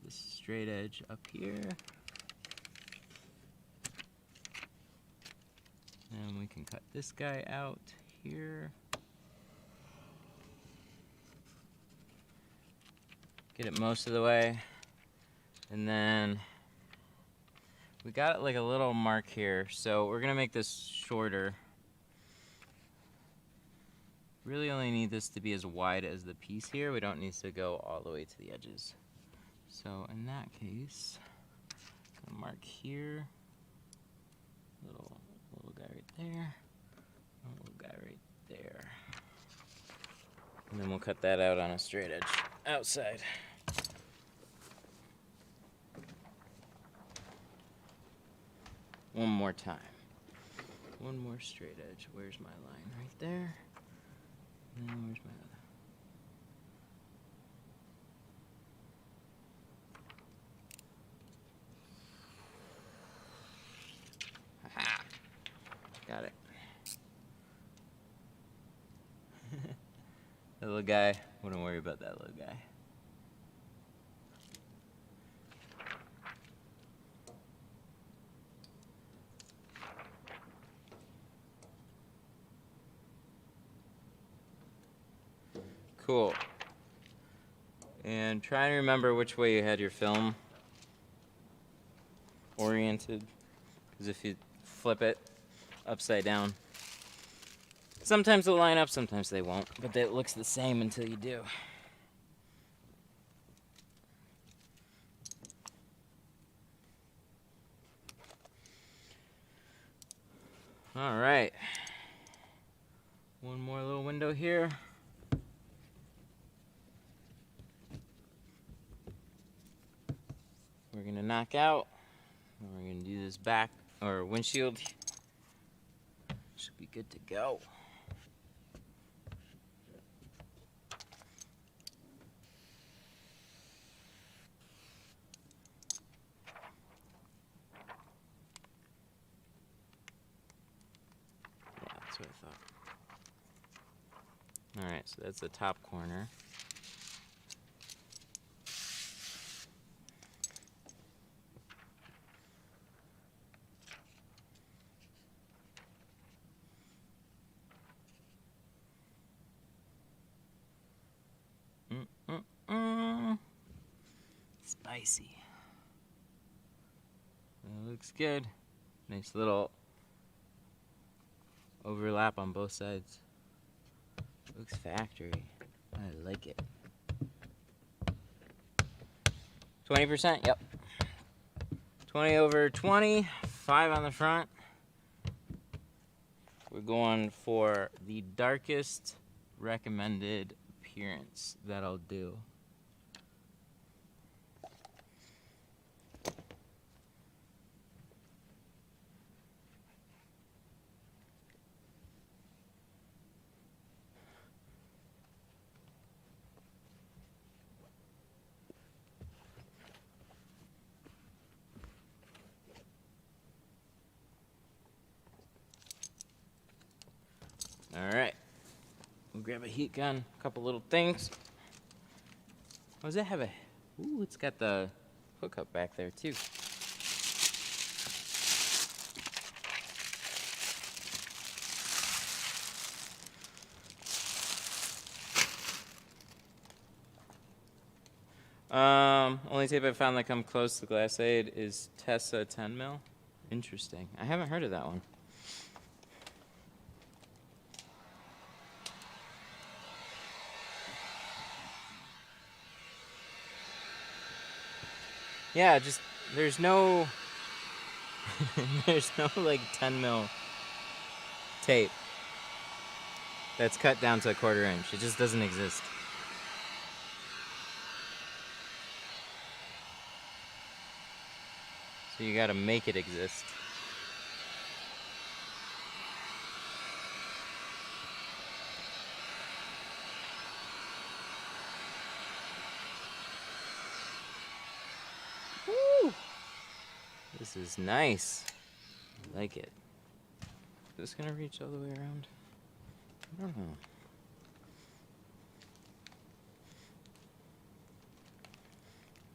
this straight edge up here. And we can cut this guy out here. Get it most of the way. And then we got like a little mark here. So we're gonna make this shorter. Really only need this to be as wide as the piece here. We don't need to go all the way to the edges. So in that case, I'm gonna mark here. Little guy right there, little guy right there. And then we'll cut that out on a straight edge outside. One more time. One more straight edge. Where's my line? Right there. And then where's my other? Aha! Got it. That little guy, wouldn't worry about that little guy. Cool. And try and remember which way you had your film oriented, because if you flip it upside down, sometimes they'll line up, sometimes they won't, but it looks the same until you do. All right. One more little window here. We're gonna knock out, and we're gonna do this back, or windshield. Should be good to go. Yeah, that's what I thought. All right, so that's the top corner. spicy. It looks good. Nice little overlap on both sides. Looks factory. I like it. 20%, yep. 20 over 20, 5 on the front. We're going for the darkest recommended appearance that I'll do. All right, we'll grab a heat gun, a couple little things. Oh, does it have a, ooh, it's got the hookup back there too. Only tape I found that come close to Glass Aid is Tessa 10 mil. Interesting. I haven't heard of that one. Yeah, just there's no there's no like 10 mil tape that's cut down to a 1/4 inch. It just doesn't exist. So you gotta make it exist. Woo! This is nice. I like it. Is this gonna reach all the way around? I don't know.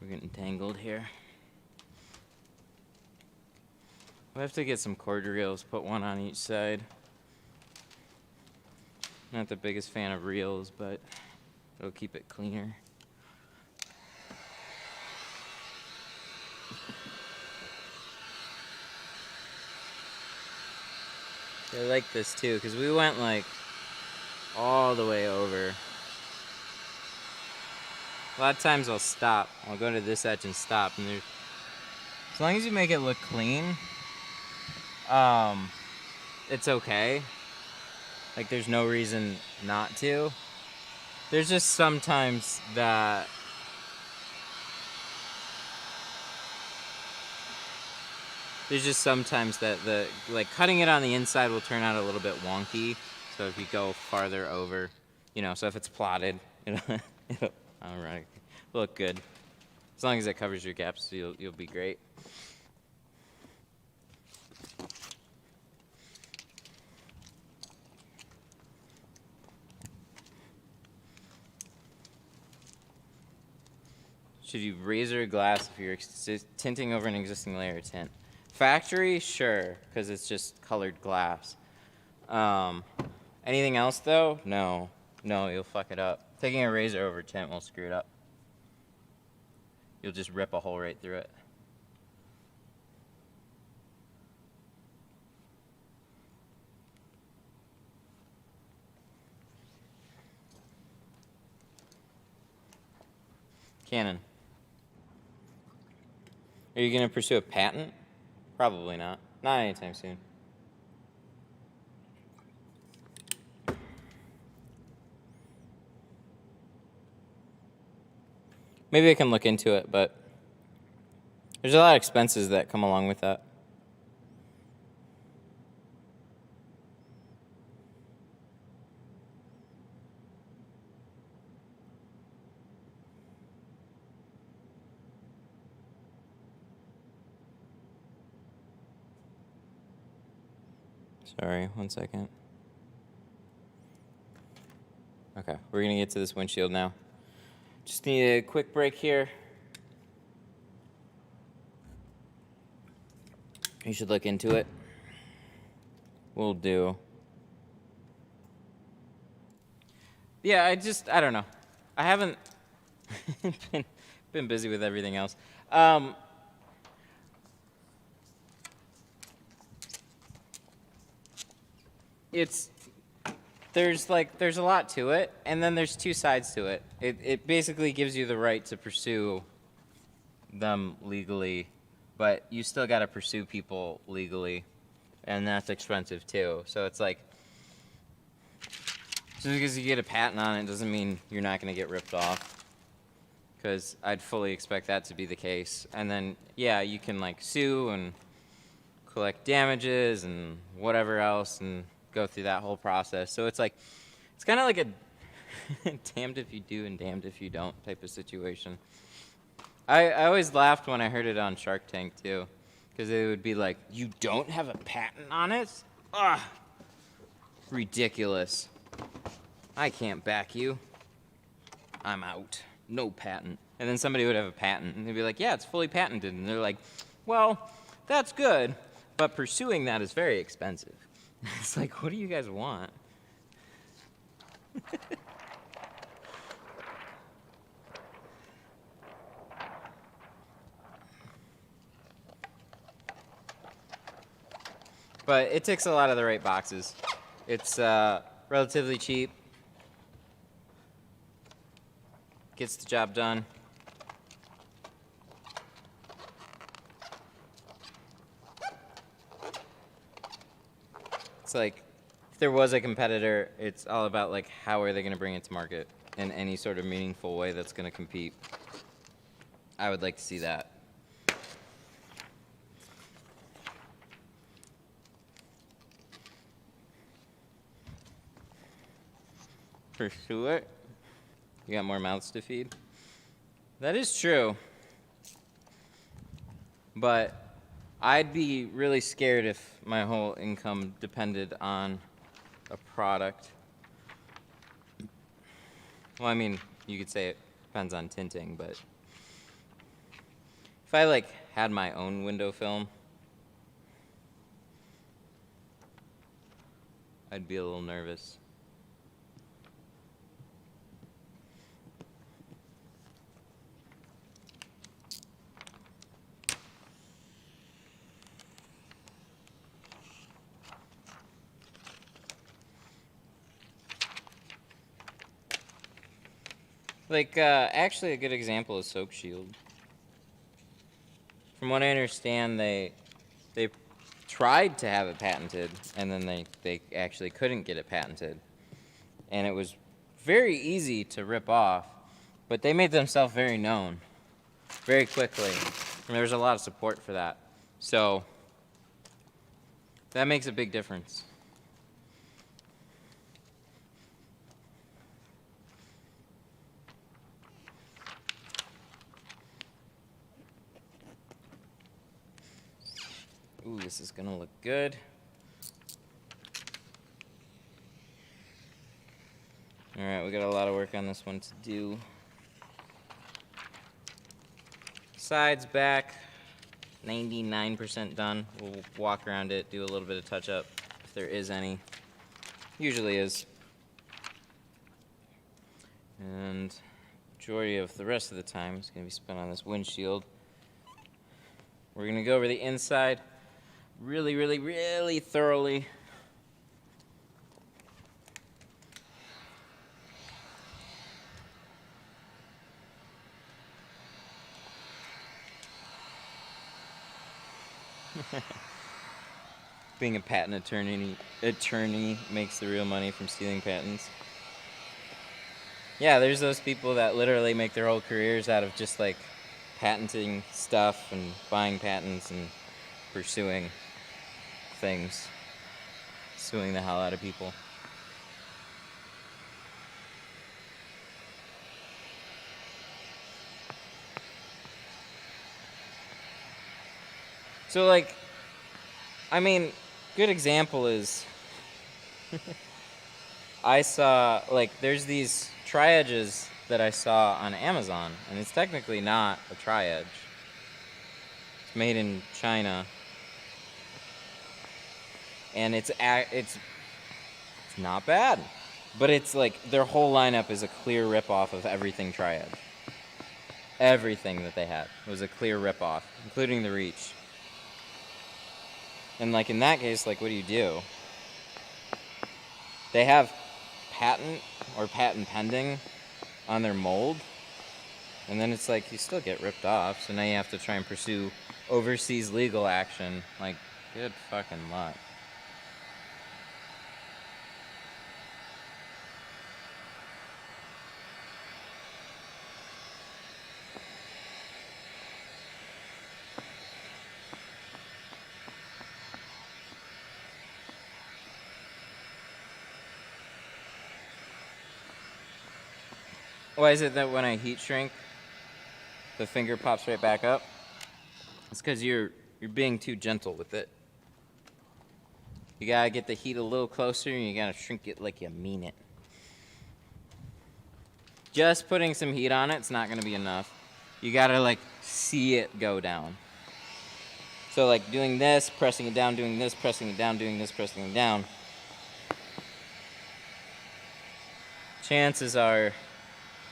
We're getting tangled here. We'll have to get some cord reels, put one on each side. Not the biggest fan of reels, but it'll keep it cleaner. I like this too, because we went like all the way over. A lot of times I'll stop. I'll go to this edge and stop, and as long as you make it look clean, it's okay. Like there's no reason not to. There's just sometimes that the like cutting it on the inside will turn out a little bit wonky. So if you go farther over, you know, so if it's plotted, it'll look good. As long as it covers your gaps, you'll be great. Should you razor glass if you're tinting over an existing layer of tint? Factory, sure, because it's just colored glass. Anything else though? No, you'll fuck it up. Taking a razor over tint will screw it up. You'll just rip a hole right through it. Canon. Are you going to pursue a patent? Probably not. Not anytime soon. Maybe I can look into it, but there's a lot of expenses that come along with that. Sorry, 1 second. Okay, we're gonna get to this windshield now. Just need a quick break here. You should look into it. Will do. Yeah, I don't know. I haven't been busy with everything else. There's a lot to it, and then there's two sides to it. It basically gives you the right to pursue them legally, but you still got to pursue people legally, and that's expensive too. So it's like, just because you get a patent on it doesn't mean you're not going to get ripped off, because I'd fully expect that to be the case. And then, yeah, you can like sue and collect damages and whatever else and go through that whole process. So it's like, it's kind of like a damned if you do and damned if you don't type of situation. I always laughed when I heard it on Shark Tank too, because it would be like, you don't have a patent on it? Ugh, ridiculous. I can't back you. I'm out. No patent. And then somebody would have a patent, and they'd be like, yeah, it's fully patented. And they're like, well, that's good, but pursuing that is very expensive. It's like, what do you guys want? But it ticks a lot of the right boxes. It's relatively cheap. Gets the job done. It's like, if there was a competitor, it's all about like, how are they going to bring it to market in any sort of meaningful way that's going to compete. I would like to see that. Pursue it. You got more mouths to feed. That is true. But I'd be really scared if my whole income depended on a product. Well, I mean, you could say it depends on tinting, but if I like had my own window film, I'd be a little nervous. Like, actually a good example is Soap Shield. From what I understand, they tried to have it patented, and then they actually couldn't get it patented. And it was very easy to rip off, but they made themselves very known very quickly. And there was a lot of support for that. So that makes a big difference. Ooh, this is gonna look good. All right, we got a lot of work on this one to do. Sides, back, 99% done. We'll walk around it, do a little bit of touch up if there is any. Usually is. And majority of the rest of the time is gonna be spent on this windshield. We're gonna go over the inside really, really, really thoroughly. Being a patent attorney makes the real money from stealing patents. Yeah, there's those people that literally make their whole careers out of just like patenting stuff and buying patents and pursuing things, suing the hell out of people. So like, I mean, good example is I saw, like, there's these tri-edges that I saw on Amazon, and it's technically not a tri-edge. It's made in China, and it's not bad, but it's like their whole lineup is a clear rip-off of everything tri-edge. Everything that they had was a clear ripoff, including the reach. And like in that case, like what do? They have patent or patent pending on their mold, and then it's like you still get ripped off, so now you have to try and pursue overseas legal action. Like, good fucking luck. Why is it that when I heat shrink, the finger pops right back up? It's because you're being too gentle with it. You gotta get the heat a little closer, and you gotta shrink it like you mean it. Just putting some heat on it's not gonna be enough. You gotta like see it go down. So like doing this, pressing it down, doing this, pressing it down, doing this, pressing it down. Chances are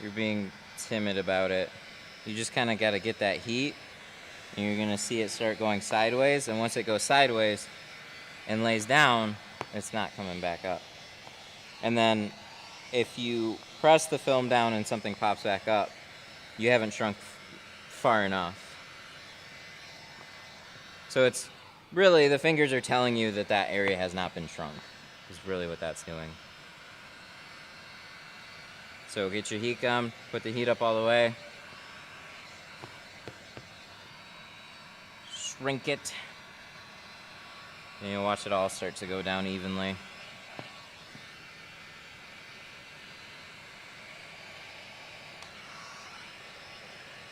you're being timid about it. You just kind of got to get that heat, and you're going to see it start going sideways, and once it goes sideways and lays down, it's not coming back up. And then if you press the film down and something pops back up, you haven't shrunk far enough. So it's really, the fingers are telling you that that area has not been shrunk, is really what that's doing. So get your heat gun, put the heat up all the way. Shrink it. And you'll watch it all start to go down evenly.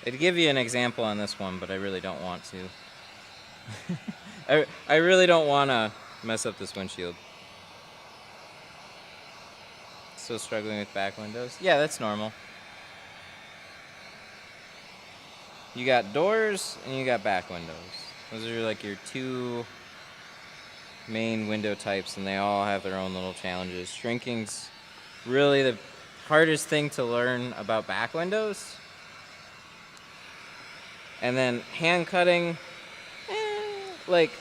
I'd give you an example on this one, but I really don't want to. I really don't want to mess up this windshield. Still struggling with back windows? Yeah, that's normal. You got doors and you got back windows. Those are like your two main window types, and they all have their own little challenges. Shrinking's really the hardest thing to learn about back windows. And then hand cutting, like,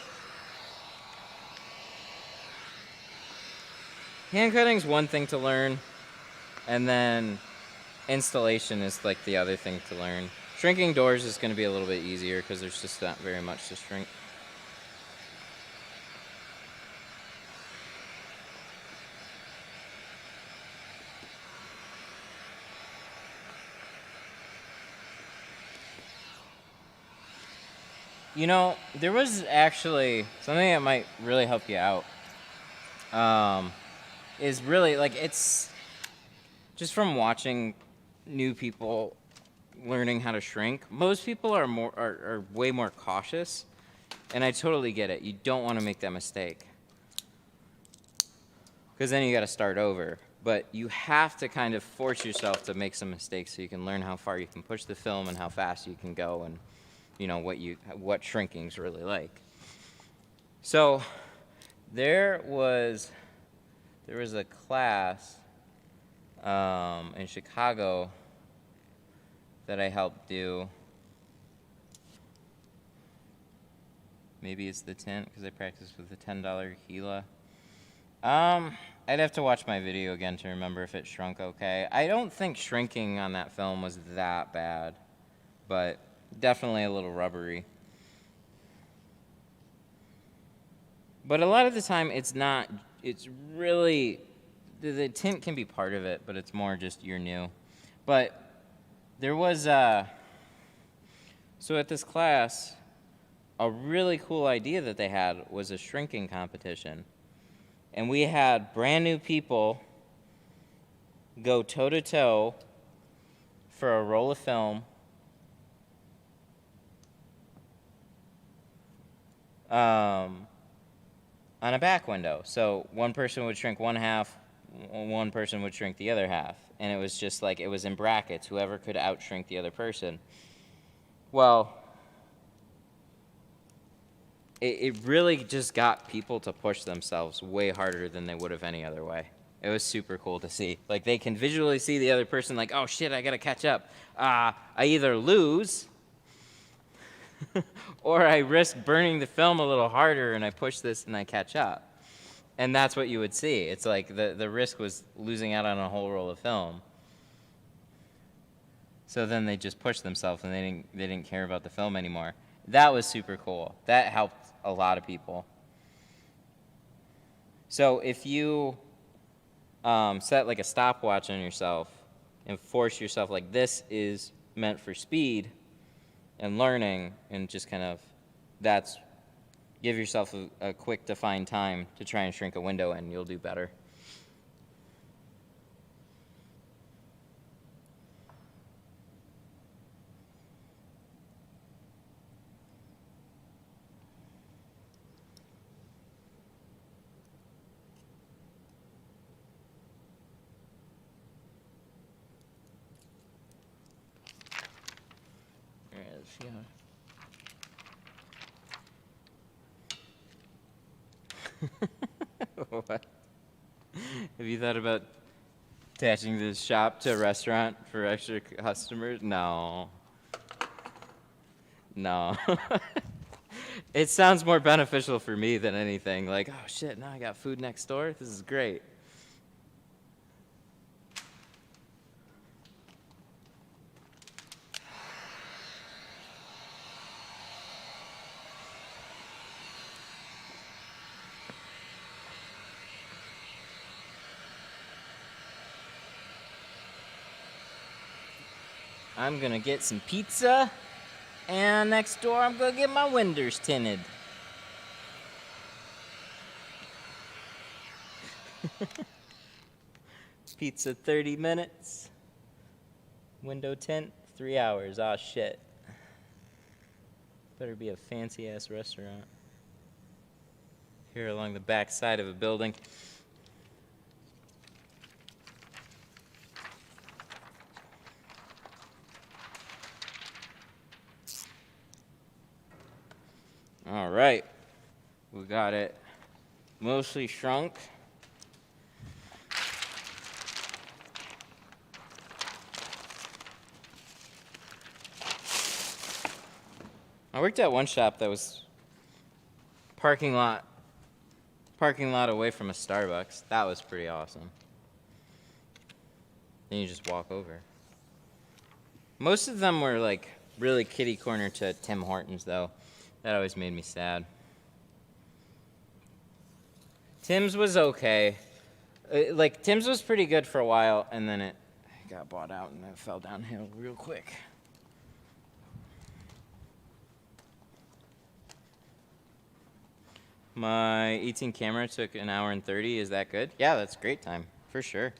hand cutting's one thing to learn, and then installation is like the other thing to learn. Shrinking doors is going to be a little bit easier because there's just not very much to shrink. You know, there was actually something that might really help you out. Is really, like, it's just from watching new people learning how to shrink. Most people are way more cautious, and I totally get it. You don't want to make that mistake, because then you got to start over. But you have to kind of force yourself to make some mistakes so you can learn how far you can push the film and how fast you can go, and you know what shrinking's really like. So there was a class in Chicago that I helped do. Maybe it's the tint, because I practiced with the $10 Gila. I'd have to watch my video again to remember if it shrunk okay. I don't think shrinking on that film was that bad, but definitely a little rubbery. But a lot of the time it's not. It's really, the tint can be part of it, but it's more just you're new. But there was, so at this class, a really cool idea that they had was a shrinking competition. And we had brand new people go toe-to-toe for a roll of film on a back window. So one person would shrink one half, one person would shrink the other half. And it was just like, it was in brackets, whoever could out-shrink the other person. Well, it really just got people to push themselves way harder than they would have any other way. It was super cool to see. Like, they can visually see the other person, like, oh shit, I gotta catch up. I either lose or I risk burning the film a little harder and I push this and I catch up. And that's what you would see. It's like the risk was losing out on a whole roll of film. So then they just pushed themselves and they didn't care about the film anymore. That was super cool. That helped a lot of people. So if you set like a stopwatch on yourself and force yourself, like, this is meant for speed and learning, and just kind of, give yourself a quick defined time to try and shrink a window and you'll do better. What? Have you thought about attaching this shop to a restaurant for extra customers? No. No. It sounds more beneficial for me than anything. Like, oh shit, now I got food next door? This is great. I'm gonna get some pizza, and next door I'm gonna get my windows tinted. Pizza 30 minutes, window tint 3 hours. Aw, shit. Better be a fancy ass restaurant here along the back side of a building. All right, we got it mostly shrunk. I worked at one shop that was parking lot away from a Starbucks. That was pretty awesome. Then you just walk over. Most of them were like really kitty corner to Tim Hortons though. That always made me sad. Tim's was okay. Like, Tim's was pretty good for a while, and then it got bought out and it fell downhill real quick. My 18 camera took 1 hour and 30. Is that good? Yeah, that's great time, for sure.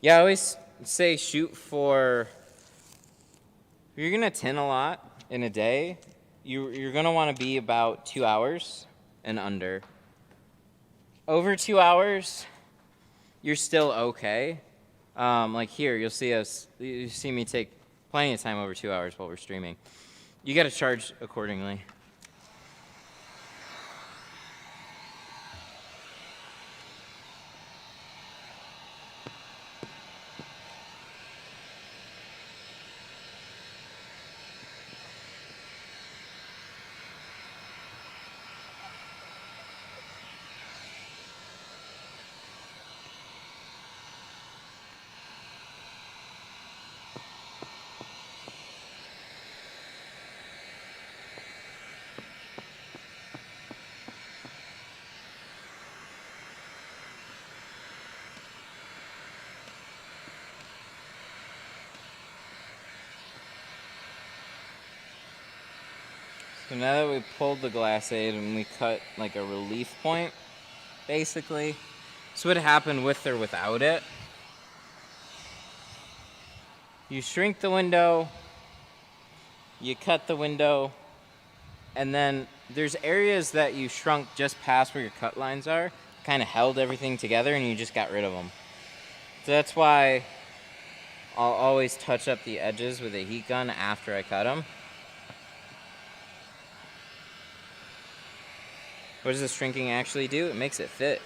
Yeah, I always say shoot for, if you're gonna tint a lot in a day, you're gonna wanna be about 2 hours and under. Over 2 hours, you're still okay. Like here, you see me take plenty of time over 2 hours while we're streaming. You gotta charge accordingly. So now that we pulled the glass aid and we cut like a relief point, basically, this would happen with or without it. You shrink the window, you cut the window, and then there's areas that you shrunk just past where your cut lines are, kind of held everything together and you just got rid of them. So that's why I'll always touch up the edges with a heat gun after I cut them. What does the shrinking actually do? It makes it fit.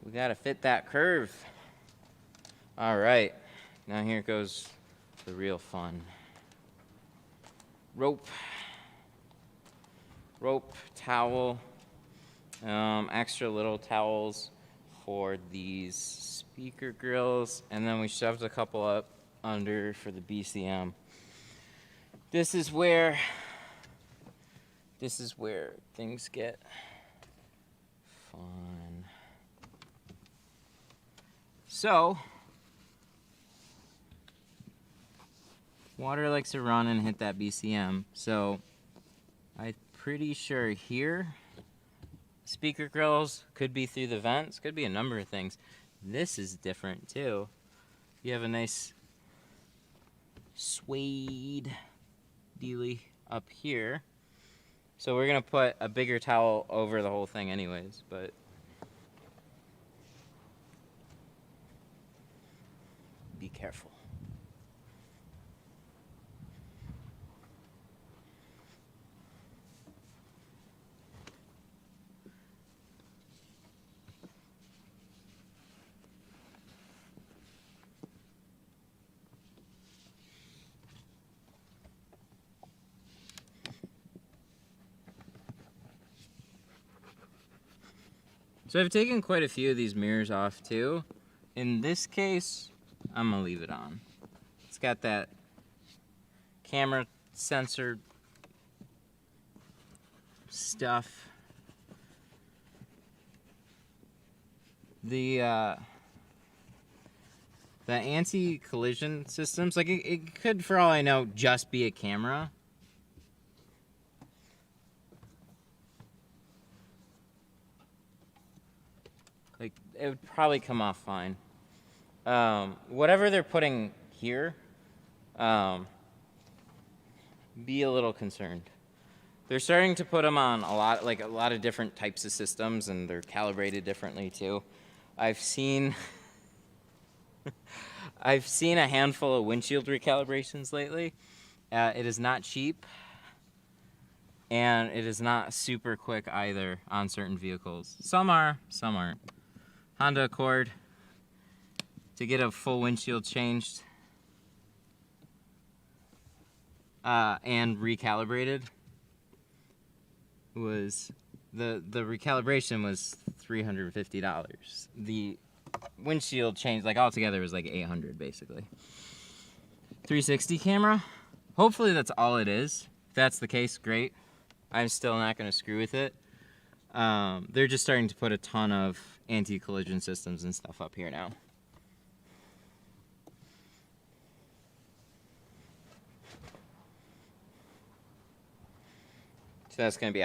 We gotta fit that curve. All right, now here goes the real fun. Rope, towel, extra little towels for these speaker grills, and then we shoved a couple up under for the BCM. This is where things get fun. So, water likes to run and hit that BCM, so I'm pretty sure here, speaker grills could be through the vents, could be a number of things. This is different too. You have a nice suede dealy up here. So we're gonna put a bigger towel over the whole thing anyways, but be careful. So I've taken quite a few of these mirrors off too. In this case, I'm gonna leave it on. It's got that camera sensor stuff. The anti-collision systems, like it could, for all I know, just be a camera. Like, it would probably come off fine. Whatever they're putting here, be a little concerned. They're starting to put them on a lot of different types of systems, and they're calibrated differently too. I've seen a handful of windshield recalibrations lately. It is not cheap, and it is not super quick either on certain vehicles. Some are, some aren't. Honda Accord, to get a full windshield changed and recalibrated, was the recalibration was $350. The windshield change, like altogether, was like $800 basically. 360 camera, hopefully that's all it is. If that's the case, great. I'm still not going to screw with it. They're just starting to put a ton of anti-collision systems and stuff up here now. So that's gonna be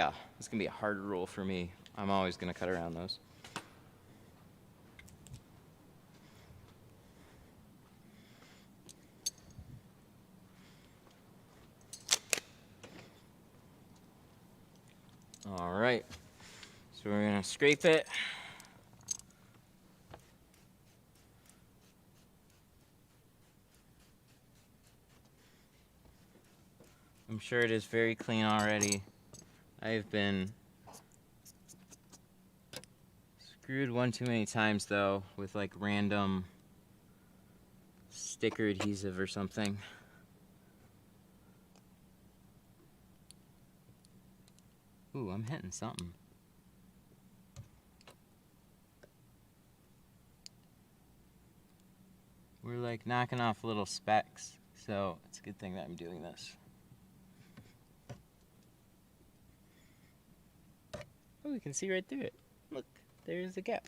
a hard rule for me. I'm always gonna cut around those. All right, so we're gonna scrape it. I'm sure it is very clean already. I've been screwed one too many times though with like random sticker adhesive or something. Ooh, I'm hitting something. We're like knocking off little specks, so it's a good thing that I'm doing this. Oh, we can see right through it. Look, there's the gap.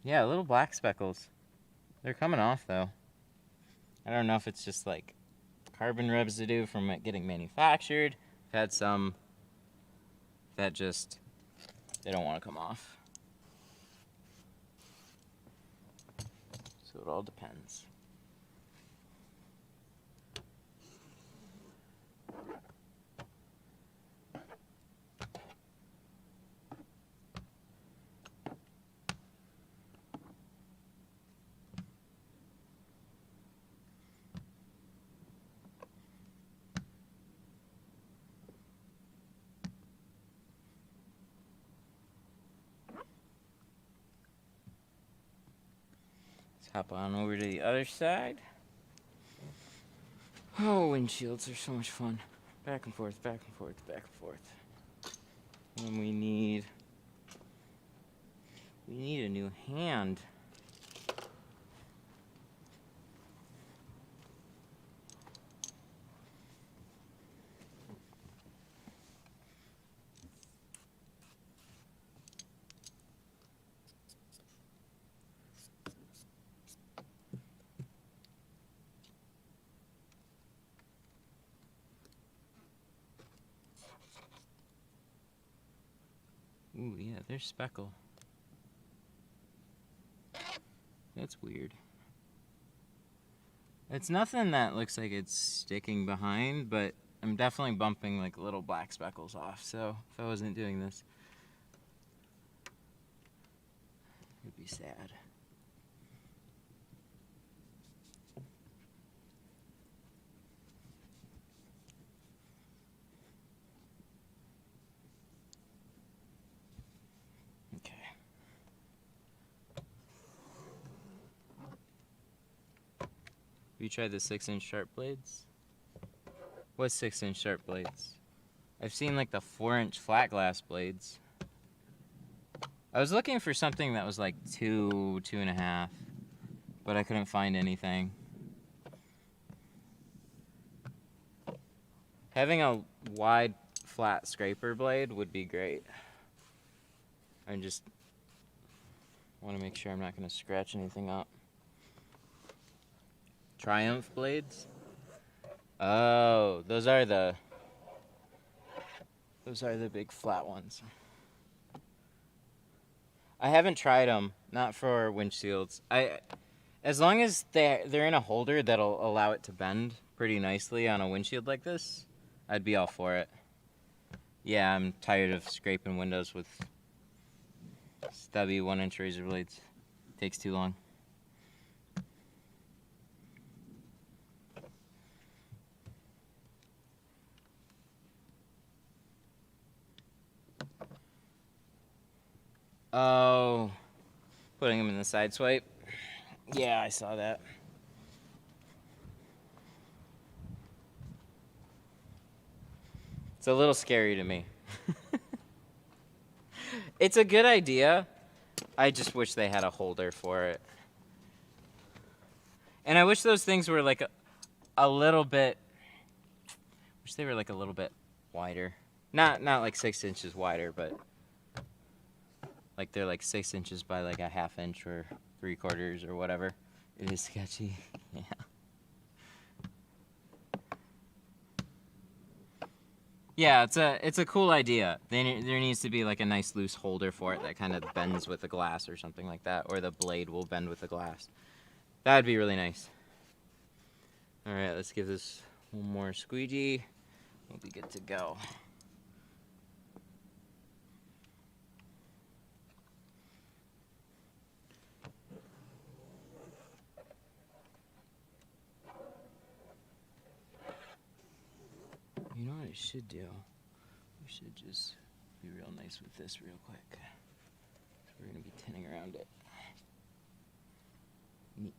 Yeah, little black speckles. They're coming off though. I don't know if it's just like carbon residue from it getting manufactured. I've had some that just, they don't want to come off. So it all depends. Hop on over to the other side. Oh, windshields are so much fun. Back and forth, back and forth, back and forth. And we need a new hand. Ooh, yeah, there's speckle. That's weird. It's nothing that looks like it's sticking behind, but I'm definitely bumping like little black speckles off, so if I wasn't doing this, it'd be sad. Okay. Have you tried the 6-inch sharp blades? What's 6-inch sharp blades? I've seen like the 4-inch flat glass blades. I was looking for something that was like 2.5, but I couldn't find anything. Having a wide flat scraper blade would be great. I just want to make sure I'm not going to scratch anything up. Triumph blades? Oh, those are the big flat ones. I haven't tried them, not for windshields. As long as they're in a holder that'll allow it to bend pretty nicely on a windshield like this, I'd be all for it. Yeah, I'm tired of scraping windows with stubby 1-inch razor blades. Takes too long. Oh, putting them in the side swipe. Yeah, I saw that. It's a little scary to me. It's a good idea. I just wish they had a holder for it. And I wish those things were like a little bit, wish they were like a little bit wider. Not like 6 inches wider, but like they're like 6 inches by like a 1/2 inch or 3/4 or whatever. It is sketchy. Yeah. Yeah, it's a cool idea. There needs to be like a nice loose holder for it that kind of bends with the glass or something like that, or the blade will bend with the glass. That'd be really nice. All right, let's give this one more squeegee. We'll be good to go. You know what I should do? We should just be real nice with this real quick. So we're gonna be tinting around it. Neat.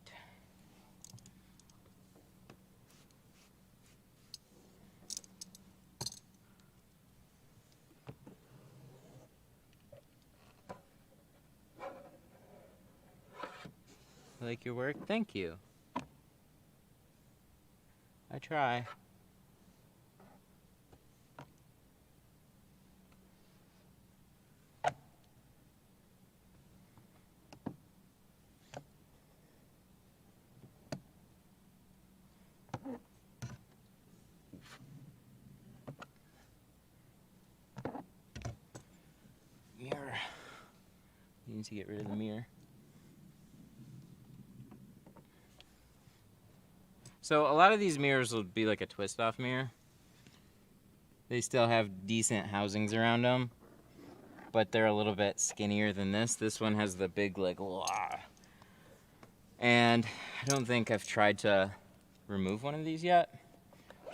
Like your work? Thank you. I try. Mirror. You need to get rid of the mirror. So a lot of these mirrors will be like a twist-off mirror. They still have decent housings around them, but they're a little bit skinnier than this. This one has the big like, wah. And I don't think I've tried to remove one of these yet.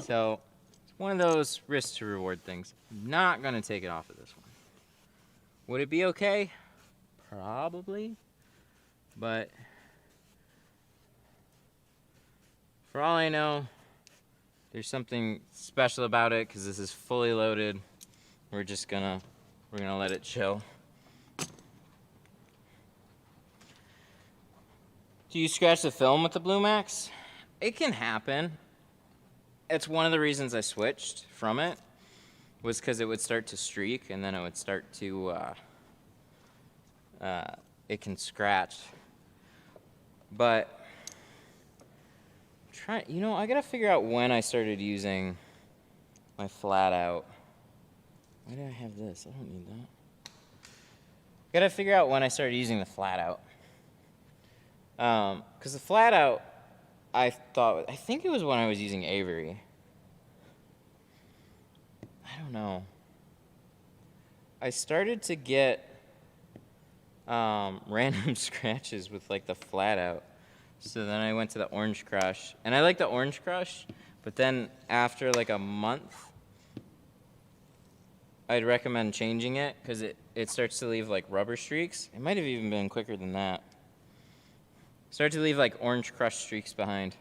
So it's one of those risk to reward things. I'm not gonna take it off of this one. Would it be okay? Probably, but For all I know, there's something special about it because this is fully loaded. We're gonna let it chill. Do you scratch the film with the Blue Max? It can happen. It's one of the reasons I switched from it, was because it would start to streak and then it would start to, it can scratch. But, I gotta figure out when I started using my flat out. Why do I have this? I don't need that. Gotta figure out when I started using the flat out. Because the flat out, I think it was when I was using Avery. I don't know. I started to get random scratches with like the flat out. So then I went to the Orange Crush. And I like the Orange Crush, but then after like a month, I'd recommend changing it because it starts to leave like rubber streaks. It might have even been quicker than that. Start to leave like Orange Crush streaks behind.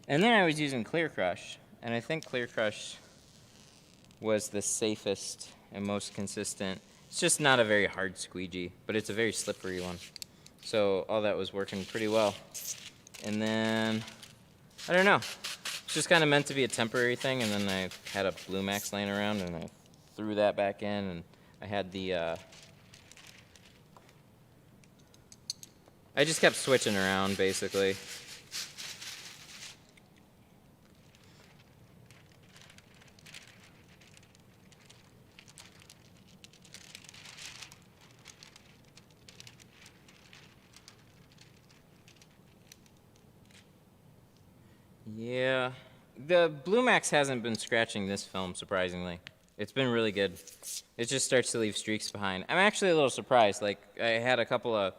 And then I was using Clear Crush, and I think Clear Crush was the safest and most consistent. It's just not a very hard squeegee, but it's a very slippery one. So all that was working pretty well. And then, I don't know. It's just kind of meant to be a temporary thing, and then I had a Blue Max laying around, and I threw that back in, and I had the, I just kept switching around, basically. Yeah, the Blue Max hasn't been scratching this film, surprisingly. It's been really good. It just starts to leave streaks behind. I'm actually a little surprised. Like, I had a couple of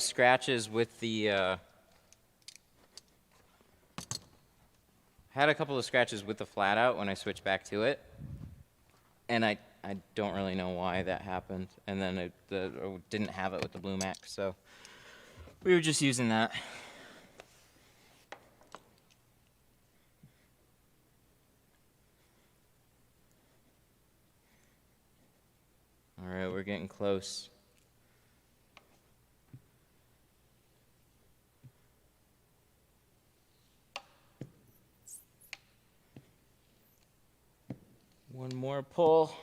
scratches with the, flat out when I switched back to it. And I don't really know why that happened. And then I didn't have it with the Blue Max, so we were just using that. All right, we're getting close. One more pull.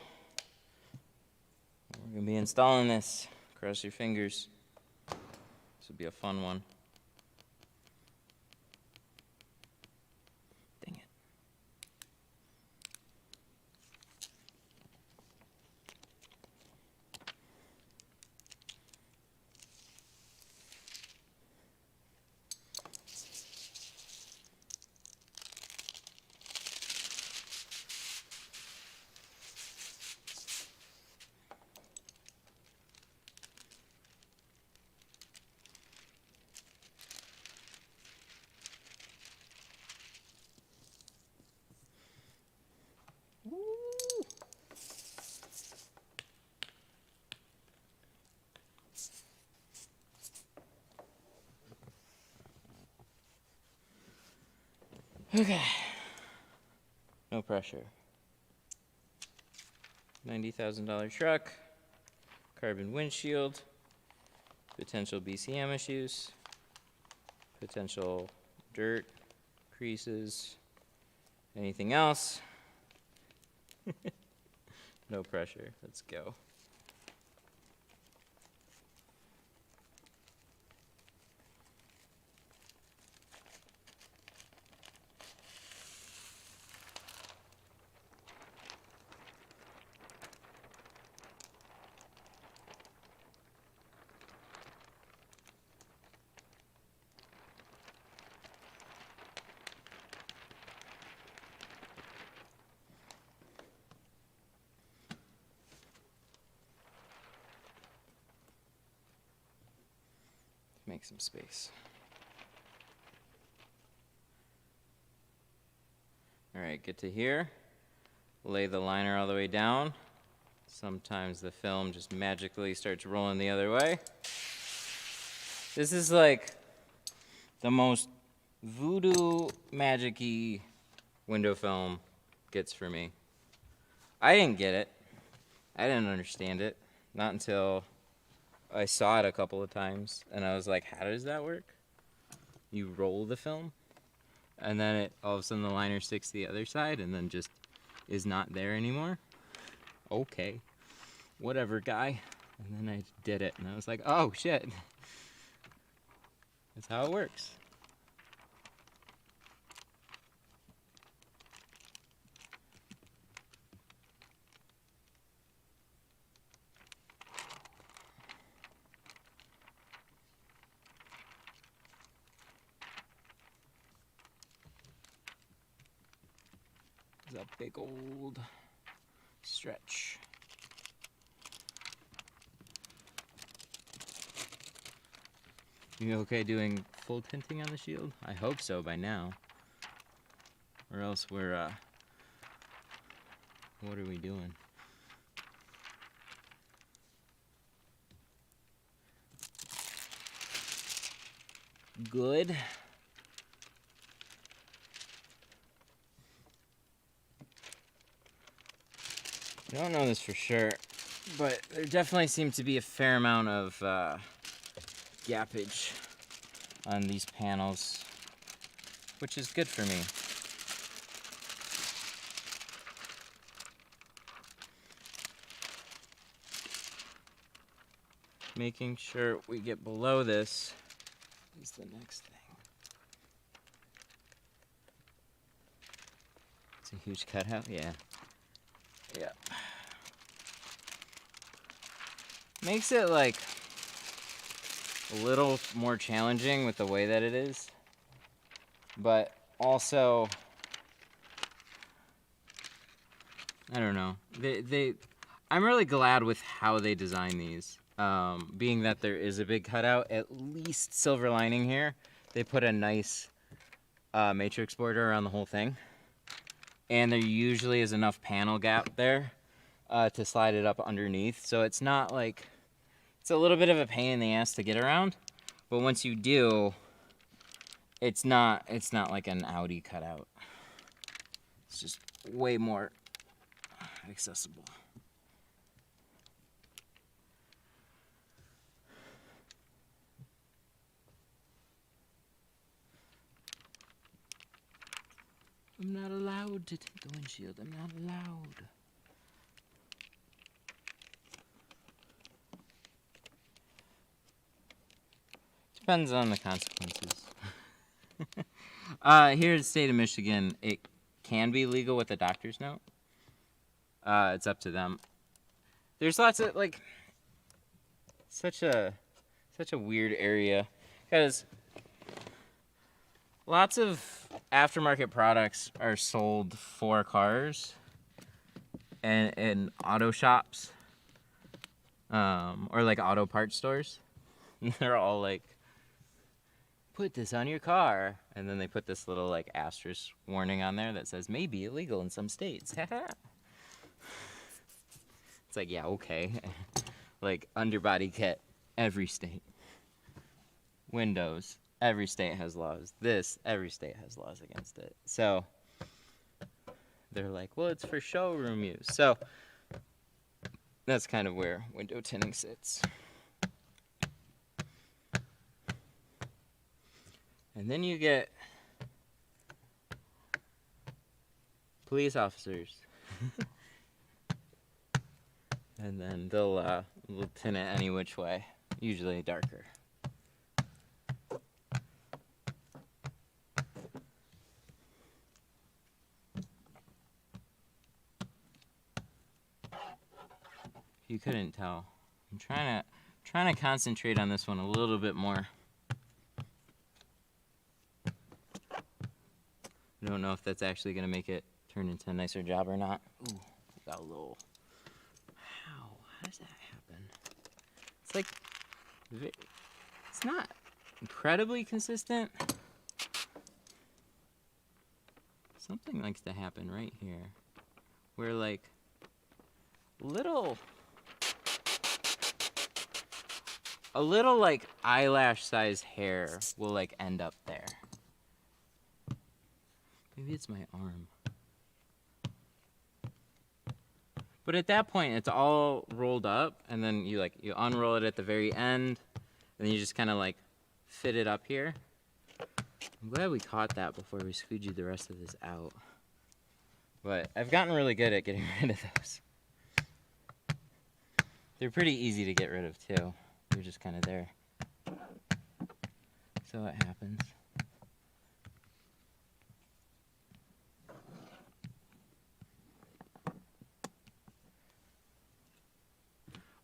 We're gonna be installing this. Cross your fingers. This will be a fun one. Dang it. Okay. No pressure. $90,000 truck. Carbon windshield. Potential BCM issues. Potential dirt, creases. Anything else? No pressure. Let's go. Make some space. All right, get to here. Lay the liner all the way down. Sometimes the film just magically starts rolling the other way. This is like the most voodoo magic-y window film gets for me. I didn't get it. I didn't understand it. Not until I saw it a couple of times and I was like, how does that work? You roll the film and then it all of a sudden the liner sticks to the other side and then just is not there anymore. Okay. Whatever, guy. And then I did it and I was like, oh shit. That's how it works. It's a big old stretch. You okay doing full tinting on the shield? I hope so by now. Or else we're, what are we doing? Good. I don't know this for sure, but there definitely seems to be a fair amount of gappage on these panels, which is good for me. Making sure we get below this is the next thing. It's a huge cutout, yeah. Yeah. Makes it like a little more challenging with the way that it is, but also, I don't know. I'm really glad with how they design these. Being that there is a big cutout, at least silver lining here, they put a nice matrix border around the whole thing. And there usually is enough panel gap there to slide it up underneath. So it's not like, it's a little bit of a pain in the ass to get around. But once you do, it's not like an Audi cutout. It's just way more accessible. I'm not allowed to tint the windshield. I'm not allowed. Depends on the consequences. Here in the state of Michigan, it can be legal with a doctor's note. It's up to them. There's lots of, like, such a weird area, because lots of aftermarket products are sold for cars and in auto shops, or like auto parts stores. And they're all like, put this on your car, and then they put this little like asterisk warning on there that says may be illegal in some states. It's like, yeah, okay. Like underbody kit, every state. Windows, every state has laws. This, every state has laws against it. So they're like, well, it's for showroom use. So that's kind of where window tinting sits. And then you get police officers. And then they'll tint it any which way, usually darker. You couldn't tell. I'm trying to concentrate on this one a little bit more. I don't know if that's actually gonna make it turn into a nicer job or not. Ooh, got a little. How does that happen? It's like, it's not incredibly consistent. Something likes to happen right here, where like, a little like eyelash sized hair will like end up there. Maybe it's my arm. But at that point, it's all rolled up, and then you unroll it at the very end, and then you just kind of like fit it up here. I'm glad we caught that before we squeegeed the rest of this out. But I've gotten really good at getting rid of those. They're pretty easy to get rid of too. They're just kind of there. So it happens.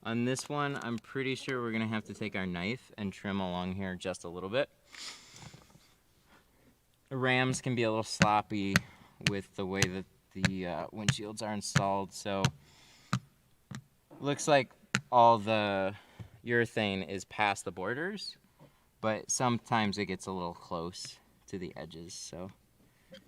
On this one, I'm pretty sure we're gonna have to take our knife and trim along here just a little bit. Rams can be a little sloppy with the way that the windshields are installed, so looks like all the urethane is past the borders, but sometimes it gets a little close to the edges, so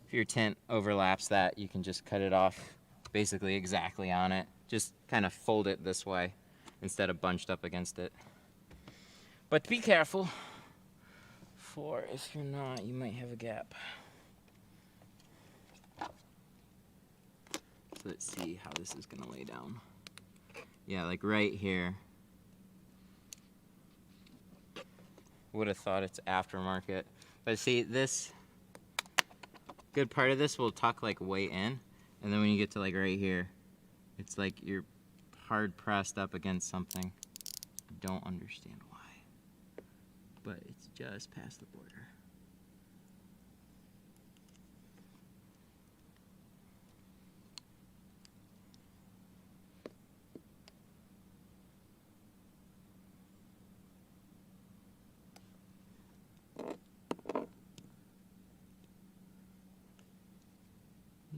if your tint overlaps that, you can just cut it off basically exactly on it. Just kind of fold it this way instead of bunched up against it. But be careful, for if you're not, you might have a gap. So let's see how this is gonna lay down. Yeah, like right here. Would have thought it's aftermarket. But see, this good part of this will tuck like way in, and then when you get to like right here, it's like you're hard pressed up against something. Don't understand why, but it's just past the border.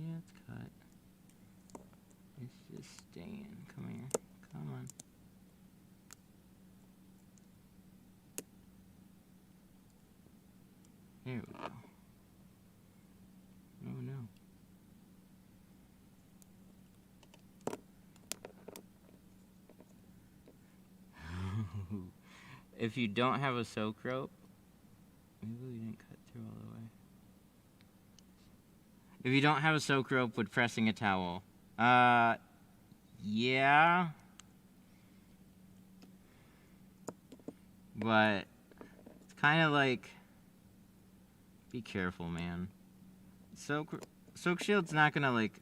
Yeah, it's cut. It's just staying. Come here. Come on. Here we go. Oh no. If you don't have a soak rope, maybe we didn't cut through all the way. If you don't have a soak rope with pressing a towel, yeah. But it's kind of like, be careful, man. Soak shield's not gonna like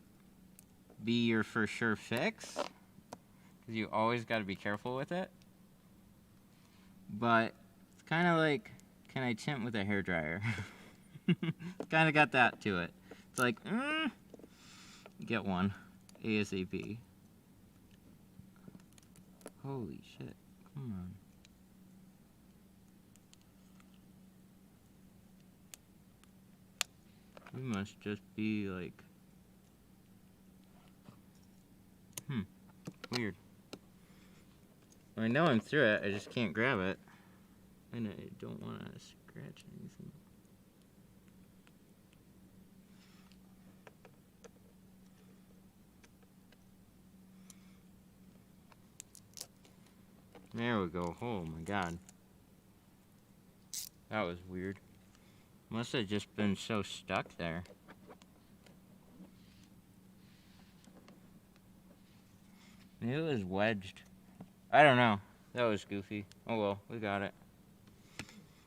be your for sure fix, because you always got to be careful with it. But it's kind of like, can I tint with a hairdryer? It's kind of got that to it. It's like, get one ASAP. Holy shit! Come on. We must just be like, weird. I know I'm through it, I just can't grab it. And I don't want to scratch anything. There we go. Oh my god. That was weird. Must have just been so stuck there. Maybe it was wedged. I don't know. That was goofy. Oh well, we got it.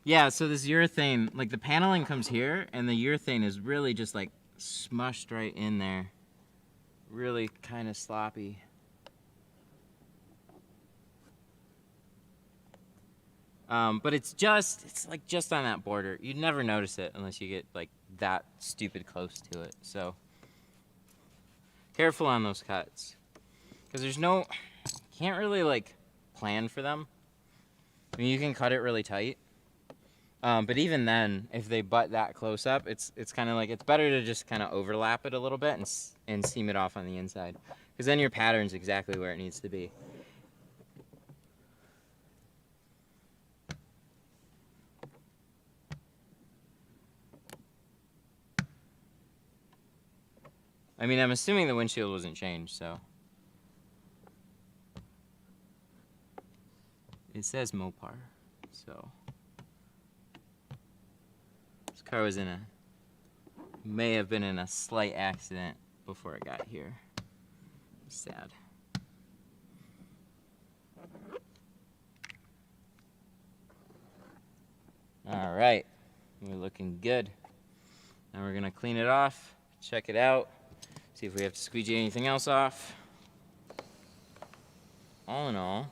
Yeah, so this urethane, like the paneling comes here, and the urethane is really just like smushed right in there. Really kind of sloppy. But it's like just on that border. You'd never notice it unless you get like that stupid close to it. So careful on those cuts, because can't really like plan for them. I mean, you can cut it really tight, but even then, if they butt that close up, it's kind of like, it's better to just kind of overlap it a little bit and seam it off on the inside, because then your pattern's exactly where it needs to be. I mean, I'm assuming the windshield wasn't changed, so. It says Mopar, so this car was may have been in a slight accident before it got here. Sad. All right, we're looking good. Now we're gonna clean it off, check it out, see if we have to squeegee anything else off. All in all,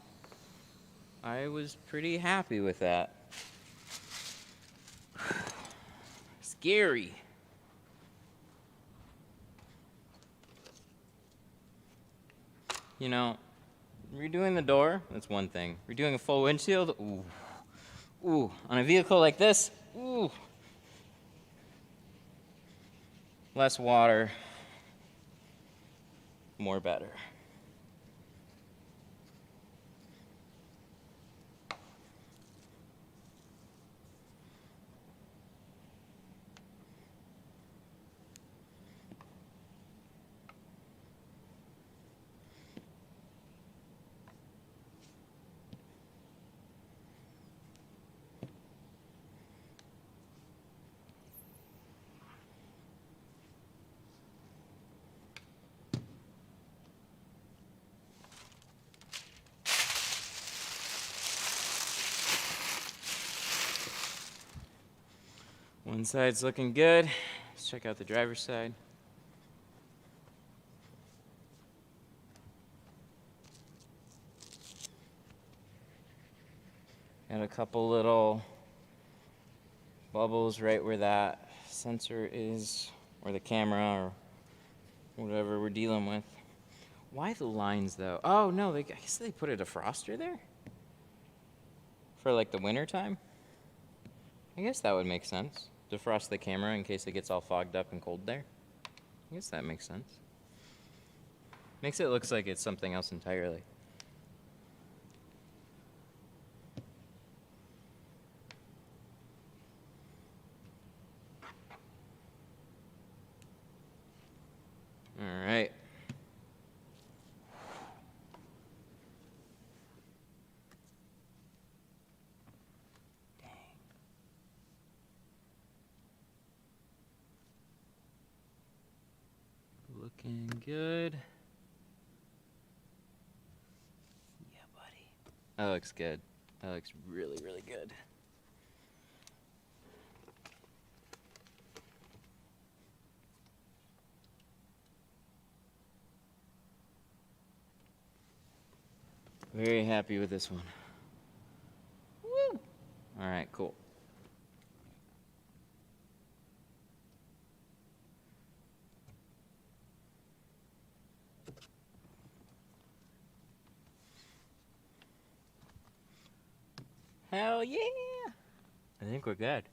I was pretty happy with that. Scary. You know, redoing the door, that's one thing. Redoing a full windshield, ooh. Ooh, on a vehicle like this, ooh. Less water, more better. One side's looking good. Let's check out the driver's side. Got a couple little bubbles right where that sensor is, or the camera, or whatever we're dealing with. Why the lines though? Oh no, I guess they put a defroster there? For like the winter time? I guess that would make sense. Defrost the camera in case it gets all fogged up and cold there. I guess that makes sense. Makes it look like it's something else entirely. All right. Looking good. Yeah, buddy. That looks good. That looks really, really good. Very happy with this one. Woo! All right, cool. Hell yeah! I think we're good.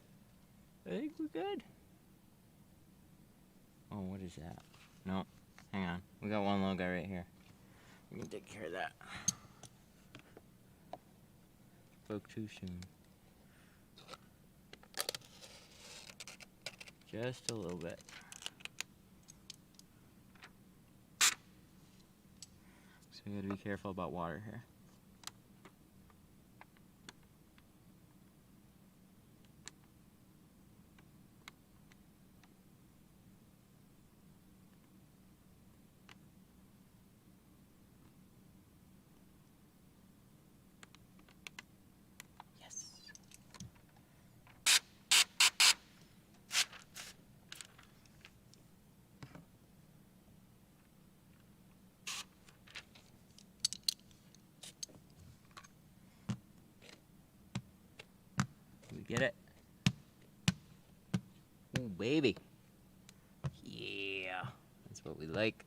Oh, what is that? No, hang on. We got one little guy right here. We can take care of that. Spoke too soon. Just a little bit. So we gotta be careful about water here. Get it? Ooh, baby. Yeah. That's what we like.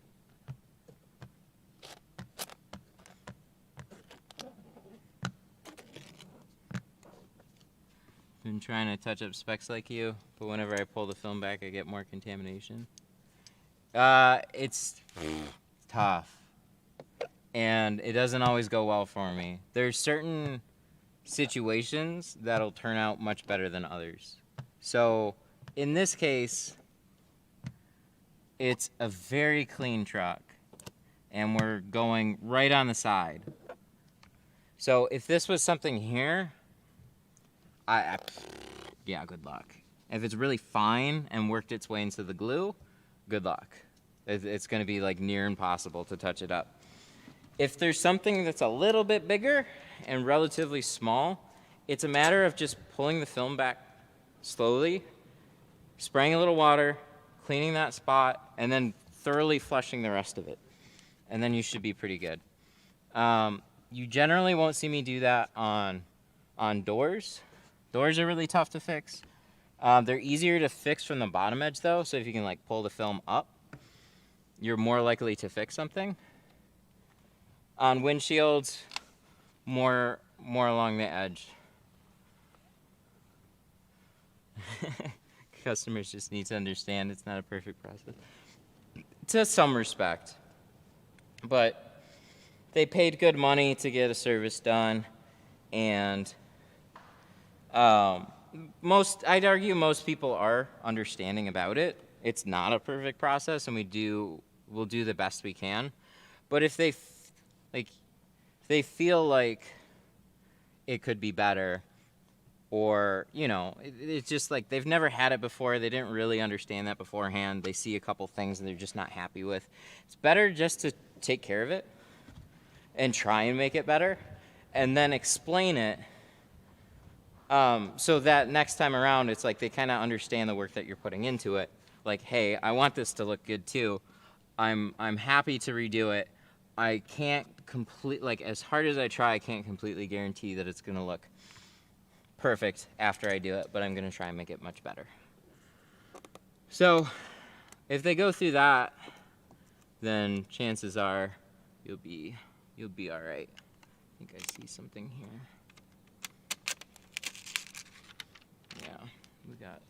Been trying to touch up specs like you, but whenever I pull the film back, I get more contamination. It's tough. And it doesn't always go well for me. There's certain situations that'll turn out much better than others. So in this case, it's a very clean truck and we're going right on the side. So if this was something here, yeah, good luck. If it's really fine and worked its way into the glue, good luck. It's going to be like near impossible to touch it up. If there's something that's a little bit bigger and relatively small, it's a matter of just pulling the film back slowly, spraying a little water, cleaning that spot, and then thoroughly flushing the rest of it. And then you should be pretty good. You generally won't see me do that on doors. Doors are really tough to fix. They're easier to fix from the bottom edge though, so if you can like pull the film up, you're more likely to fix something. On windshields, more along the edge. Customers just need to understand it's not a perfect process. To some respect. But they paid good money to get a service done, and I'd argue most people are understanding about it. It's not a perfect process, and we'll do the best we can. But if they feel like it could be better, or it's just like they've never had it before, they didn't really understand that beforehand, they see a couple things and they're just not happy with, it's better just to take care of it and try and make it better, and then explain it, so that next time around it's like they kind of understand the work that you're putting into it. Like, hey, I want this to look good too. I'm happy to redo it. I can't as hard as I try, I can't completely guarantee that it's gonna look perfect after I do it, but I'm gonna try and make it much better. So if they go through that, then chances are you'll be all right. I think I see something here. Yeah, we got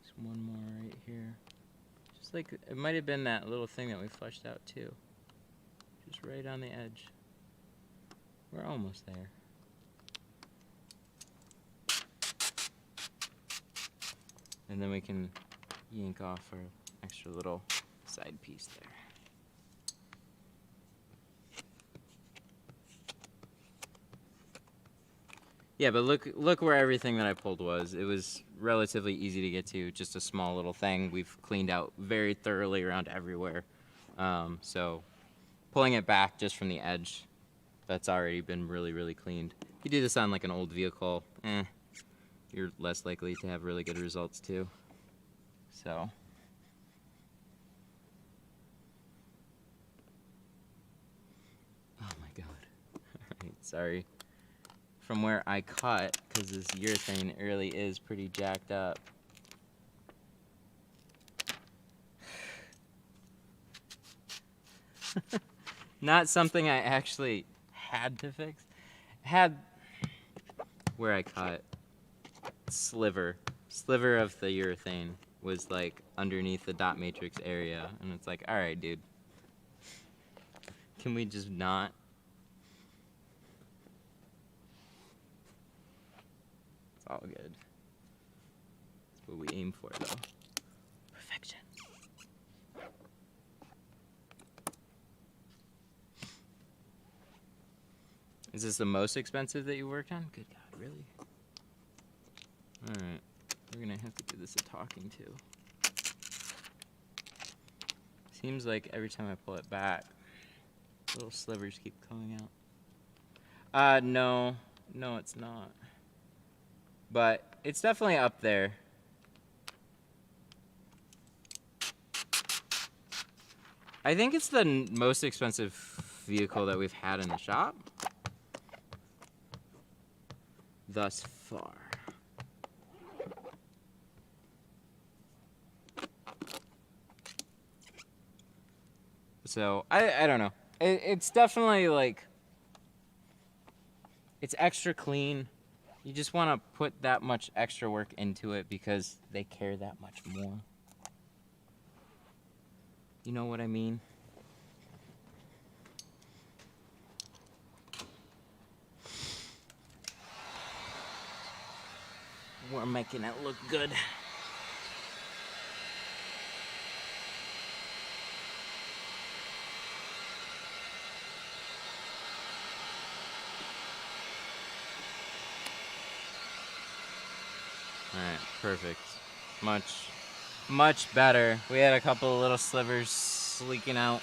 just one more right here. Just like, it might have been that little thing that we flushed out too. Just right on the edge. We're almost there. And then we can yank off our extra little side piece there. Yeah, but look where everything that I pulled was. It was relatively easy to get to, just a small little thing. We've cleaned out very thoroughly around everywhere. So pulling it back just from the edge, that's already been really, really cleaned. If you do this on like an old vehicle, you're less likely to have really good results too. So. Oh my God. Alright, sorry. From where I cut, because this urethane really is pretty jacked up. Not something I actually had to fix. Where I cut, sliver of the urethane was like underneath the dot matrix area, and it's like, all right, dude, can we just not? It's all good. That's what we aim for, though. Perfection. Is this the most expensive that you worked on? Good God, really? Alright, we're gonna have to do this a talking to. Seems like every time I pull it back, little slivers keep coming out. No, it's not. But it's definitely up there. I think it's the most expensive vehicle that we've had in the shop thus far. So, I don't know. It's definitely like, it's extra clean. You just want to put that much extra work into it because they care that much more. You know what I mean? We're making it look good. right, perfect. Much better. We had a couple of little slivers leaking out.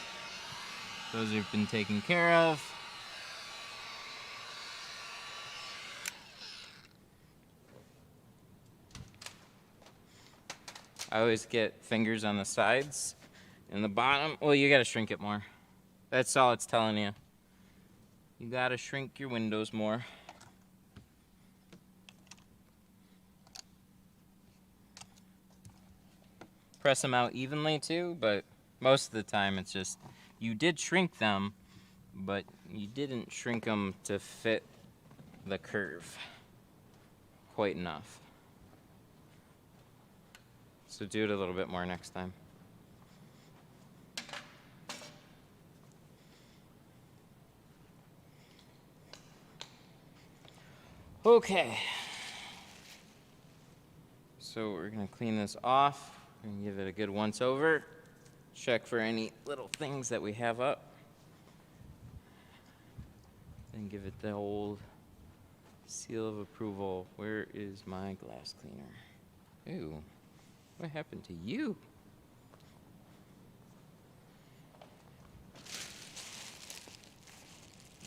Those have been taken care of. I always get fingers on the sides and the bottom. Well, you gotta shrink it more. That's all it's telling you. You gotta shrink your windows more. Press them out evenly too, but most of the time it's just, you did shrink them, but you didn't shrink them to fit the curve quite enough. So do it a little bit more next time. Okay. So we're gonna clean this off. We're gonna give it a good once over. Check for any little things that we have up. Then give it the old seal of approval. Where is my glass cleaner? Ooh, what happened to you?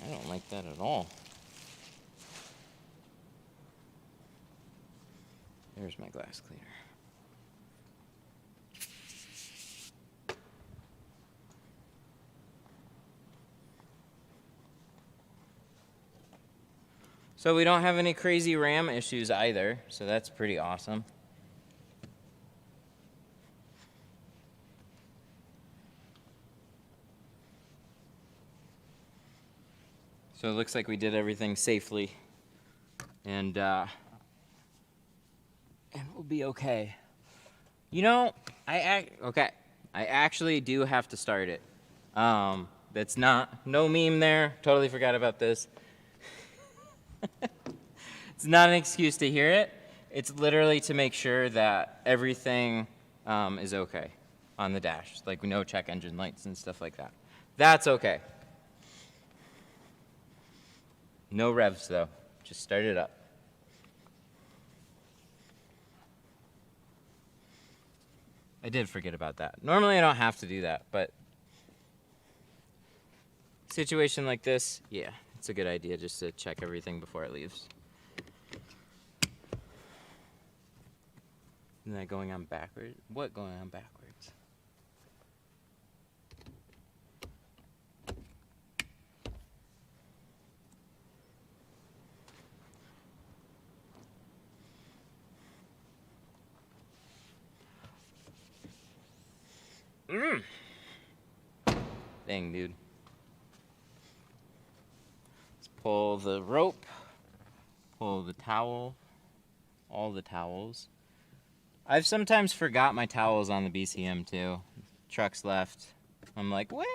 I don't like that at all. There's my glass cleaner. So we don't have any crazy RAM issues either, so that's pretty awesome. So it looks like we did everything safely, and we'll be okay. You know, I actually do have to start it. That's no meme there. Totally forgot about this. It's not an excuse to hear it. It's literally to make sure that everything is okay on the dash, like no check engine lights and stuff like that. That's okay. No revs though. Just start it up. I did forget about that. Normally I don't have to do that, but situation like this, yeah, it's a good idea just to check everything before it leaves. Isn't that going on backwards? What going on backwards? Dang, dude. Let's pull the rope, pull the towel, all the towels. I've sometimes forgot my towels on the BCM too. Truck's left. I'm like, wait.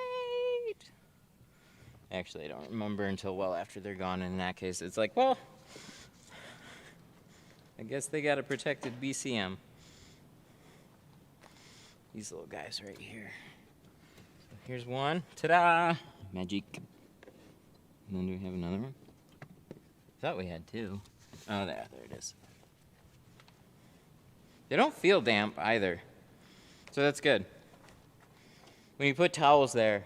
Actually, I don't remember until well after they're gone. In that case, it's like, well, I guess they got a protected BCM. These little guys right here. So here's one. Ta-da! Magic. And then do we have another one? Thought we had two. Oh, there it is. They don't feel damp either, so that's good. When you put towels there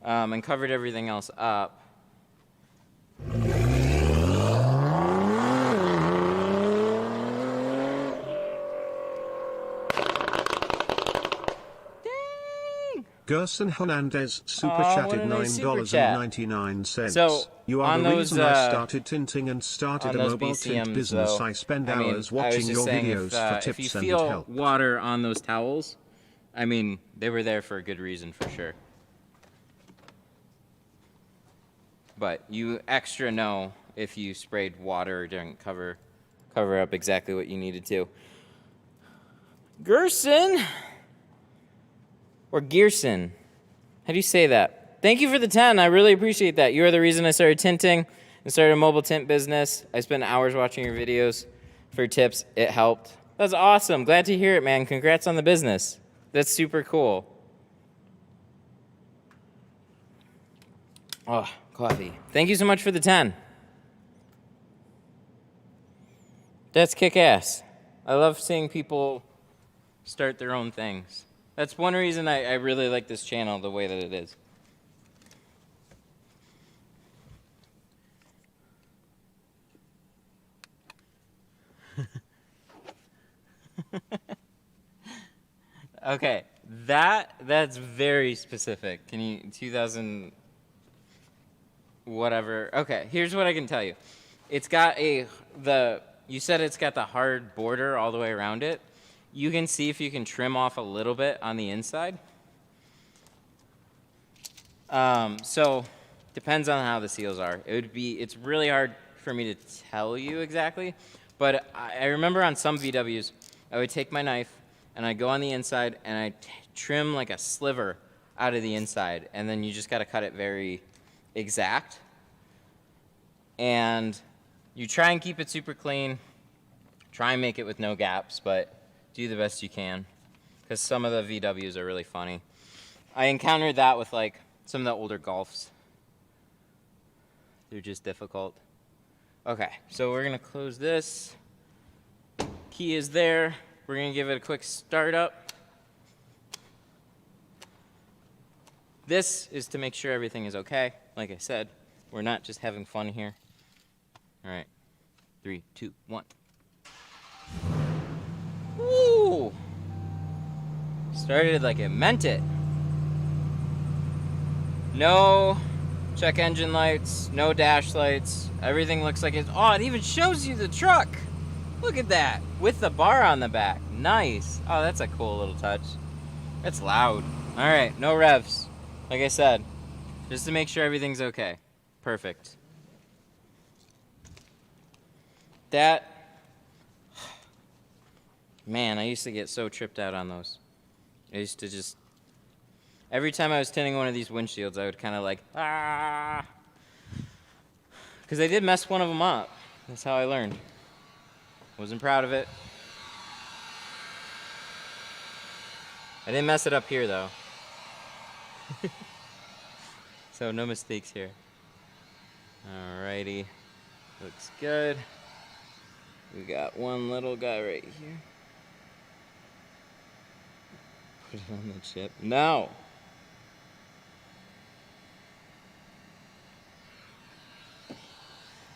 and covered everything else up, Gerson Hernandez super Aw, chatted what a nice super chat. $9.99. So, you are on the those, reason I started tinting and started a those mobile tint BCMs, business. though, I spend I mean, hours I was watching just your saying, videos for if you tips and it feel helped. water on those towels, I mean, they were there for a good reason for sure. But you extra know if you sprayed water or didn't cover up exactly what you needed to. Gerson or Gearson, how do you say that? Thank you for the 10. I really appreciate that. You are the reason I started tinting and started a mobile tint business. I spent hours watching your videos for tips. It helped. That's awesome. Glad to hear it, man. Congrats on the business. That's super cool. Oh, coffee. Thank you so much for the 10. That's kick-ass. I love seeing people start their own things. That's one reason I really like this channel the way that it is. Okay, that's very specific. Can you 2000 whatever? Okay, here's what I can tell you. It's got you said it's got the hard border all the way around it. You can see if you can trim off a little bit on the inside. So depends on how the seals are. It's really hard for me to tell you exactly, but I remember on some VWs, I would take my knife and I'd go on the inside and I'd trim like a sliver out of the inside, and then you just got to cut it very exact. And you try and keep it super clean, try and make it with no gaps, but do the best you can, because some of the VWs are really funny. I encountered that with like some of the older Golfs. They're just difficult. Okay, so we're gonna close this. Key is there. We're gonna give it a quick start up. This is to make sure everything is okay. Like I said, we're not just having fun here. All right, 3, 2, 1. Woo! Started like it meant it. No check engine lights, no dash lights. Everything looks like it's, oh, it even shows you the truck. Look at that, with the bar on the back. Nice. Oh, that's a cool little touch. It's loud. All right, no revs. Like I said, just to make sure everything's okay. Perfect. That, man, I used to get so tripped out on those. I used to just, every time I was tinting one of these windshields, I would kind of like, ah. Because I did mess one of them up. That's how I learned. Wasn't proud of it. I didn't mess it up here, though. So no mistakes here. Alrighty. Looks good. We got one little guy right here. Put it on the chip. No!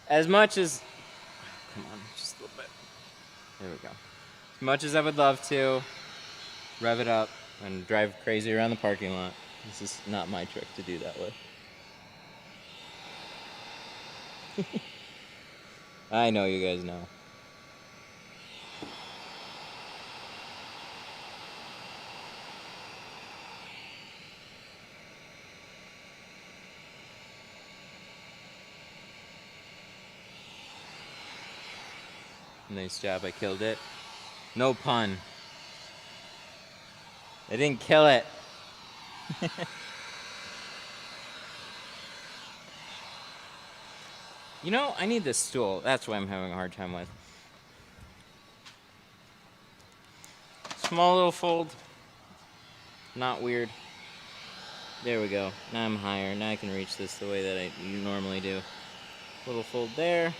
As much as, come on, just a little bit. There we go. As much as I would love to rev it up and drive crazy around the parking lot, this is not my trick to do that with. I know you guys know. Nice job, I killed it. No pun. I didn't kill it. You know, I need this stool. That's what I'm having a hard time with. Small little fold. Not weird. There we go. Now I'm higher. Now I can reach this the way that you normally do. Little fold there.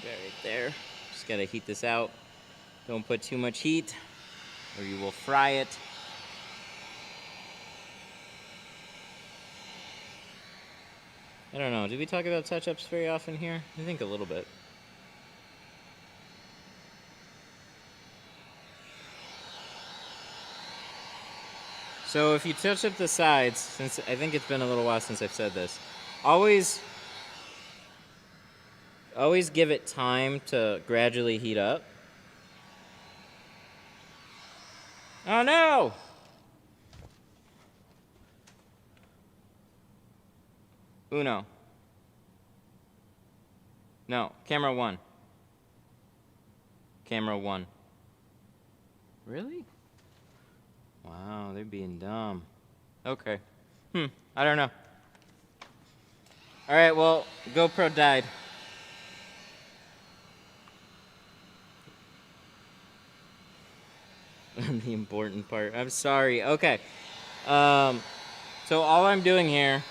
Right there. Just gotta heat this out. Don't put too much heat or you will fry it. I don't know, do we talk about touch-ups very often here? I think a little bit. So if you touch up the sides, since I think it's been a little while since I've said this, always give it time to gradually heat up. Oh no! Uno. No, camera 1. Camera 1. Really? Wow, they're being dumb. Okay. I don't know. Alright, well, GoPro died. The important part. I'm sorry. Okay. So all I'm doing here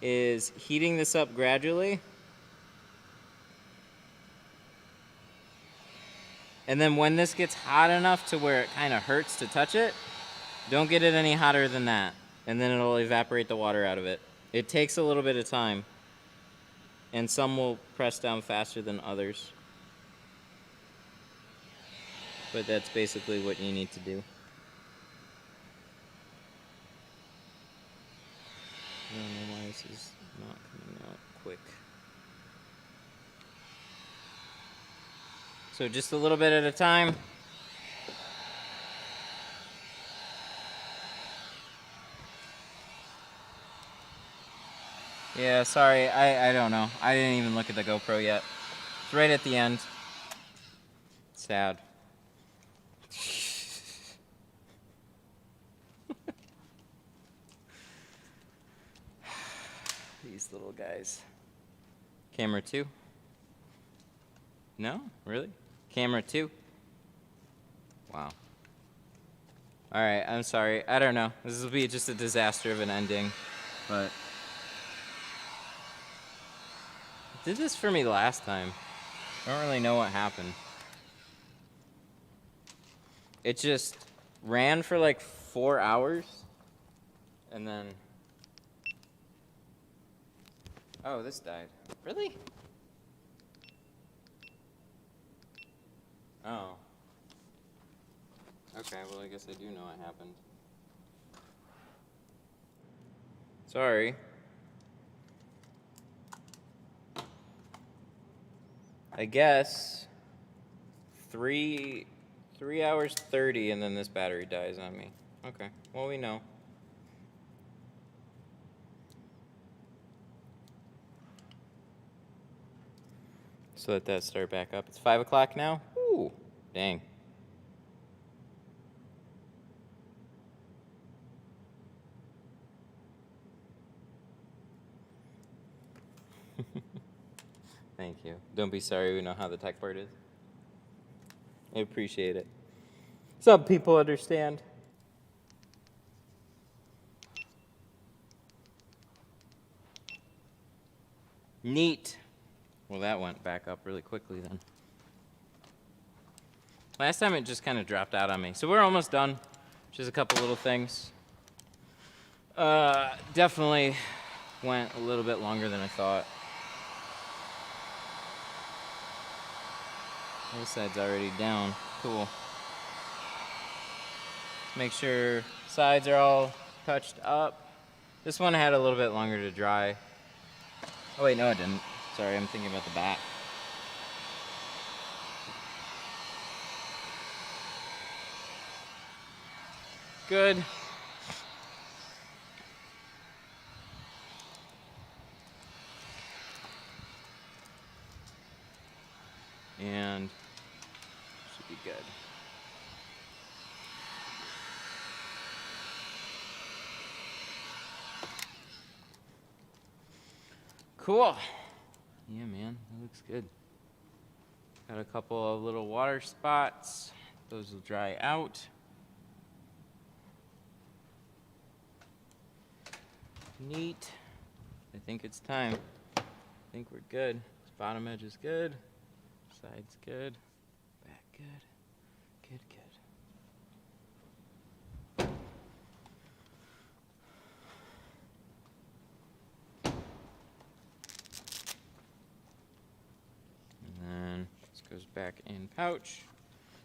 is heating this up gradually And then when this gets hot enough to where it kind of hurts to touch it, don't get it any hotter than that. And then it'll evaporate the water out of it. It takes a little bit of time. And some will press down faster than others. But that's basically what you need to do. I don't know why this is not coming out quick. So just a little bit at a time. Yeah, sorry, I don't know. I didn't even look at the GoPro yet. It's right at the end. Sad. These little guys. Camera 2? No? Really? Camera 2? Wow. Alright, I'm sorry. I don't know. This will be just a disaster of an ending. But it did this for me last time. I don't really know what happened. It just ran for like 4 hours. And then... Oh, this died. Really? Oh. Okay, well I guess I do know what happened. Sorry. I guess 3 hours 30 and then this battery dies on me. Okay, well we know. So let that start back up. It's 5 o'clock now? Ooh, dang. Thank you. Don't be sorry, we know how the tech part is. I appreciate it. Some people understand. Neat. Well, that went back up really quickly then. Last time it just kind of dropped out on me. So we're almost done. Just a couple little things. Definitely went a little bit longer than I thought. This side's already down. Cool. Make sure sides are all touched up. This one had a little bit longer to dry. Oh wait, no it didn't. Sorry, I'm thinking about the back. Good. And should be good. Cool. Yeah, man, that looks good. Got a couple of little water spots. Those will dry out. Neat. I think it's time. I think we're good. This bottom edge is good. Side's good. Back good. Good, good. And then this goes back in pouch.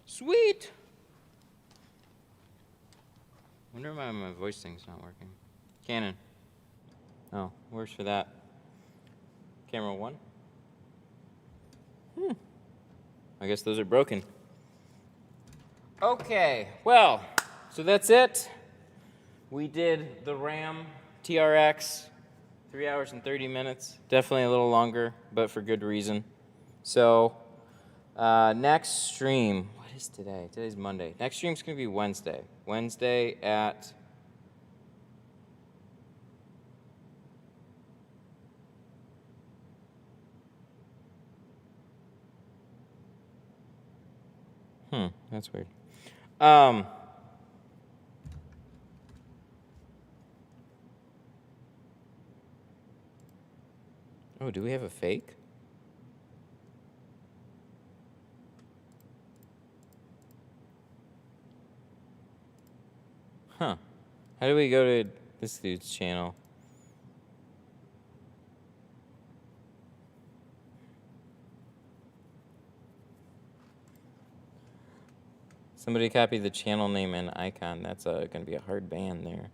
Sweet! Wonder why my voice thing's not working. Canon. Oh, worse for that. Camera 1. I guess those are broken. Okay, well, so that's it. We did the Ram TRX, 3 hours and 30 minutes. Definitely a little longer, but for good reason. So, next stream, what is today? Today's Monday. Next stream's gonna be Wednesday. Wednesday at... that's weird. Oh, do we have a fake? Huh. How do we go to this dude's channel? Somebody copy the channel name and icon. That's going to be a hard ban there.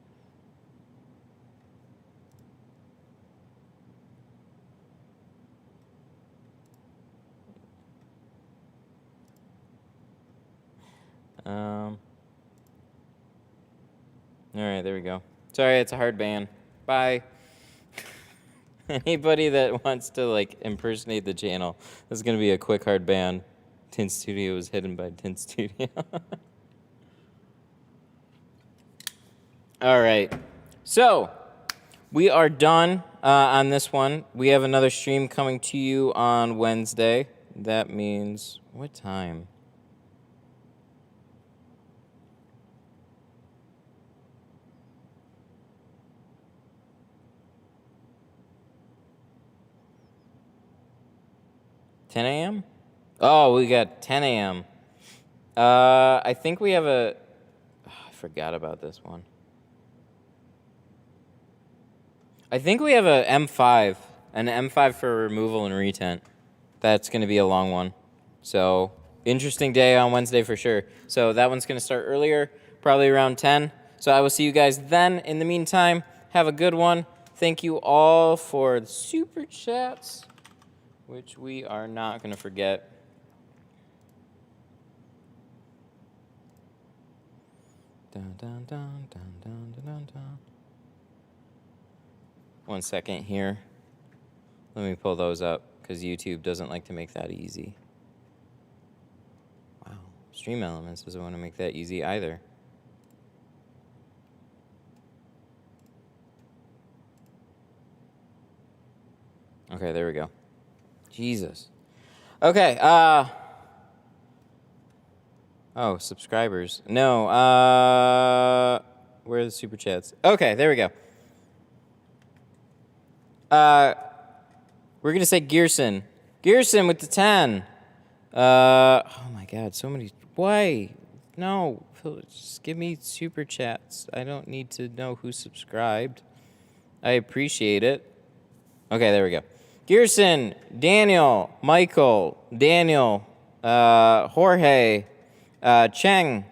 All right, there we go. Sorry, it's a hard ban. Bye. Anybody that wants to like impersonate the channel, this is gonna be a quick hard ban. Tint Studio is hidden by Tint Studio. All right, so we are done on this one. We have another stream coming to you on Wednesday. That means what time? $10 a.m.? Oh, we got 10 a.m. I think we have a... Oh, I forgot about this one. I think we have a M5, an M5 for removal and retint. That's going to be a long one. So, interesting day on Wednesday for sure. So that one's going to start earlier, probably around 10. So I will see you guys then. In the meantime, have a good one. Thank you all for the super chats, which we are not going to forget. Dun, dun, dun, dun, dun, dun, dun. 1 second here. Let me pull those up, because YouTube doesn't like to make that easy. Wow. Stream Elements doesn't want to make that easy either. Okay, there we go. Jesus. Okay, oh, subscribers. No, where are the super chats? Okay, there we go. We're gonna say Gearson. Gearson with the 10. Oh my God, so many. Why? No, just give me super chats. I don't need to know who subscribed. I appreciate it. Okay, there we go. Gearson, Daniel, Michael, Daniel, Jorge, Cheng,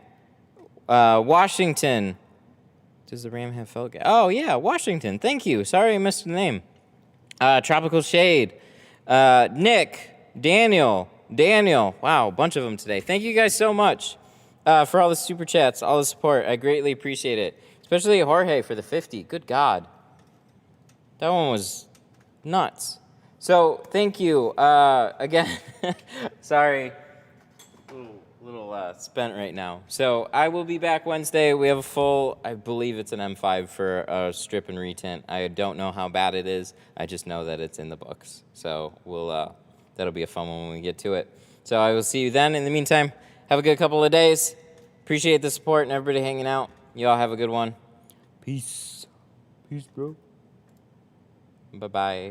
Washington. Does the Ram have Hellcat? Oh, yeah, Washington. Thank you. Sorry I missed the name. Tropical Shade, Nick, Daniel. Wow, a bunch of them today. Thank you guys so much for all the super chats, all the support. I greatly appreciate it. Especially Jorge for the 50. Good God. That one was nuts. So, thank you. Again, sorry. A little spent right now. So, I will be back Wednesday. We have a full, I believe it's an M5 for a strip and retint. I don't know how bad it is. I just know that it's in the books. So, we'll that'll be a fun one when we get to it. So, I will see you then. In the meantime, have a good couple of days. Appreciate the support and everybody hanging out. You all have a good one. Peace. Peace, bro. Bye-bye.